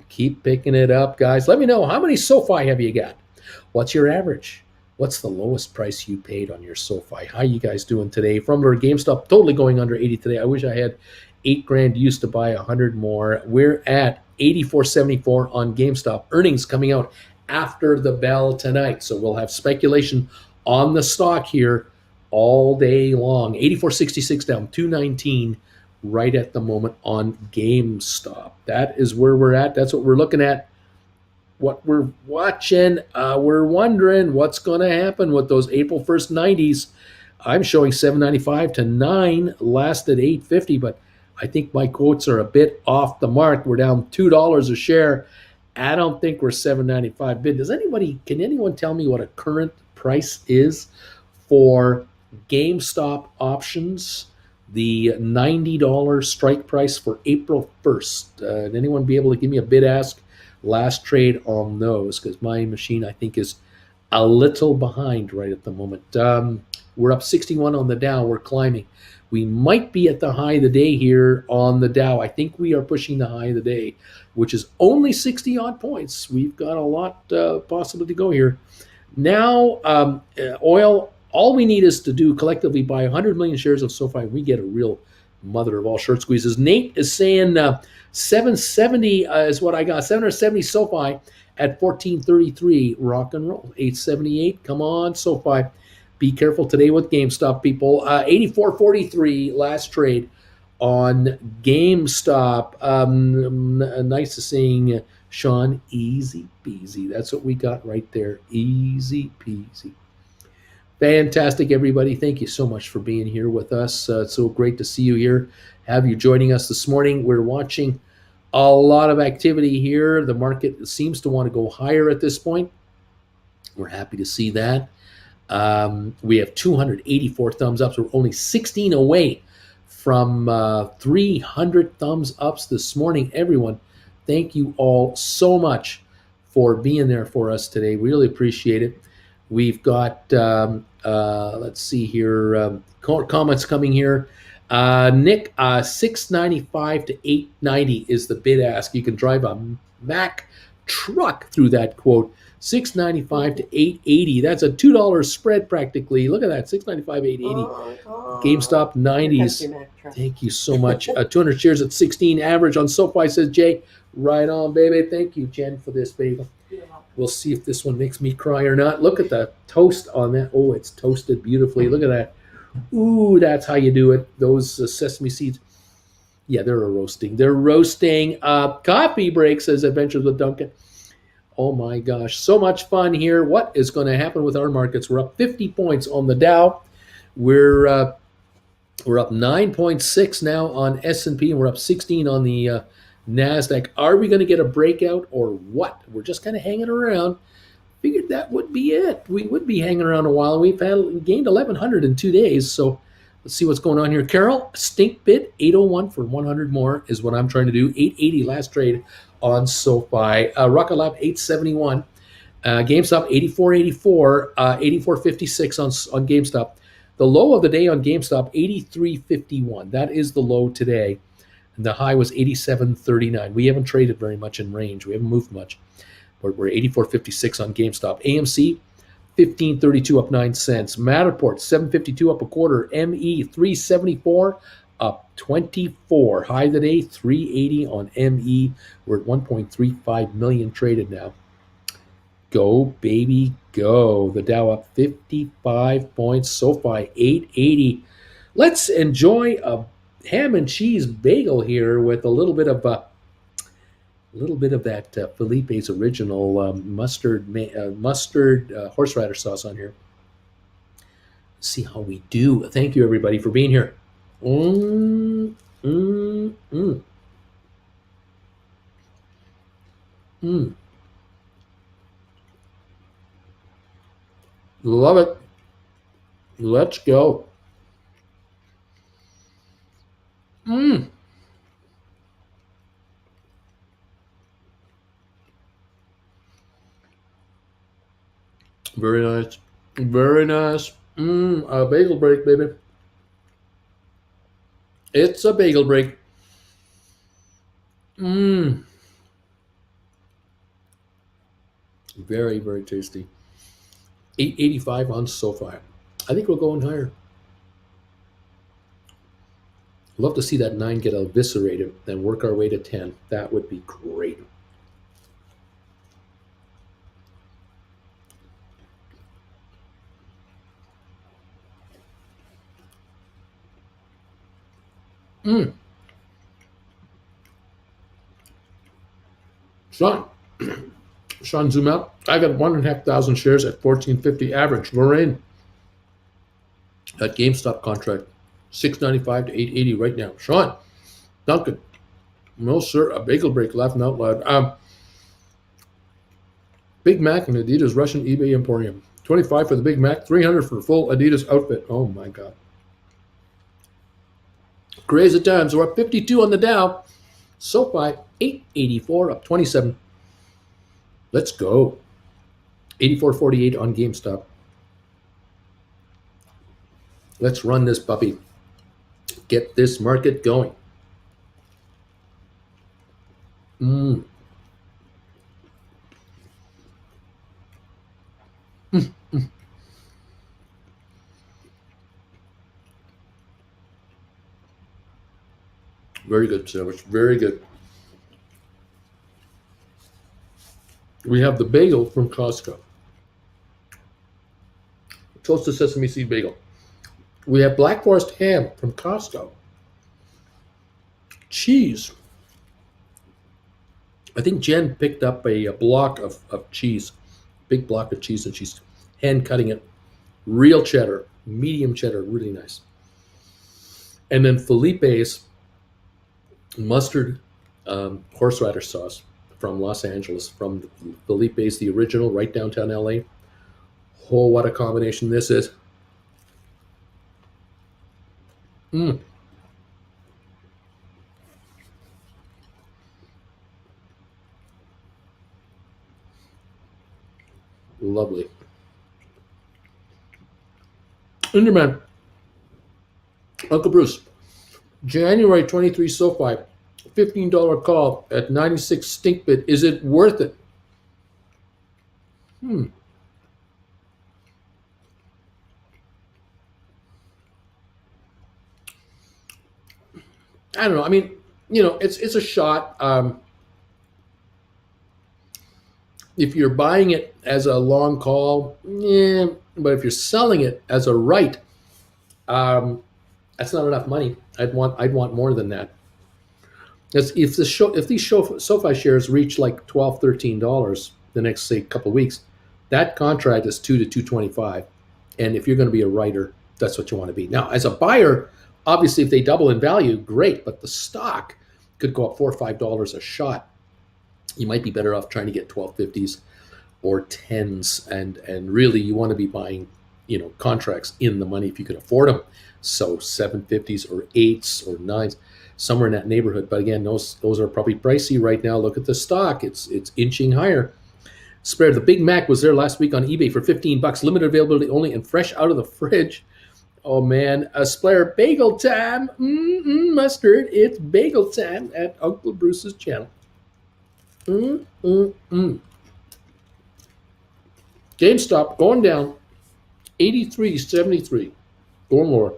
Keep picking it up, guys. Let me know, how many SoFi have you got? What's your average? What's the lowest price you paid on your SoFi? How you guys doing today? From our GameStop, totally going under 80 today. I wish I had $8,000 used to buy 100 more. We're at 84.74 on GameStop. Earnings coming out after the bell tonight. So we'll have speculation on the stock here all day long. 84.66 down, 219 right at the moment on GameStop. That is where we're at. That's what we're looking at. What we're watching, we're wondering what's going to happen with those April 1st 90s. I'm showing 795 to 9, last at 850, but I think my quotes are a bit off the mark. We're down $2 a share. I don't think we're 795 bid. Can anyone tell me what a current price is for GameStop options? The $90 strike price for April 1st. Would anyone be able to give me a bid ask last trade on those? Because my machine, I think, is a little behind right at the moment. We're up 61 on the Dow. We're climbing. We might be at the high of the day here on the Dow. I think we are pushing the high of the day, which is only 60 odd points. We've got a lot possibly to go here. Now, oil, all we need is to do collectively buy 100 million shares of SoFi. We get a real mother of all short squeezes. Nate is saying 770 is what I got. 770 SoFi at 1433. Rock and roll. 878. Come on, SoFi. Be careful today with GameStop, people. 84.43 last trade on GameStop. Nice to seeing Sean. Easy peasy. That's what we got right there. Easy peasy. Fantastic, everybody. Thank you so much for being here with us. It's so great to see you here. Have you joining us this morning? We're watching a lot of activity here. The market seems to want to go higher at this point. We're happy to see that. We have 284 thumbs ups. We're only 16 away from 300 thumbs ups this morning. Everyone, thank you all so much for being there for us today. We really appreciate it. We've got, let's see here, comments coming here. Nick, 695 to 890 is the bid ask. You can drive a Mack truck through that quote. 695 to 880. That's a $2 spread practically. Look at that, 695, 880. GameStop 90s. Thank you so much. 200 shares at 16 average on SoFi, says Jay. Right on, baby. Thank you, Jen, for this bagel. We'll see if this one makes me cry or not. Look at the toast on that. Oh, it's toasted beautifully. Look at that. Ooh, that's how you do it. Those sesame seeds. Yeah, they're roasting. They're roasting. Coffee break, says Adventures with Duncan. Oh my gosh, so much fun here. What is going to happen with our markets? We're up 50 points on the Dow. We're up 9.6 now on S&P, and we're up 16 on the NASDAQ. Are we going to get a breakout or what? We're just kind of hanging around. Figured that would be it. We would be hanging around a while. We've gained 1,100 in 2 days, so let's see what's going on here. Carol, stink bid, 801 for 100 more is what I'm trying to do. 880 last trade on SoFi. Rocket Lab 871. GameStop 84.84. 84.56 on GameStop. The low of the day on GameStop 83.51. That is the low today. And the high was 87.39. We haven't traded very much in range. We haven't moved much. But we're 84.56 on GameStop. AMC 15.32 up 9 cents. Matterport 7.52 up a quarter. ME 3.74 up 24. High of the day 3.80 on ME. We're at 1.35 million traded now. Go, baby, go. The Dow up 55 points. SoFi 880. Let's enjoy a ham and cheese bagel here with a little bit of that Felipe's original mustard horseradish sauce on here. Let's see how we do. Thank you, everybody, for being here. Love it. Let's go. Very nice. Very nice. A bagel break, baby. It's a bagel break. Very, very tasty. 885 on SoFi. I think we're going higher. Love to see that 9 get eviscerated and work our way to 10. That would be great. Sean, zoom out. I got 1,500 shares at 14.50 average. We're in. That GameStop contract, 695 to 880 right now. Sean, Duncan, no sir, a bagel break, laughing out loud. Big Mac and Adidas Russian eBay Emporium. 25 for the Big Mac, 300 for the full Adidas outfit. Oh my God. Crazy times. We're up 52 on the Dow. SoFi, 884, up 27. Let's go. 84.48 on GameStop. Let's run this puppy. Get this market going. Very good sandwich. Very good. We have the bagel from Costco. Toasted sesame seed bagel. We have Black Forest ham from Costco. Cheese. I think Jen picked up a block of cheese, big block of cheese, and she's hand cutting it. Real cheddar, medium cheddar, really nice. And then Felipe's mustard horseradish sauce from Los Angeles, from Felipe's, the original, right downtown LA. Oh, what a combination this is. Lovely. Underman, Uncle Bruce, January 23 SoFi, $15 call at 96 stink bit. Is it worth it? I don't know. I mean, it's a shot. If you're buying it as a long call, yeah, but if you're selling it as a right, that's not enough money. I'd want more than that. If these SoFi shares reach like $12, $13 the next, say, couple of weeks, that contract is $2 to $2.25. And if you're going to be a writer, that's what you want to be. Now, as a buyer, obviously, if they double in value, great. But the stock could go up $4 or $5 a shot. You might be better off trying to get 12.50s or 10s, and really you want to be buying, contracts in the money if you can afford them. So 7.50s or 8s or 9s, somewhere in that neighborhood. But again, those are probably pricey right now. Look at the stock; it's inching higher. Spare, the Big Mac was there last week on eBay for $15, limited availability only, and fresh out of the fridge. Oh man, a Splair bagel time, mustard. It's bagel time at Uncle Bruce's channel. GameStop going down, 83.73, going lower.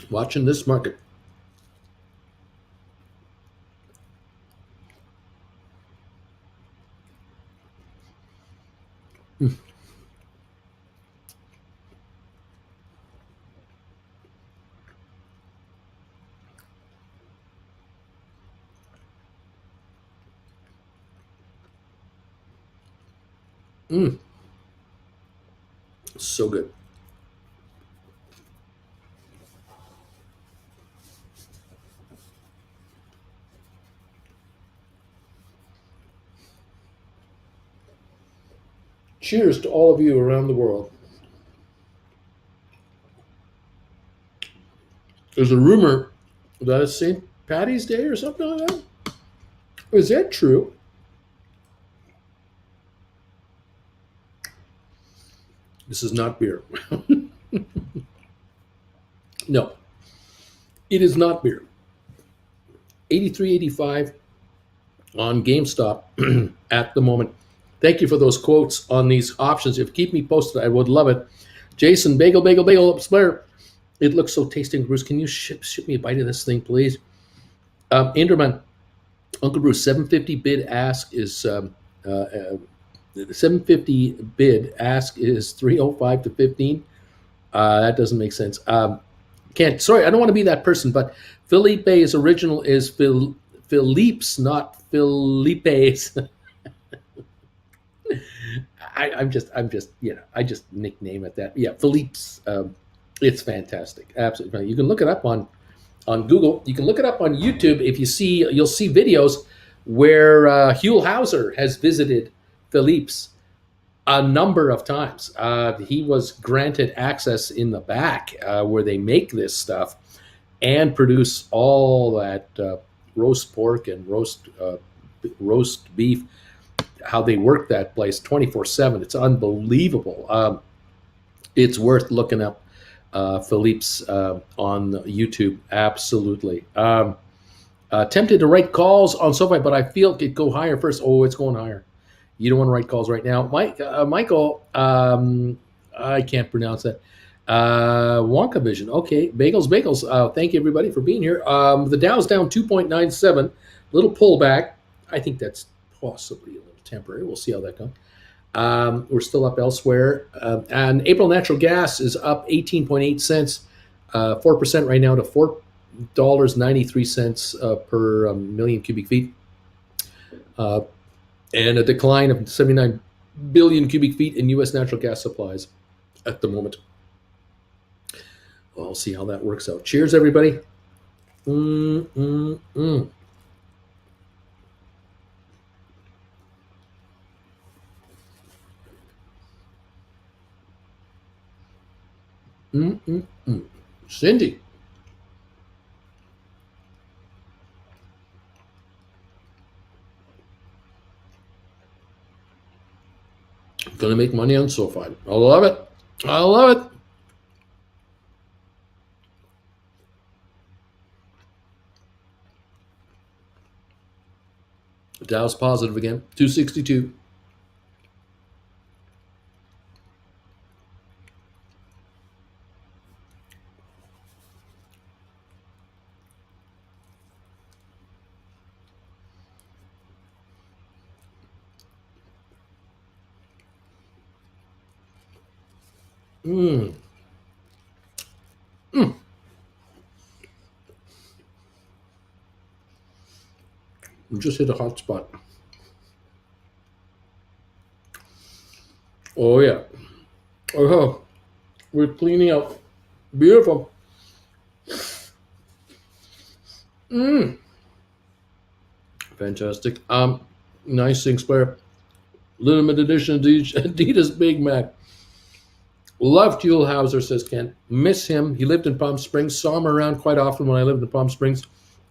Watching this market. So good. Cheers to all of you around the world. There's a rumor that it's St. Patty's Day or something like that. Is that true? This is not beer. No, it is not beer. 83.85 on GameStop at the moment. Thank you for those quotes on these options. If you keep me posted, I would love it. Jason, bagel, Splair. It looks so tasty. Bruce, can you ship me a bite of this thing, please? Inderman, Uncle Bruce, 750 bid ask is 750 bid ask is 305 to 15. That doesn't make sense. Sorry, I don't want to be that person, but Felipe's original is Philippe's, not Felipe's. I'm just, I just nickname it that. Yeah, Philippe's. It's fantastic, absolutely. You can look it up on Google. You can look it up on YouTube. If you see, you'll see videos where Huell Hauser has visited Philippe's a number of times. He was granted access in the back where they make this stuff and produce all that roast pork and roast beef. How they work that place 24/7. It's unbelievable. It's worth looking up Philippe's on YouTube. Absolutely. Tempted to write calls on SoFi, but I feel it could go higher first. Oh, it's going higher. You don't want to write calls right now. Michael, I can't pronounce that. Wonka Vision. Okay, bagels. Thank you, everybody, for being here. The Dow's down 2.97. Little pullback. I think that's possibly a little temporary. We'll see how that goes. We're still up elsewhere. And April natural gas is up 18.8 cents, 4% right now to $4.93 per million cubic feet. And a decline of 79 billion cubic feet in U.S. natural gas supplies at the moment. We'll see how that works out. Cheers, everybody. Cindy. Gonna make money on SoFi. I love it. I love it. Dow's positive again, 262. We just hit a hot spot. Oh yeah. Oh, we're cleaning out. Beautiful. Fantastic. Nice things, player. Limited edition Adidas Big Mac. Loved Huell Hauser, says Ken. Miss him. He lived in Palm Springs. Saw him around quite often when I lived in Palm Springs.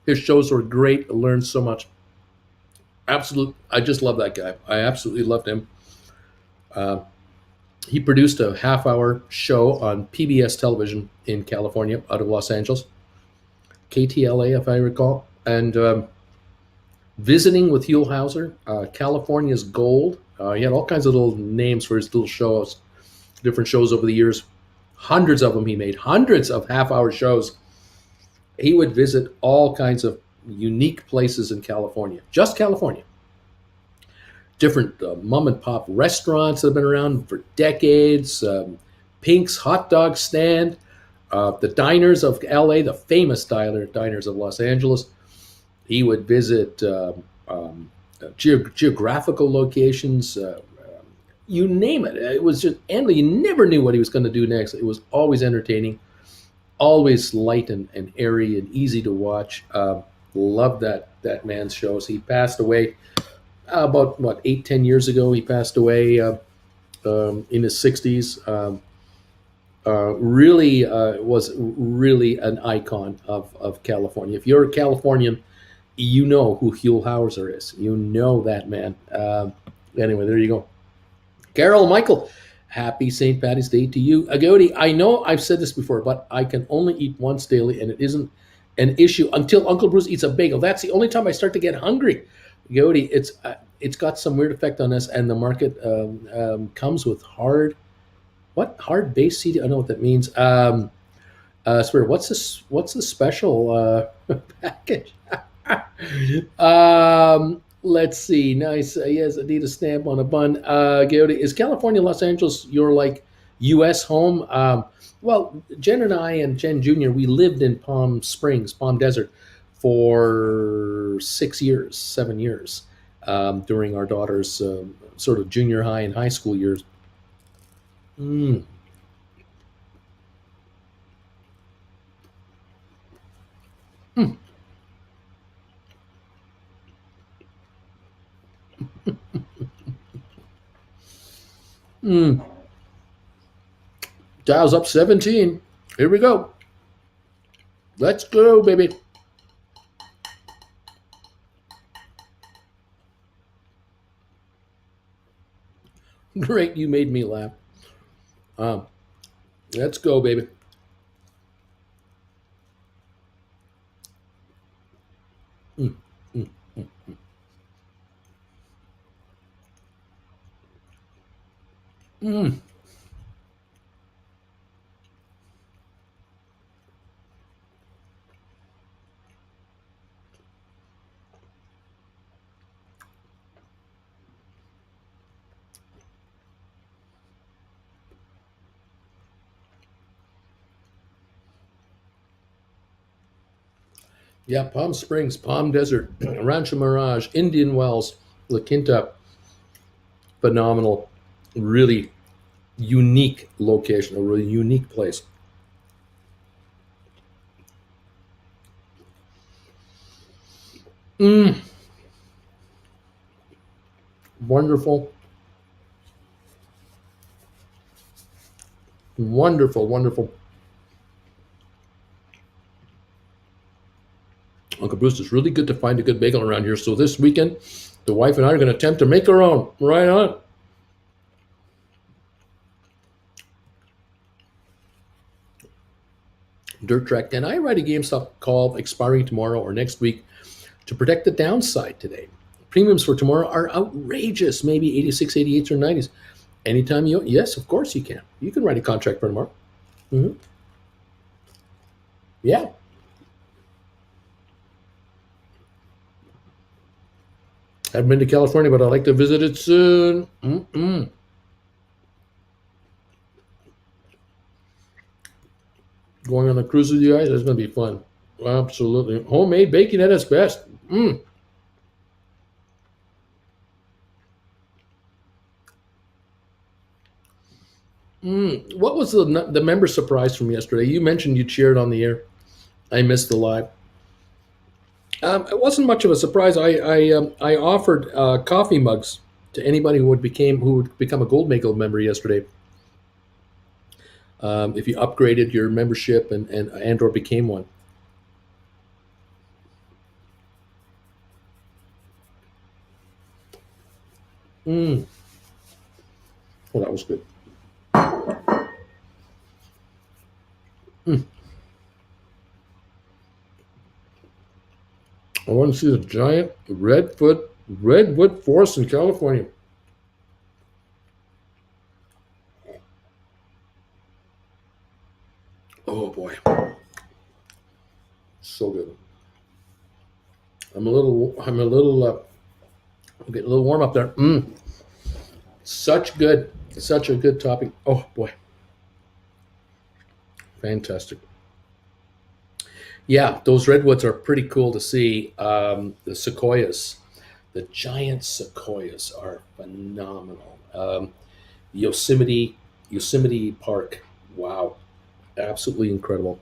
His shows were great. I learned so much. Absolute. I just love that guy. I absolutely loved him. He produced a half-hour show on PBS television in California, out of Los Angeles, KTLA, if I recall. And visiting with Huell Hauser, California's Gold. He had all kinds of little names for his little shows, different shows over the years. Hundreds of them he made, hundreds of half-hour shows. He would visit all kinds of unique places in California, just California. Different mom and pop restaurants that have been around for decades. Pink's hot dog stand, the diners of LA, the famous diners of Los Angeles. He would visit geographical locations, you name it. It was just endless. You never knew what he was going to do next. It was always entertaining, always light and airy and easy to watch. Loved that man's shows. He passed away about 8-10 years ago. He passed away in his 60s. Really was really an icon of California. If you're a Californian, you know who Huell Hauser is. You know that man. Anyway, there you go. Carol Michael, happy St. Paddy's Day to you. Agodi, I know I've said this before, but I can only eat once daily, and it isn't an issue until Uncle Bruce eats a bagel. That's the only time I start to get hungry. Yodi, it's got some weird effect on us, and the market comes with hard base CD. I don't know what that means. Sorry, what's the special package? Let's see. Nice. Yes, I need a stamp on a bun. Gary, is California, Los Angeles your like U.S. home? Well, Jen and I and Jen Jr. We lived in Palm Springs, Palm Desert, for 6 years, 7 years, during our daughter's sort of junior high and high school years. Mm. Mm. Mm. Dials up 17. Here we go. Let's go, baby. Great, you made me laugh. Um, let's go, baby. Mm, mm, mm, mm. Yeah, Palm Springs, Palm Desert, Rancho Mirage, Indian Wells, La Quinta, phenomenal, really unique location, a really unique place. Mm, wonderful, wonderful, wonderful. Uncle Bruce, it's really good to find a good bagel around here. So this weekend, the wife and I are going to attempt to make our own. Right on. Dirt Track. Can I write a GameStop call expiring tomorrow or next week to protect the downside today? Premiums for tomorrow are outrageous, maybe 86, 88s, or 90s. Anytime you, yes, of course you can. You can write a contract for tomorrow. Mm-hmm. Yeah. Haven't been to California, but I'd like to visit it soon. Mm-mm. Going on a cruise with you guys, that's going to be fun. Absolutely. Homemade baking at its best. Mm. Mm. What was the member surprise from yesterday? You mentioned you cheered on the air. I missed the live. It wasn't much of a surprise. I offered coffee mugs to anybody who would become a Gold Magle member yesterday. If you upgraded your membership and or became one. Mm. Well, that was good. Mm. I want to see the giant redwood forest in California. Oh boy, so good. I'm getting a little warm up there. Mm. Such a good topic. Oh boy, fantastic. Yeah, those redwoods are pretty cool to see. The sequoias, the giant sequoias are phenomenal. Yosemite, Yosemite Park. Wow, absolutely incredible.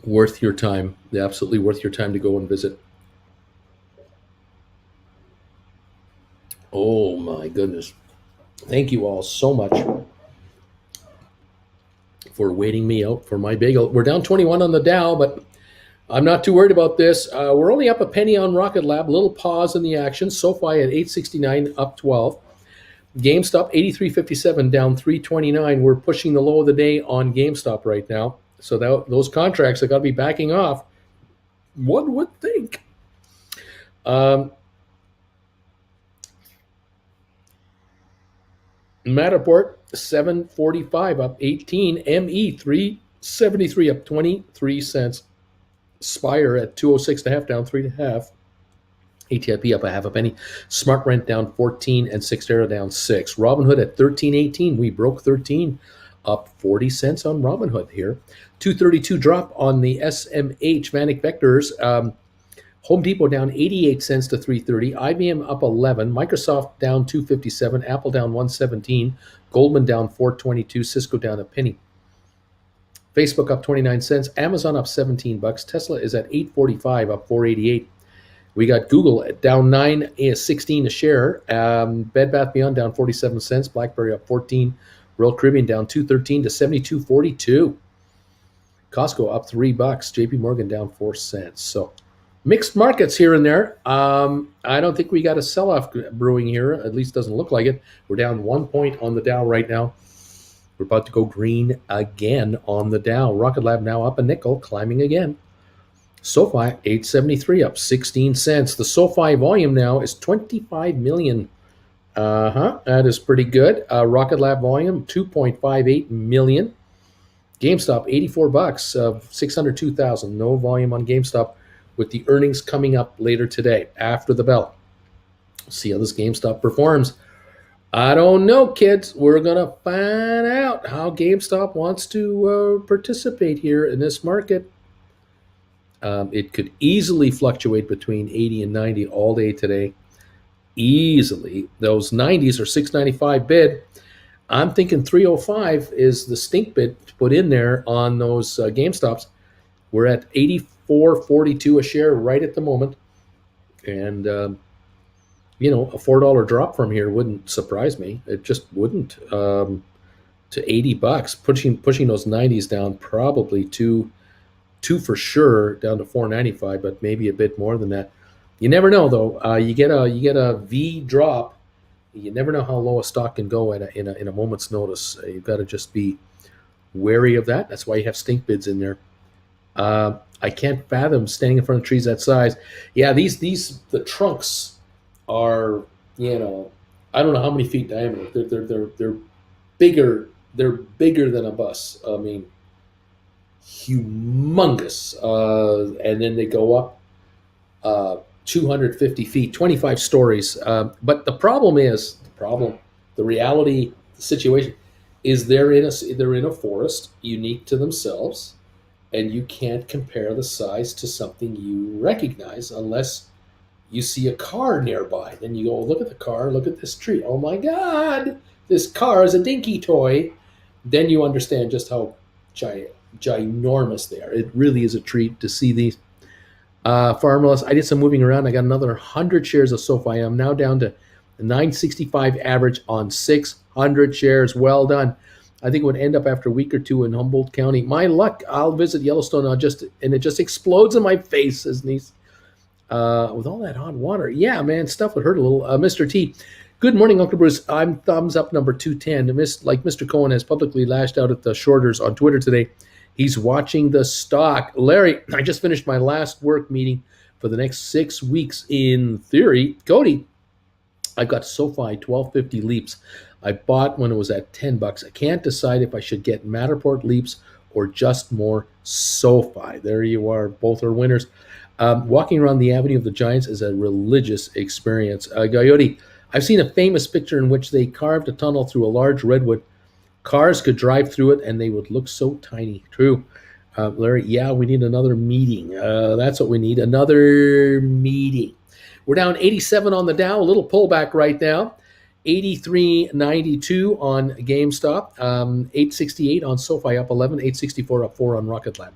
Worth your time. Absolutely worth your time to go and visit. Oh my goodness. Thank you all so much for waiting me out for my bagel. We're down 21 on the Dow, but I'm not too worried about this. We're only up a penny on Rocket Lab. Little pause in the action. SoFi at 869, up 12. GameStop 83.57, down 329. We're pushing the low of the day on GameStop right now. So those contracts have got to be backing off. One would think. Um, Matterport 745 up 18. ME 373 up 23 cents. Spire at 206 and a half down 3.5. ATIP up a half a penny. Smart Rent down 14 and Sixtera down 6. Robinhood at 13.18. We broke 13, up 40 cents on Robinhood here. 232 drop on the SMH Manic Vectors. Home Depot down 88 cents to 330. IBM up 11. Microsoft down 257. Apple down 117. Goldman down 422. Cisco down a penny. Facebook up 29 cents. Amazon up 17 bucks. Tesla is at 845, up 488. We got Google at down 9.16 a share. Bed Bath Beyond down 47 cents. BlackBerry up 14. Royal Caribbean down 213 to 72.42. Costco up $3. JP Morgan down 4 cents. So mixed markets here and there. I don't think we got a sell-off brewing here. At least doesn't look like it. We're down 1 point on the Dow right now. We're about to go green again on the Dow. Rocket Lab now up a nickel, climbing again. SoFi 873 up 16 cents. The SoFi volume now is 25 million. That is pretty good. Rocket Lab volume 2.58 million. GameStop 84 bucks of 602,000. No volume on GameStop, with the earnings coming up later today after the bell. See how this GameStop performs. I don't know, kids. We're going to find out how GameStop wants to participate here in this market. It could easily fluctuate between 80 and 90 all day today. Easily. Those 90s are 695 bid. I'm thinking 305 is the stink bid to put in there on those GameStops. We're at 84.42 a share right at the moment. And, a $4 drop from here wouldn't surprise me. It just wouldn't. To 80 bucks, pushing those 90s down probably two for sure, down to 495, but maybe a bit more than that. You never know, though. You get a V drop. You never know how low a stock can go in a moment's notice. You've got to just be wary of that. That's why you have stink bids in there. I can't fathom standing in front of trees that size. Yeah, the trunks are, I don't know how many feet diameter. They're bigger. They're bigger than a bus. I mean, humongous. And then they go up 250 feet, 25 stories. But the problem is, the reality, the situation is they're in a forest unique to themselves, and you can't compare the size to something you recognize unless you see a car nearby. Then you go, look at the car, look at this tree. Oh my God, this car is a dinky toy. Then you understand just how ginormous they are. It really is a treat to see these. Farmless, I did some moving around. I got another 100 shares of SoFi. I'm now down to 965 average on 600 shares. Well done. I think it would end up after a week or two in Humboldt County. My luck, I'll visit Yellowstone and it just explodes in my face, says Niece. With all that hot water. Yeah, man, stuff would hurt a little. Mr. T, good morning, Uncle Bruce. I'm thumbs up number 210. Like Mr. Cohen has publicly lashed out at the shorters on Twitter today. He's watching the stock. Larry, I just finished my last work meeting for the next 6 weeks in theory. Cody, I've got SoFi 1250 Leaps. I bought when it was at $10. I can't decide if I should get Matterport Leaps or just more SoFi. There you are. Both are winners. Walking around the Avenue of the Giants is a religious experience. Coyote, I've seen a famous picture in which they carved a tunnel through a large redwood. Cars could drive through it, and they would look so tiny. True. Larry, yeah, we need another meeting. That's what we need, another meeting. We're down 87 on the Dow, a little pullback right now. 83.92 on GameStop. 868 on SoFi, up 11. 864 up 4 on Rocket Lab.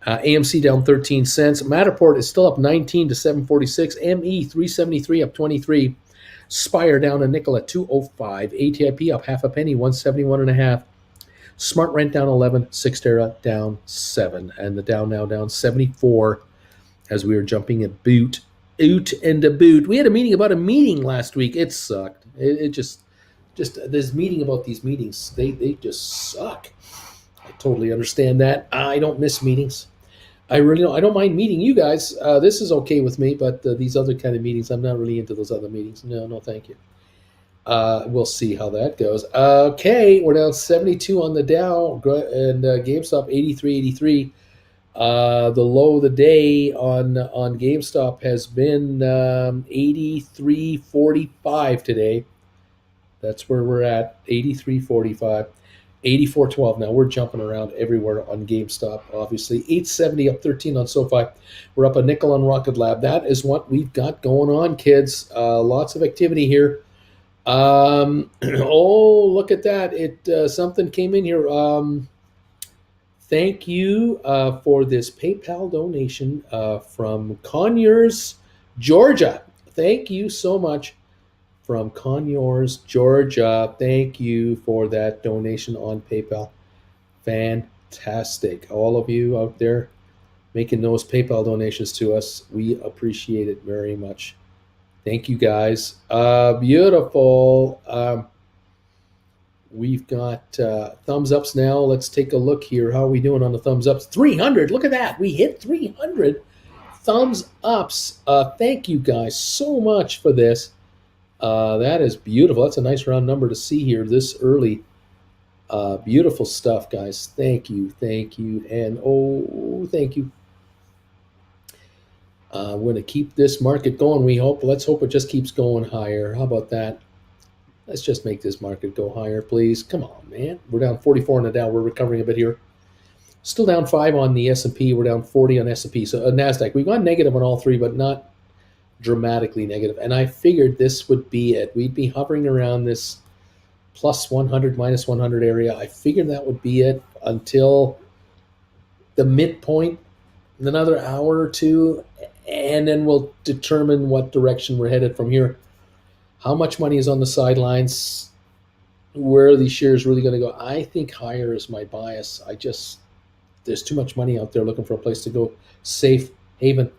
AMC down 13 cents. Matterport is still up 19 to 746. ME 373 up 23. Spire down a nickel at 205. ATIP up half a penny, 171.5. Smart Rent down 11. Sixtera down 7. And the Dow now down 74 as we are jumping a boot. We had a meeting about a meeting last week. It sucked. It just this meeting about these meetings, they just suck. I totally understand that. I don't miss meetings. I really don't. I don't mind meeting you guys. This is okay with me, but these other kind of meetings, I'm not really into those other meetings. No, no, thank you. We'll see how that goes. Okay, we're down 72 on the Dow, and GameStop 83.83. The low of the day on GameStop has been 83.45 today. That's where we're at, 83.45. 84.12. Now we're jumping around everywhere on GameStop, obviously. 870 up 13 on SoFi. We're up a nickel on Rocket Lab. That is what we've got going on, kids. Lots of activity here. Oh, look at that. Something came in here. Thank you for this PayPal donation from Conyers, Georgia. Thank you so much from Conyers, Georgia. Thank you for that donation on PayPal. Fantastic. All of you out there making those PayPal donations to us, we appreciate it very much. Thank you, guys. Beautiful. We've got thumbs ups now. Let's take a look here. How are we doing on the thumbs ups? 300. Look at that. We hit 300 thumbs ups. Thank you guys so much for this. That is beautiful. That's a nice round number to see here this early. Beautiful stuff, guys. Thank you. Thank you. And thank you. We're going to keep this market going. Let's hope it just keeps going higher. How about that? Let's just make this market go higher, please. Come on, man. We're down 44 on the Dow. We're recovering a bit here. Still down 5 on the S&P. We're down 40 on S&P. So NASDAQ, we've gone negative on all three, but not dramatically negative. And I figured this would be it. We'd be hovering around this plus 100, minus 100 area. I figured that would be it until the midpoint, another hour or two, and then we'll determine what direction we're headed from here. How much money is on the sidelines? Where are these shares really going to go? I think higher is my bias. There's too much money out there looking for a place to go. Safe haven.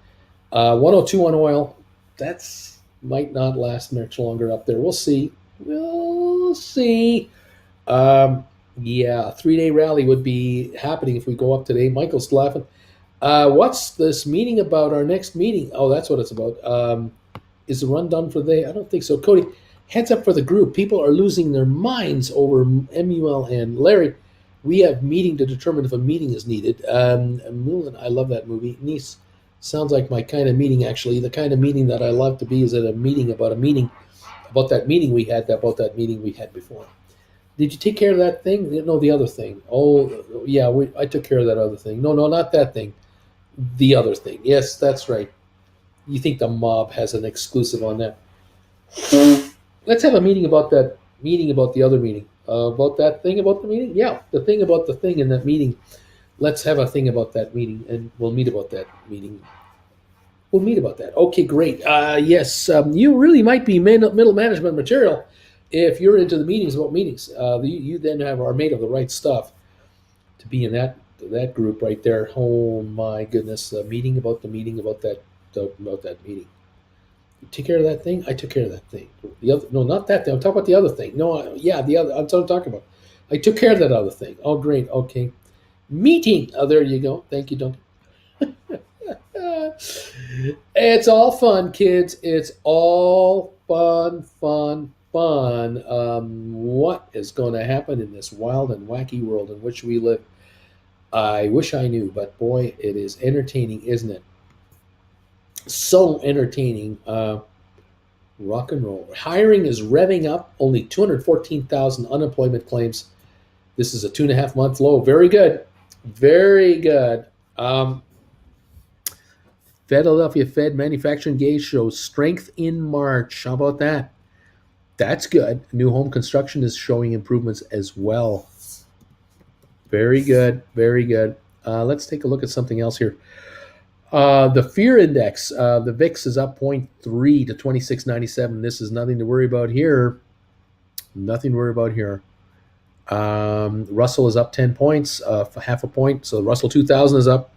102 on oil. That's might not last much longer up there. We'll see. We'll see. Yeah, a 3-day rally would be happening if we go up today. Michael's laughing. What's this meeting about? Our next meeting? Oh, that's what it's about. Is the run done for the day? I don't think so. Cody, heads up for the group. People are losing their minds over MUL and Larry. We have meeting to determine if a meeting is needed. Mulan, I love that movie. Nice. Sounds like my kind of meeting, actually. The kind of meeting that I love to be is at a meeting about that meeting we had before. Did you take care of that thing? No, the other thing. Oh, yeah, I took care of that other thing. No, not that thing. The other thing. Yes, that's right. You think the mob has an exclusive on that? Let's have a meeting about that meeting about the other meeting. About that thing about the meeting? Yeah, the thing about the thing in that meeting. Let's have a thing about that meeting, and we'll meet about that meeting. We'll meet about that. Okay, great. Yes, you really might be middle management material if you're into the meetings about meetings. You then are made of the right stuff to be in that group right there. Oh my goodness, meeting about the meeting about that meeting. You take care of that thing. I took care of that thing. The other, no, not that thing. I'm talking about the other thing. No, yeah, the other. I'm talking about. I took care of that other thing. Oh, great. Okay, meeting. Oh, there you go. Thank you, Duncan. It's all fun, kids. It's all fun. What is going to happen in this wild and wacky world in which we live? I wish I knew, but boy, it is entertaining, isn't it? So entertaining. Rock and roll. Hiring is revving up. Only 214,000 unemployment claims. This is a 2.5 month low. Very good. Very good. Philadelphia Fed manufacturing gauge shows strength in March. How about that? That's good. New home construction is showing improvements as well. Very good. Very good. Let's take a look at something else here. The fear index, the VIX is up 0.3 to 26.97. This is nothing to worry about here. Nothing to worry about here. Russell is up 10 points, half a point. So the Russell 2000 is up.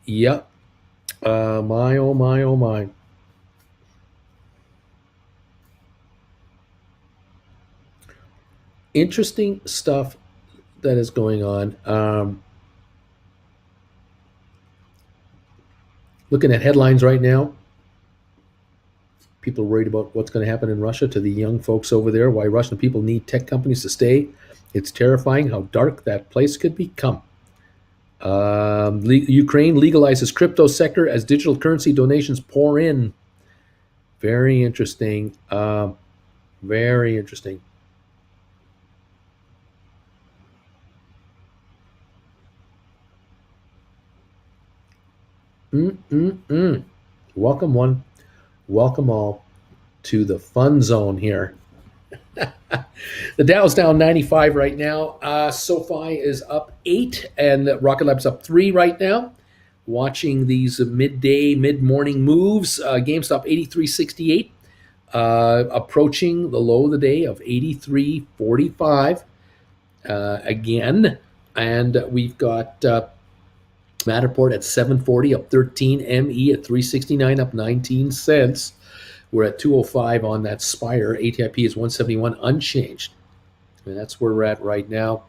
Yep. My, oh my, oh my. Interesting stuff that is going on. Looking at headlines right now, people are worried about what's going to happen in Russia to the young folks over there, why Russian people need tech companies to stay. It's terrifying how dark that place could become. Ukraine legalizes crypto sector as digital currency donations pour in. Very interesting. Very interesting. Welcome one, welcome all to the fun zone here. The Dow's down 95 right now. SoFi is up 8, and Rocket Lab's up 3 right now. Watching these midday, mid-morning moves. GameStop 83.68, approaching the low of the day of 83.45 again. And we've got Matterport at 740, up 13. ME at 369, up 19 cents. We're at 205 on that Spire. ATIP is 171, unchanged. And that's where we're at right now.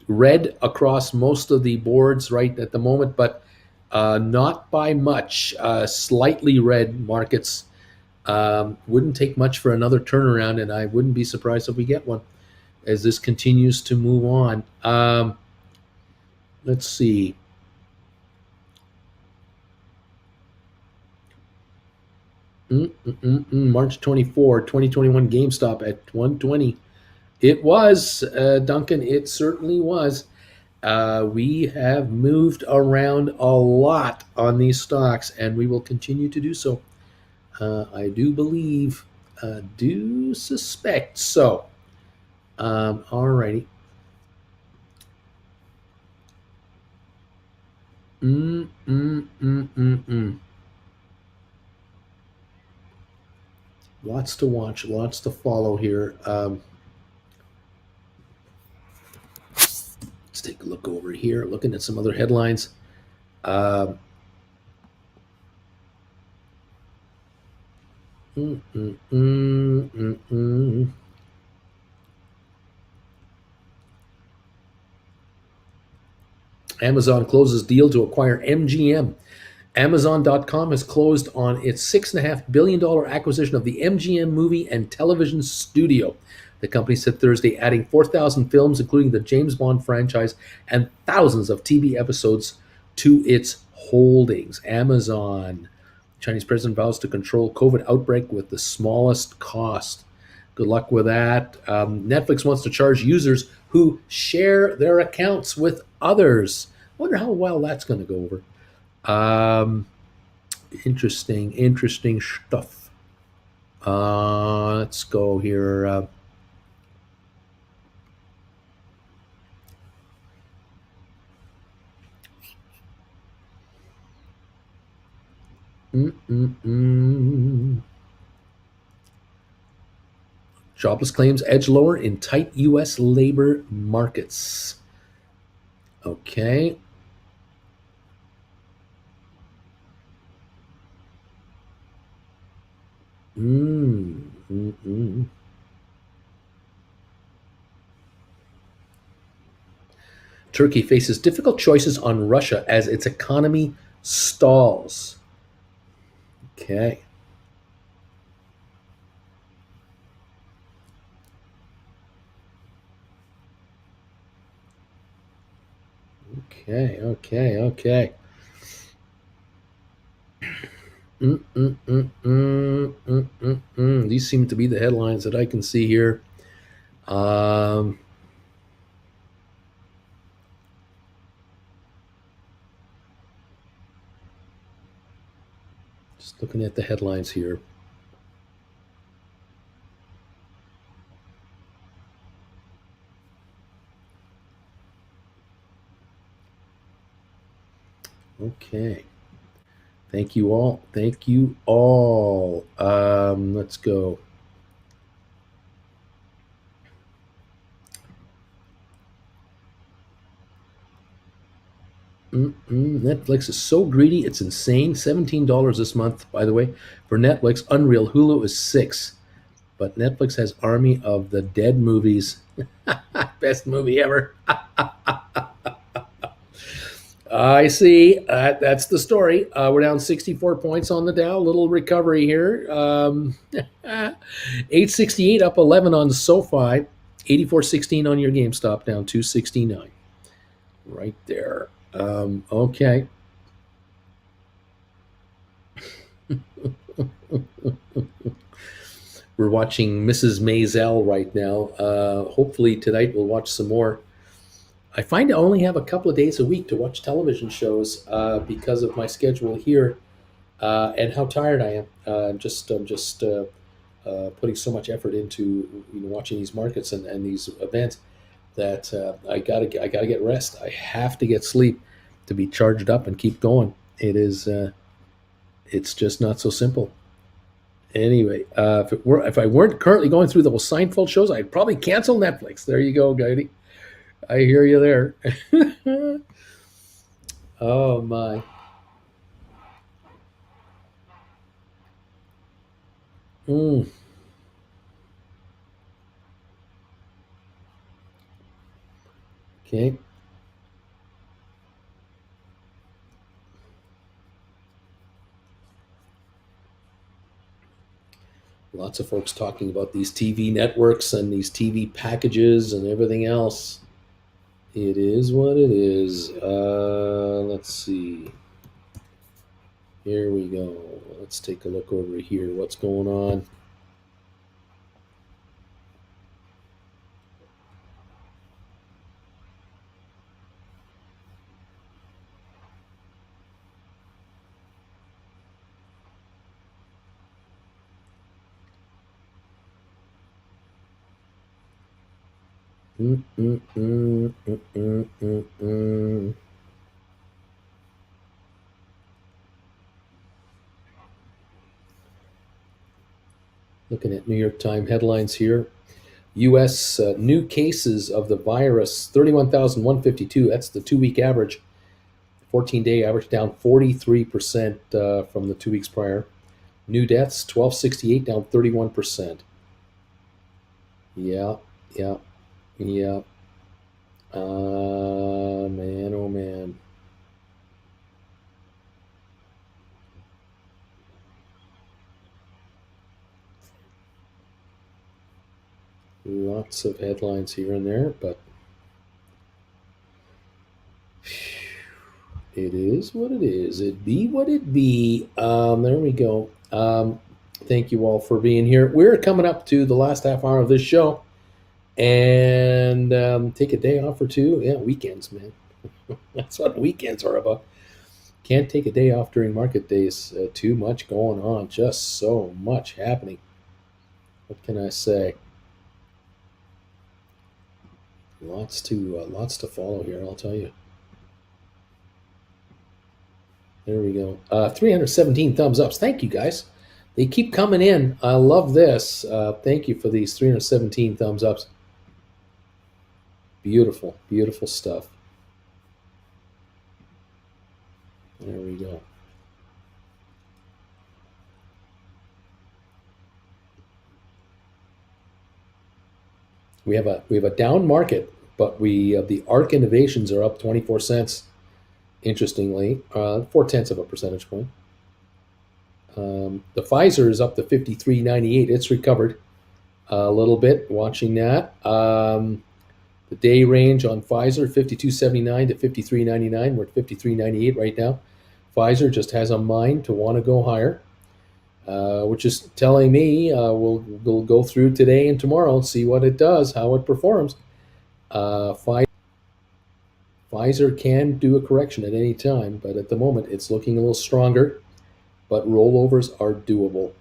Red across most of the boards right at the moment, but not by much. Slightly red markets. Wouldn't take much for another turnaround, and I wouldn't be surprised if we get one as this continues to move on. Let's see. March 24, 2021 GameStop at 120. It was, Duncan, it certainly was. We have moved around a lot on these stocks, and we will continue to do so. I do believe, do suspect so. All righty. Lots to watch, lots to follow here. Let's take a look over here, looking at some other headlines. Amazon closes deal to acquire MGM. Amazon.com has closed on its $6.5 billion acquisition of the MGM movie and television studio. The company said Thursday, adding 4,000 films, including the James Bond franchise, and thousands of TV episodes to its holdings. Amazon. Chinese president vows to control COVID outbreak with the smallest cost. Good luck with that. Netflix wants to charge users who share their accounts with others. I wonder how well that's going to go over. Interesting stuff. Let's go here. Jobless claims edge lower in tight U.S. labor markets. Okay. Turkey faces difficult choices on Russia as its economy stalls. Okay. Okay. These seem to be the headlines that I can see here. Just looking at the headlines here. Okay. Thank you all. Let's go. Netflix is so greedy, it's insane. $17 this month, by the way, for Netflix. Unreal. Hulu is $6. But Netflix has Army of the Dead movies. Best movie ever. I see. That's the story. We're down 64 points on the Dow. Little recovery here. 868 up 11 on SoFi. 84.16 on your GameStop, down 269. Right there. Okay. We're watching Mrs. Maisel right now. Hopefully tonight we'll watch some more. I find I only have a couple of days a week to watch television shows because of my schedule here and how tired I am. I'm just putting so much effort into watching these markets and these events that I gotta get rest. I have to get sleep to be charged up and keep going. It's just not so simple. Anyway, if I weren't currently going through those Seinfeld shows, I'd probably cancel Netflix. There you go, Guidey. I hear you there. Oh my. Mm, okay. Lots of folks talking about these TV networks and these TV packages and everything else. It is what it is. Let's see. Here we go. Let's take a look over here. What's going on? Mm, mm, mm, mm, mm, mm, mm. Looking at New York Times headlines here. U.S. New cases of the virus 31,152. That's the 2 week average. 14-day average down 43% from the 2 weeks prior. New deaths 1268 down 31%. Yeah, yeah, yeah. Man, oh man. Lots of headlines here and there, but it is what it is. It be what it be. There we go. Thank you all for being here. We're coming up to the last half hour of this show, and take a day off or two. Yeah, weekends, man. That's what weekends are about. Can't take a day off during market days. Too much going on. Just so much happening. What can I say? Lots to follow here. I'll tell you. There we go. 317 thumbs ups. Thank you, guys. They keep coming in. I love this. Thank you for these 317 thumbs ups. Beautiful, beautiful stuff. There we go. We have a down market, but the ARC innovations are up 24 cents. Interestingly, 4/10 of a percentage point. The Pfizer is up to 53.98. It's recovered a little bit. Watching that. The day range on Pfizer 52.79 to 53.99. We're at 53.98 right now. Pfizer just has a mind to want to go higher, which is telling me we'll go through today and tomorrow and see what it does, how it performs. Pfizer can do a correction at any time, but at the moment it's looking a little stronger. But rollovers are doable,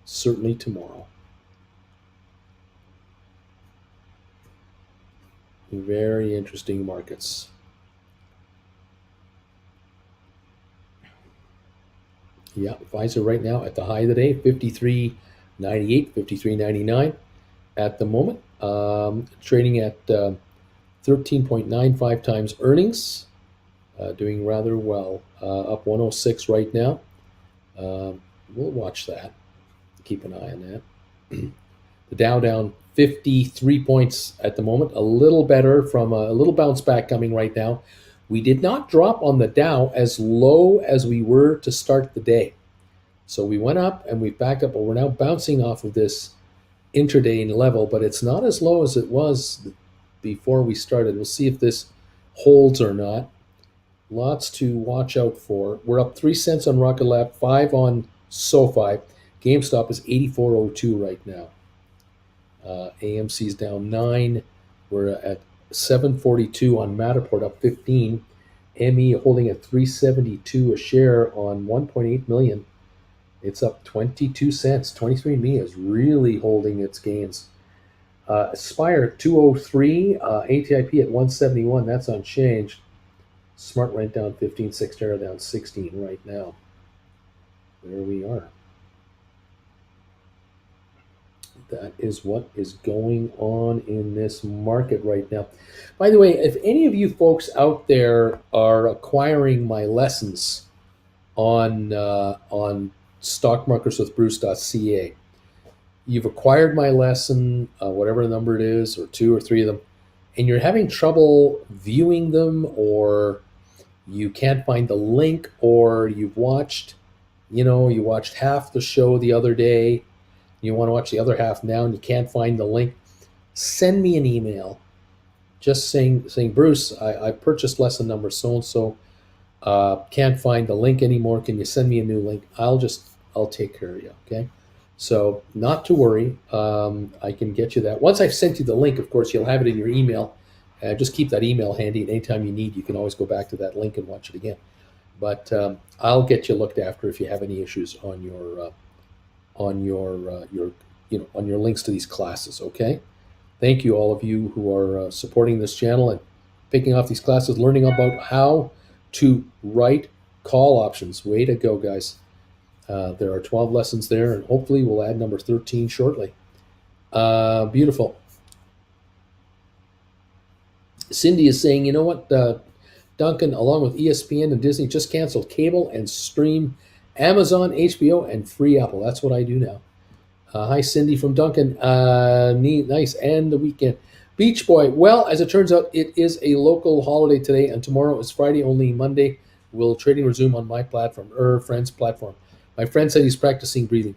certainly tomorrow. Very interesting markets. Yeah, Pfizer right now at the high of the day, 53.98, 53.99 at the moment. Trading at 13.95 times earnings, doing rather well. Up 106 right now. We'll watch that. Keep an eye on that. The Dow down 53 points at the moment, a little better from a little bounce back coming right now. We did not drop on the Dow as low as we were to start the day. So we went up and we backed up, but we're now bouncing off of this intraday level, but it's not as low as it was before we started. We'll see if this holds or not. Lots to watch out for. We're up 3 cents on Rocket Lab, 5 on SoFi. GameStop is 84.02 right now. AMC's down 9. We're at 742 on Matterport, up 15. ME holding at 372 a share on 1.8 million. It's up 22 cents. 23andMe is really holding its gains. Aspire 203, ATIP at 171. That's unchanged. Smart Rent down 15, Xterra down 16 right now. There we are. That is what is going on in this market right now. By the way, if any of you folks out there are acquiring my lessons on stockmarkerswithbruce.ca, you've acquired my lesson, whatever the number it is, or 2 or 3 of them, and you're having trouble viewing them, or you can't find the link, or you watched half the show the other day, you want to watch the other half now and you can't find the link, send me an email just saying Bruce, I purchased lesson number so-and-so, can't find the link anymore, can you send me a new link? I'll take care of you, okay? So not to worry, I can get you that. Once I've sent you the link, of course, you'll have it in your email. Just keep that email handy, and anytime you need, you can always go back to that link and watch it again. But I'll get you looked after if you have any issues on your links to these classes. Okay. Thank you, all of you who are supporting this channel and picking off these classes, learning about how to write call options. Way to go, guys. There are 12 lessons there, and hopefully we'll add number 13 shortly. Beautiful. Cindy is saying, you know what, Duncan, along with ESPN and Disney, just canceled cable and stream Amazon, HBO, and free Apple. That's what I do now. Hi, Cindy from Duncan. Nice. And the weekend. Beach Boy. Well, as it turns out, it is a local holiday today, and tomorrow is Friday only. Monday will trading resume on my platform, friend's platform. My friend said he's practicing breathing.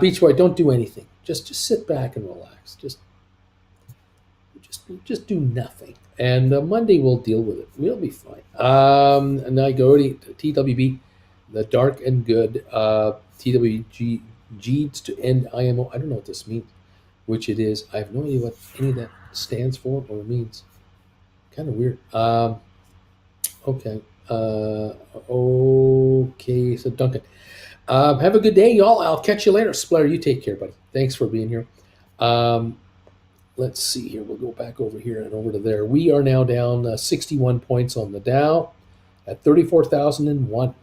Beach Boy, don't do anything. Just sit back and relax. Just do nothing. And Monday we'll deal with it. We'll be fine. And I go to TWB, the dark and good. TWG to end IMO. I don't know what this means, which it is. I have no idea what any of that stands for or means. Kind of weird. Okay. Okay. So Duncan, have a good day, y'all. I'll catch you later. Splatter, you take care, buddy. Thanks for being here. Let's see here. We'll go back over here and over to there. We are now down 61 points on the Dow at 34,001.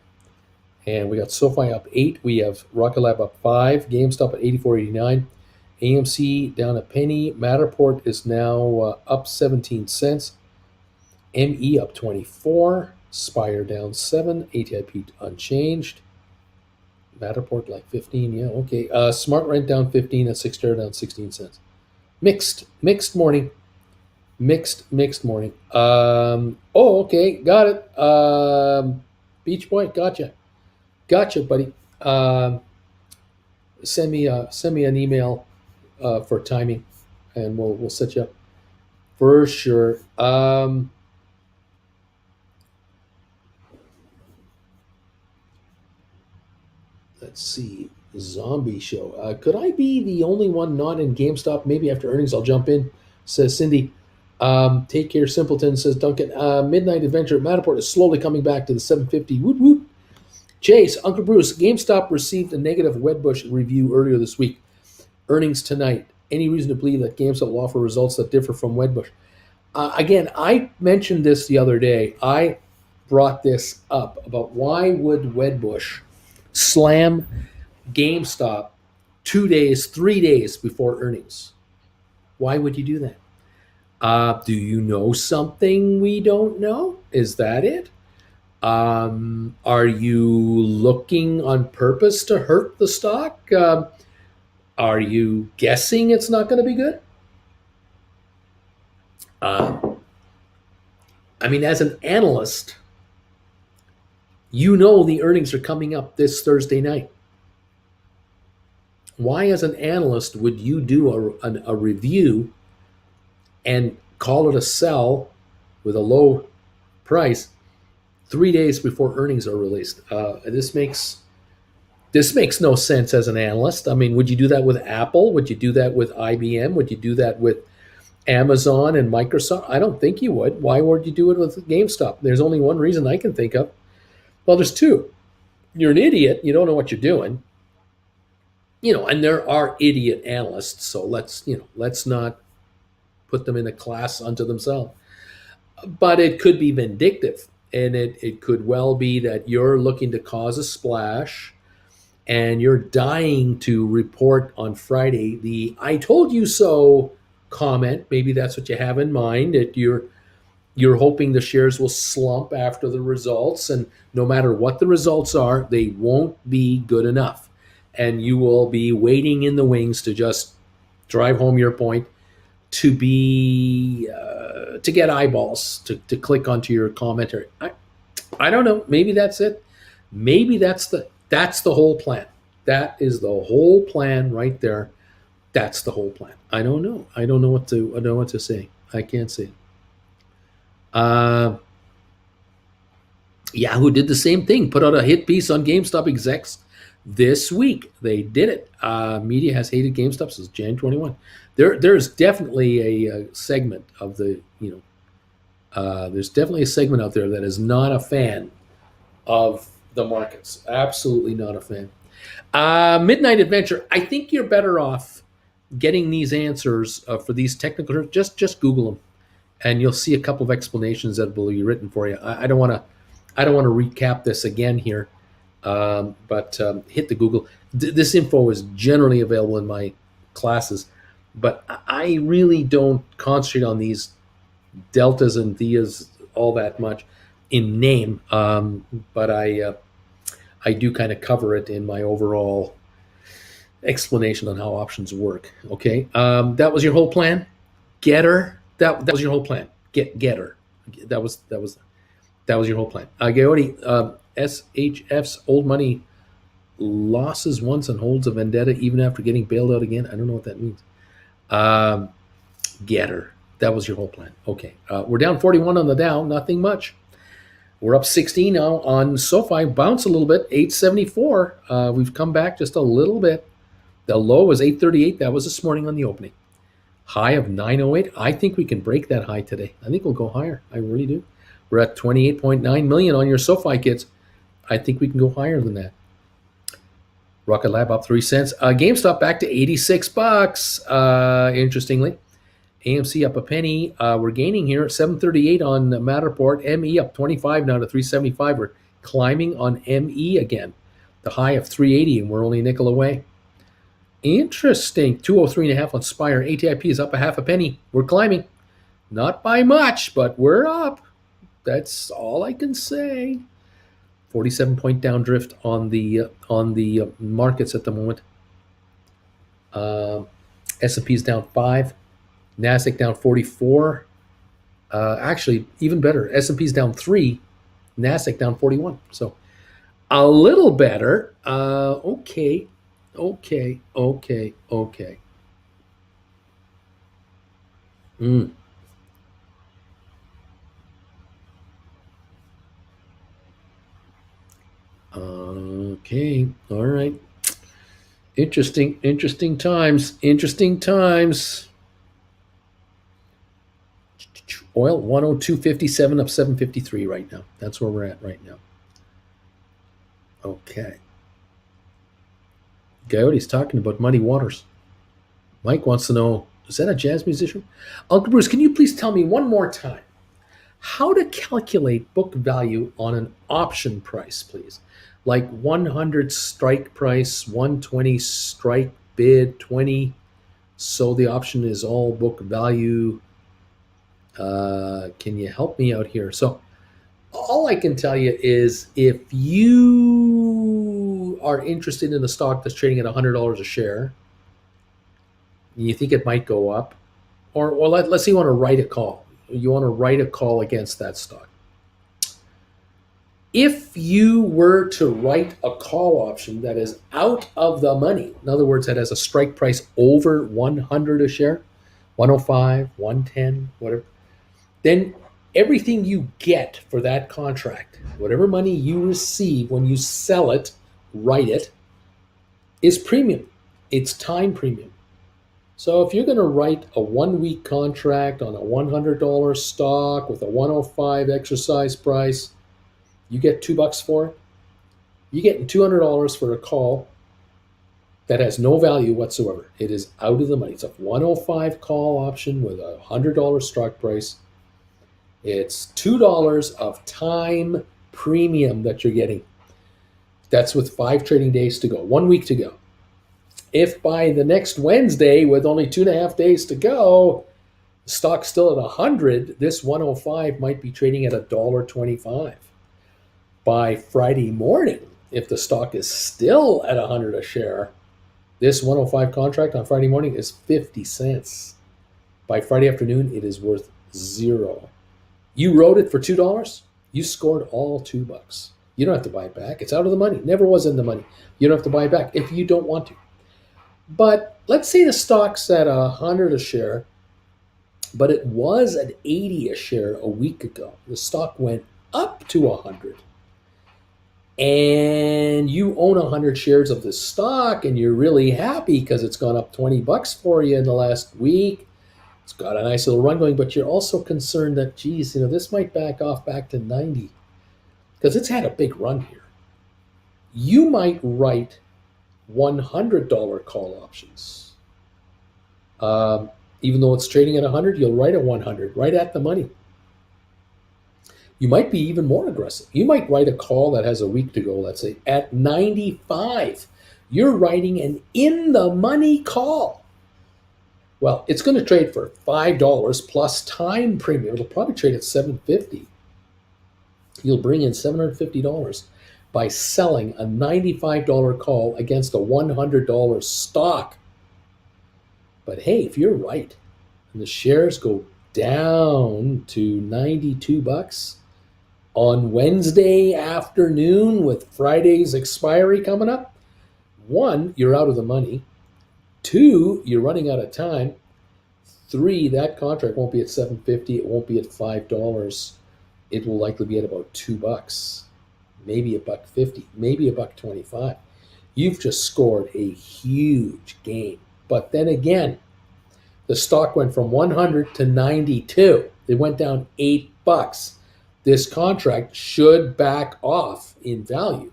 And we got SoFi up 8. We have Rocket Lab up 5. GameStop at 84.89. AMC down a penny. Matterport is now up 17 cents. ME up 24. Spire down 7. ATIP unchanged. Matterport like 15. Yeah, okay. Smart Rent down 15 and Xterra down 16 cents. Mixed morning. Mixed morning. Okay. Got it. Beach Boy, gotcha, buddy. Send me an email for timing, and we'll set you up for sure. Let's see. Zombie show. Could I be the only one not in GameStop? Maybe after earnings I'll jump in, says Cindy. Take care, Simpleton, says Duncan. Midnight Adventure at Matterport is slowly coming back to the 750. Whoop, whoop. Chase, Uncle Bruce, GameStop received a negative Wedbush review earlier this week. Earnings tonight. Any reason to believe that GameStop will offer results that differ from Wedbush? Again, I mentioned this the other day. I brought this up about why would Wedbush slam GameStop 2 days, 3 days before earnings? Why would you do that? Do you know something we don't know? Is that it? Are you looking on purpose to hurt the stock? Are you guessing it's not going to be good? I mean, as an analyst, you know the earnings are coming up this Thursday night. Why, as an analyst, would you do a review and call it a sell with a low price 3 days before earnings are released? This makes no sense as an analyst. I mean, would you do that with Apple? Would you do that with IBM? Would you do that with Amazon and Microsoft? I don't think you would. Why would you do it with GameStop? There's only one reason I can think of. Well, there's two. You're an idiot. You don't know what you're doing. And there are idiot analysts. So let's not put them in a class unto themselves. But it could be vindictive. And it could well be that you're looking to cause a splash and you're dying to report on Friday the "I told you so" comment. Maybe that's what you have in mind, that you're hoping the shares will slump after the results, and no matter what the results are, they won't be good enough, and you will be waiting in the wings to just drive home your point, to be to get eyeballs to click onto your commentary. I don't know. Maybe that's it. Maybe that's the whole plan. That is the whole plan right there. That's the whole plan. I don't know. I don't know what to say. I can't say. Yahoo did the same thing. Put out a hit piece on GameStop execs this week. They did it. Media has hated GameStop since January 21. There's definitely a segment of the there's definitely a segment out there that is not a fan of the markets. Absolutely not a fan. Midnight Adventure. I think you're better off getting these answers for these technical. Just Google them, and you'll see a couple of explanations that will be written for you. I don't want to recap this again here, but hit the Google. This info is generally available in my classes, but I really don't concentrate on these deltas and theas all that much in name, but I do kind of cover it in my overall explanation on how options work. Okay, that was your whole plan, Getter. That was your whole plan. Getter. That was your whole plan. Gaudi, SHF's old money losses once and holds a vendetta even after getting bailed out again. I don't know what that means. Getter. That was your whole plan. Okay, we're down 41 on the Dow. Nothing much. We're up 16 now on SoFi. Bounce a little bit. 874. We've come back just a little bit. The low was 838. That was this morning on the opening. High of 908. I think we can break that high today. I think we'll go higher. I really do. We're at 28.9 million on your SoFi kids. I think we can go higher than that. Rocket Lab up 3 cents. GameStop back to $86. Interestingly, AMC up a penny. We're gaining here at 738 on Matterport. ME up 25 now to 375. We're climbing on ME again. The high of 380, and we're only a nickel away. Interesting. 203.5 on Spire. ATIP is up a half a penny. We're climbing. Not by much, but we're up. That's all I can say. 47-point down drift on the markets at the moment. S&P is down 5. NASDAQ down 44. Actually, even better. S&P is down 3. NASDAQ down 41. So a little better. Okay. Okay. All right. Interesting times. Oil 102.57 up 753 right now. That's where we're at right now. Okay. Coyote's talking about Muddy Waters. Mike wants to know, is that a jazz musician? Uncle Bruce, can you please tell me one more time how to calculate book value on an option price, please? Like 100 strike price, 120 strike bid, 20. So the option is all book value. Can you help me out here? So all I can tell you is if you are interested in a stock that's trading at $100 a share, you think it might go up, or let's say you want to write a call. to write a call against that stock. If you were to write a call option that is out of the money, in other words, that has a strike price over 100 a share, 105, 110, whatever, then everything you get for that contract, whatever money you receive when you sell it, write it, is premium. It's time premium. So if you're going to write a 1 week contract on a $100 stock with a 105 exercise price, you get $2 for it. You're getting $200 for a call that has no value whatsoever. It is out of the money. It's a 105 call option with a $100 strike price. It's $2 of time premium that you're getting. That's with 5 trading days to go, 1 week to go. If by the next Wednesday, with only 2.5 days to go, the stock's still at 100, this 105 might be trading at $1.25. By Friday morning, if the stock is still at 100 a share, this 105 contract on Friday morning is 50 cents. By Friday afternoon, it is worth $0. You wrote it for $2, you scored all $2. You don't have to buy it back. It's out of the money. Never was in the money. You don't have to buy it back if you don't want to. But let's say the stock's at 100 a share, but it was at 80 a share a week ago. The stock went up to 100. And you own 100 shares of this stock and you're really happy because it's gone up $20 for you in the last week. It's got a nice little run going, but you're also concerned that, geez, this might back off back to 90 because it's had a big run here. You might write $100 call options. Even though it's trading at 100, you'll write a 100 right at the money. You might be even more aggressive. You might write a call that has a week to go, let's say, at 95. You're writing an in-the-money call. Well, it's going to trade for $5 plus time premium. It'll probably trade at $7.50. You'll bring in $750 by selling a $95 call against a $100 stock. But hey, if you're right, and the shares go down to $92 on Wednesday afternoon with Friday's expiry coming up, 1, you're out of the money. 2, you're running out of time. 3, that contract won't be at $7.50. It won't be at $5. It will likely be at about $2, maybe $1.50, maybe $1.25. You've just scored a huge gain. But then again, the stock went from 100 to 92. It went down $8. This contract should back off in value.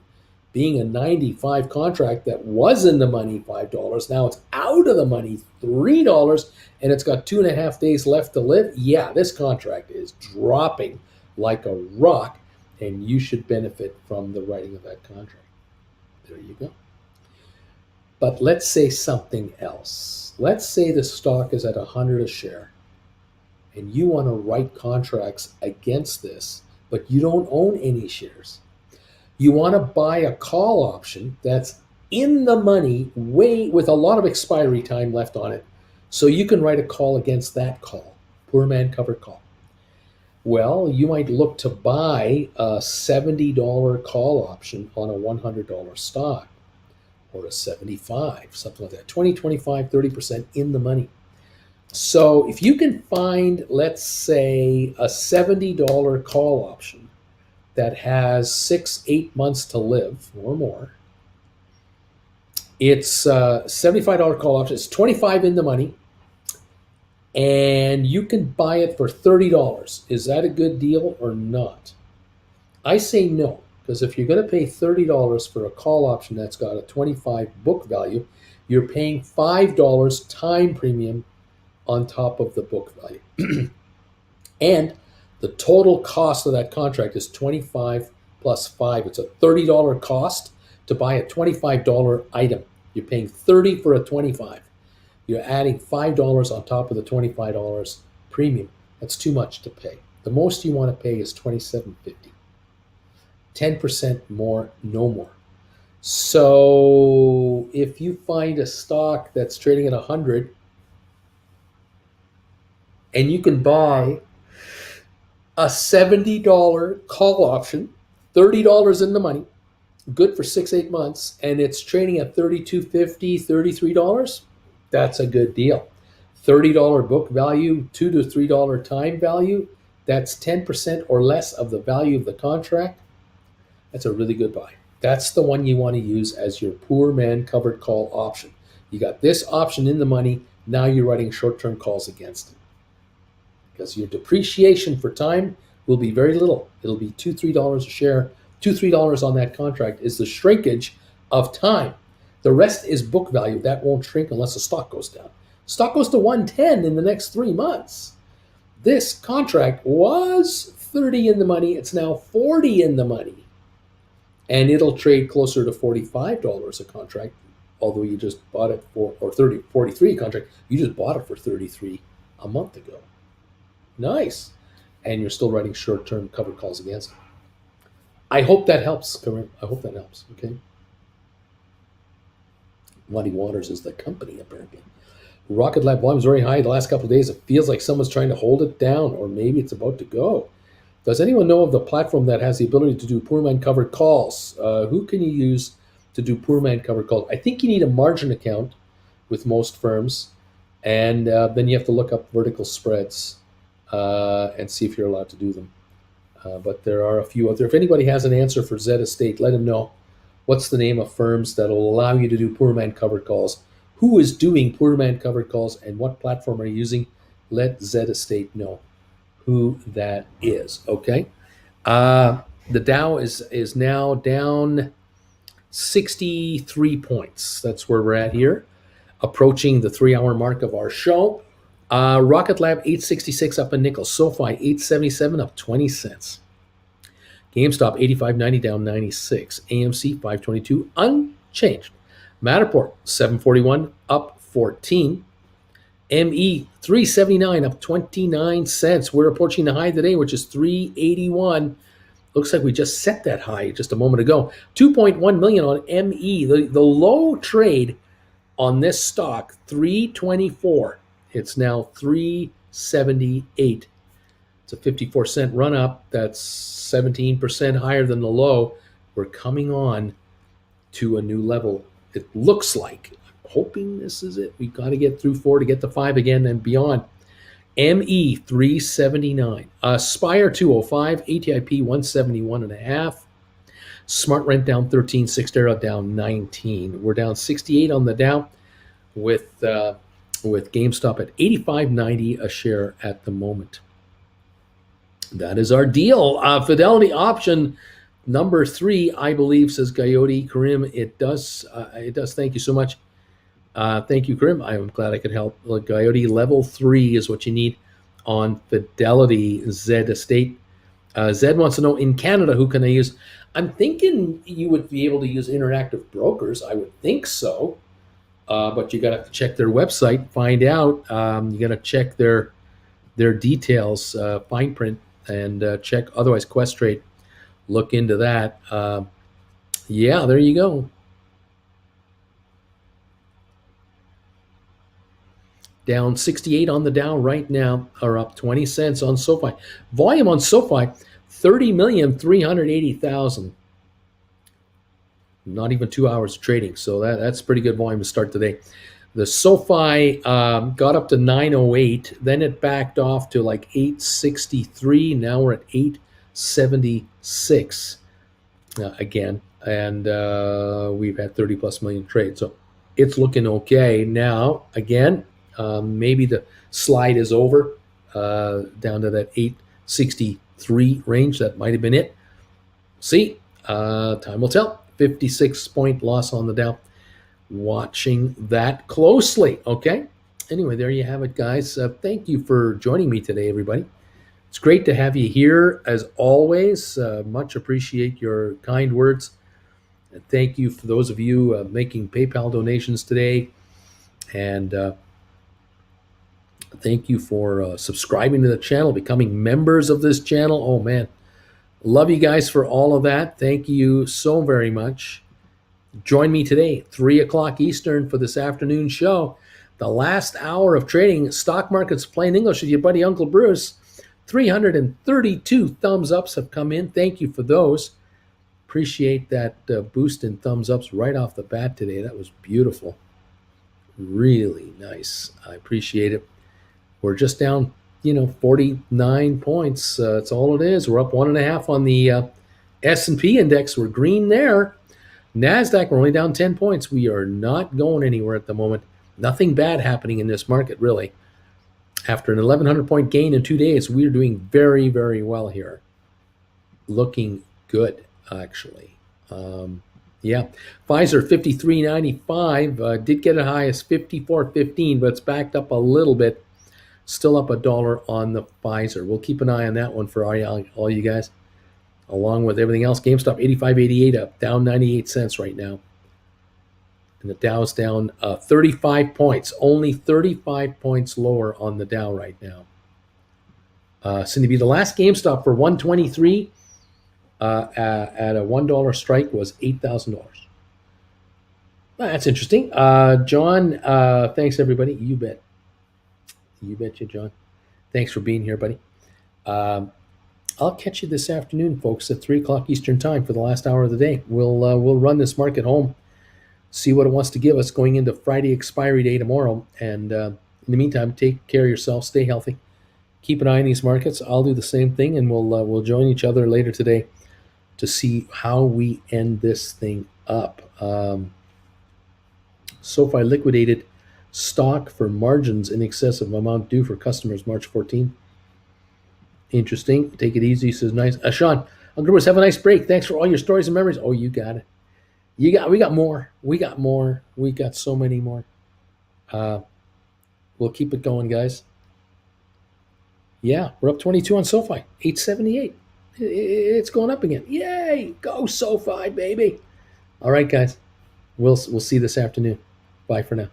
Being a 95 contract that was in the money $5, now it's out of the money $3, and it's got 2.5 days left to live. Yeah, this contract is dropping like a rock, and you should benefit from the writing of that contract. There you go. But let's say something else. Let's say the stock is at 100 a share, and you want to write contracts against this, but you don't own any shares. You want to buy a call option that's in the money with a lot of expiry time left on it, so you can write a call against that call, poor man covered call. Well, you might look to buy a $70 call option on a $100 stock, or a 75, something like that, 20, 25, 30% in the money. So if you can find, let's say, a $70 call option that has 6-8 months to live or more, it's a $75 call option. It's 25 in the money, and you can buy it for $30. Is that a good deal or not? I say no, because if you're going to pay $30 for a call option that's got a 25 book value, you're paying $5 time premium on top of the book value. And the total cost of that contract is 25 plus 5. It's a $30 cost to buy a $25 item. You're paying $30 for a 25. You're adding $5 on top of the $25 premium. That's too much to pay. The most you want to pay is $27.50. 10% more, no more. So if you find a stock that's trading at 100 and you can buy a $70 call option, $30 in the money, good for 6-8 months, and it's trading at $32.50, $33. That's a good deal. $30 book value, $2 to $3 time value. That's 10% or less of the value of the contract. That's a really good buy. That's the one you want to use as your poor man covered call option. You got this option in the money. Now you're writing short-term calls against it. Because your depreciation for time will be very little. It'll be $2, $3 a share. $2, $3 on that contract is the shrinkage of time. The rest is book value. That won't shrink unless the stock goes down. Stock goes to 110 in the next 3 months. This contract was 30 in the money. It's now 40 in the money. And it'll trade closer to $45 a contract, although you just bought it for, or 43 contract, you just bought it for 33 a month ago. Nice. And you're still writing short-term covered calls against it. I hope that helps, Karim. I hope that helps, okay? Muddy Waters is the company, apparently. Rocket Lab volume is very high the last couple of days. It feels like someone's trying to hold it down, or maybe it's about to go. Does anyone know of the platform that has the ability to do poor man covered calls? Who can you use to do poor man covered calls? I think you need a margin account with most firms, and then you have to look up vertical spreads and see if you're allowed to do them. But there are a few out there. If anybody has an answer for Z Estate, let them know. What's the name of firms that will allow you to do poor man covered calls? Who is doing poor man covered calls, and what platform are you using? Let Z Estate know who that is, okay? The Dow is now down 63 points. That's where we're at here, approaching the 3-hour mark of our show. Rocket Lab 866 up a nickel. SoFi 877 up 20 cents. GameStop 85.90 down 96. AMC 522 unchanged. Matterport 741 up 14. ME 379 up 29 cents. We're approaching the high today, which is 381. Looks like we just set that high just a moment ago. 2.1 million on ME. The low trade on this stock, 324. It's now 378. It's a 54-cent run up. That's 17% higher than the low. We're coming on to a new level. It looks like. I'm hoping this is it. We've got to get through 4 to get to 5 again and beyond. ME 379. Spire 205. ATIP 171.5. Smart Rent down 13. Cyxtera down 19. We're down 68 on the Dow with GameStop at 85.90 a share at the moment. That is our deal. Fidelity option number 3, I believe, says Coyote. Karim, it does. Thank you so much. Thank you, Karim. I'm glad I could help. Coyote, level 3 is what you need on Fidelity Z Estate. Zed wants to know, in Canada, who can I use? I'm thinking you would be able to use Interactive Brokers. I would think so. But you got to check their website, find out. You got to check their details, fine print, and check. Otherwise, Questrade, look into that. Yeah, there you go. Down 68 on the Dow right now, or up 20 cents on SoFi. Volume on SoFi, 30,380,000. Not even 2 hours of trading, so that's pretty good volume to start today. The SoFi got up to 908, then it backed off to like 863. Now we're at 876 again, and we've had 30 plus million trades, so it's looking okay. Now again, maybe the slide is over down to that 863 range. That might have been it. See, time will tell. 56-point loss on the Dow. Watching that closely. Okay. Anyway, there you have it, guys. Thank you for joining me today, everybody. It's great to have you here, as always. Much appreciate your kind words. And thank you for those of you making PayPal donations today. And thank you for subscribing to the channel, becoming members of this channel. Oh, man. Love you guys for all of that. Thank you so very much. Join me today, 3 o'clock Eastern, for this afternoon show. The last hour of trading, stock markets plain English with your buddy Uncle Bruce. 332 thumbs ups have come in. Thank you for those. Appreciate that boost in thumbs ups right off the bat today. That was beautiful. Really nice. I appreciate it. We're just down, 49 points. That's all it is. We're up 1.5 on the S&P index. We're green there. NASDAQ, we're only down 10 points. We are not going anywhere at the moment. Nothing bad happening in this market, really. After an 1,100 point gain in 2 days, we're doing very, very well here. Looking good, actually. Yeah, Pfizer 53.95 did get a high as 54.15, but it's backed up a little bit. Still up $1 on the Pfizer. We'll keep an eye on that one for all you guys, along with everything else. GameStop 85.88 up, down 98 cents right now. And the Dow's down 35 points, only 35 points lower on the Dow right now. Cindy B, the last GameStop for 123 at a $1 strike was $8,000. That's interesting. John, thanks everybody. You bet. You betcha, John. Thanks for being here, buddy. I'll catch you this afternoon, folks, at 3 o'clock Eastern time for the last hour of the day. We'll run this market home, see what it wants to give us going into Friday expiry day tomorrow. And in the meantime, take care of yourself, stay healthy, keep an eye on these markets. I'll do the same thing, and we'll join each other later today to see how we end this thing up. SoFi liquidated stock for margins in excess of amount due for customers March 14. Interesting. Take it easy. Says nice. Sean, Uncle Bruce, have a nice break. Thanks for all your stories and memories. Oh, you got it. We got more. We got so many more. We'll keep it going, guys. Yeah, we're up 22 on SoFi. 878. It's going up again. Yay! Go SoFi, baby. All right, guys. We'll see you this afternoon. Bye for now.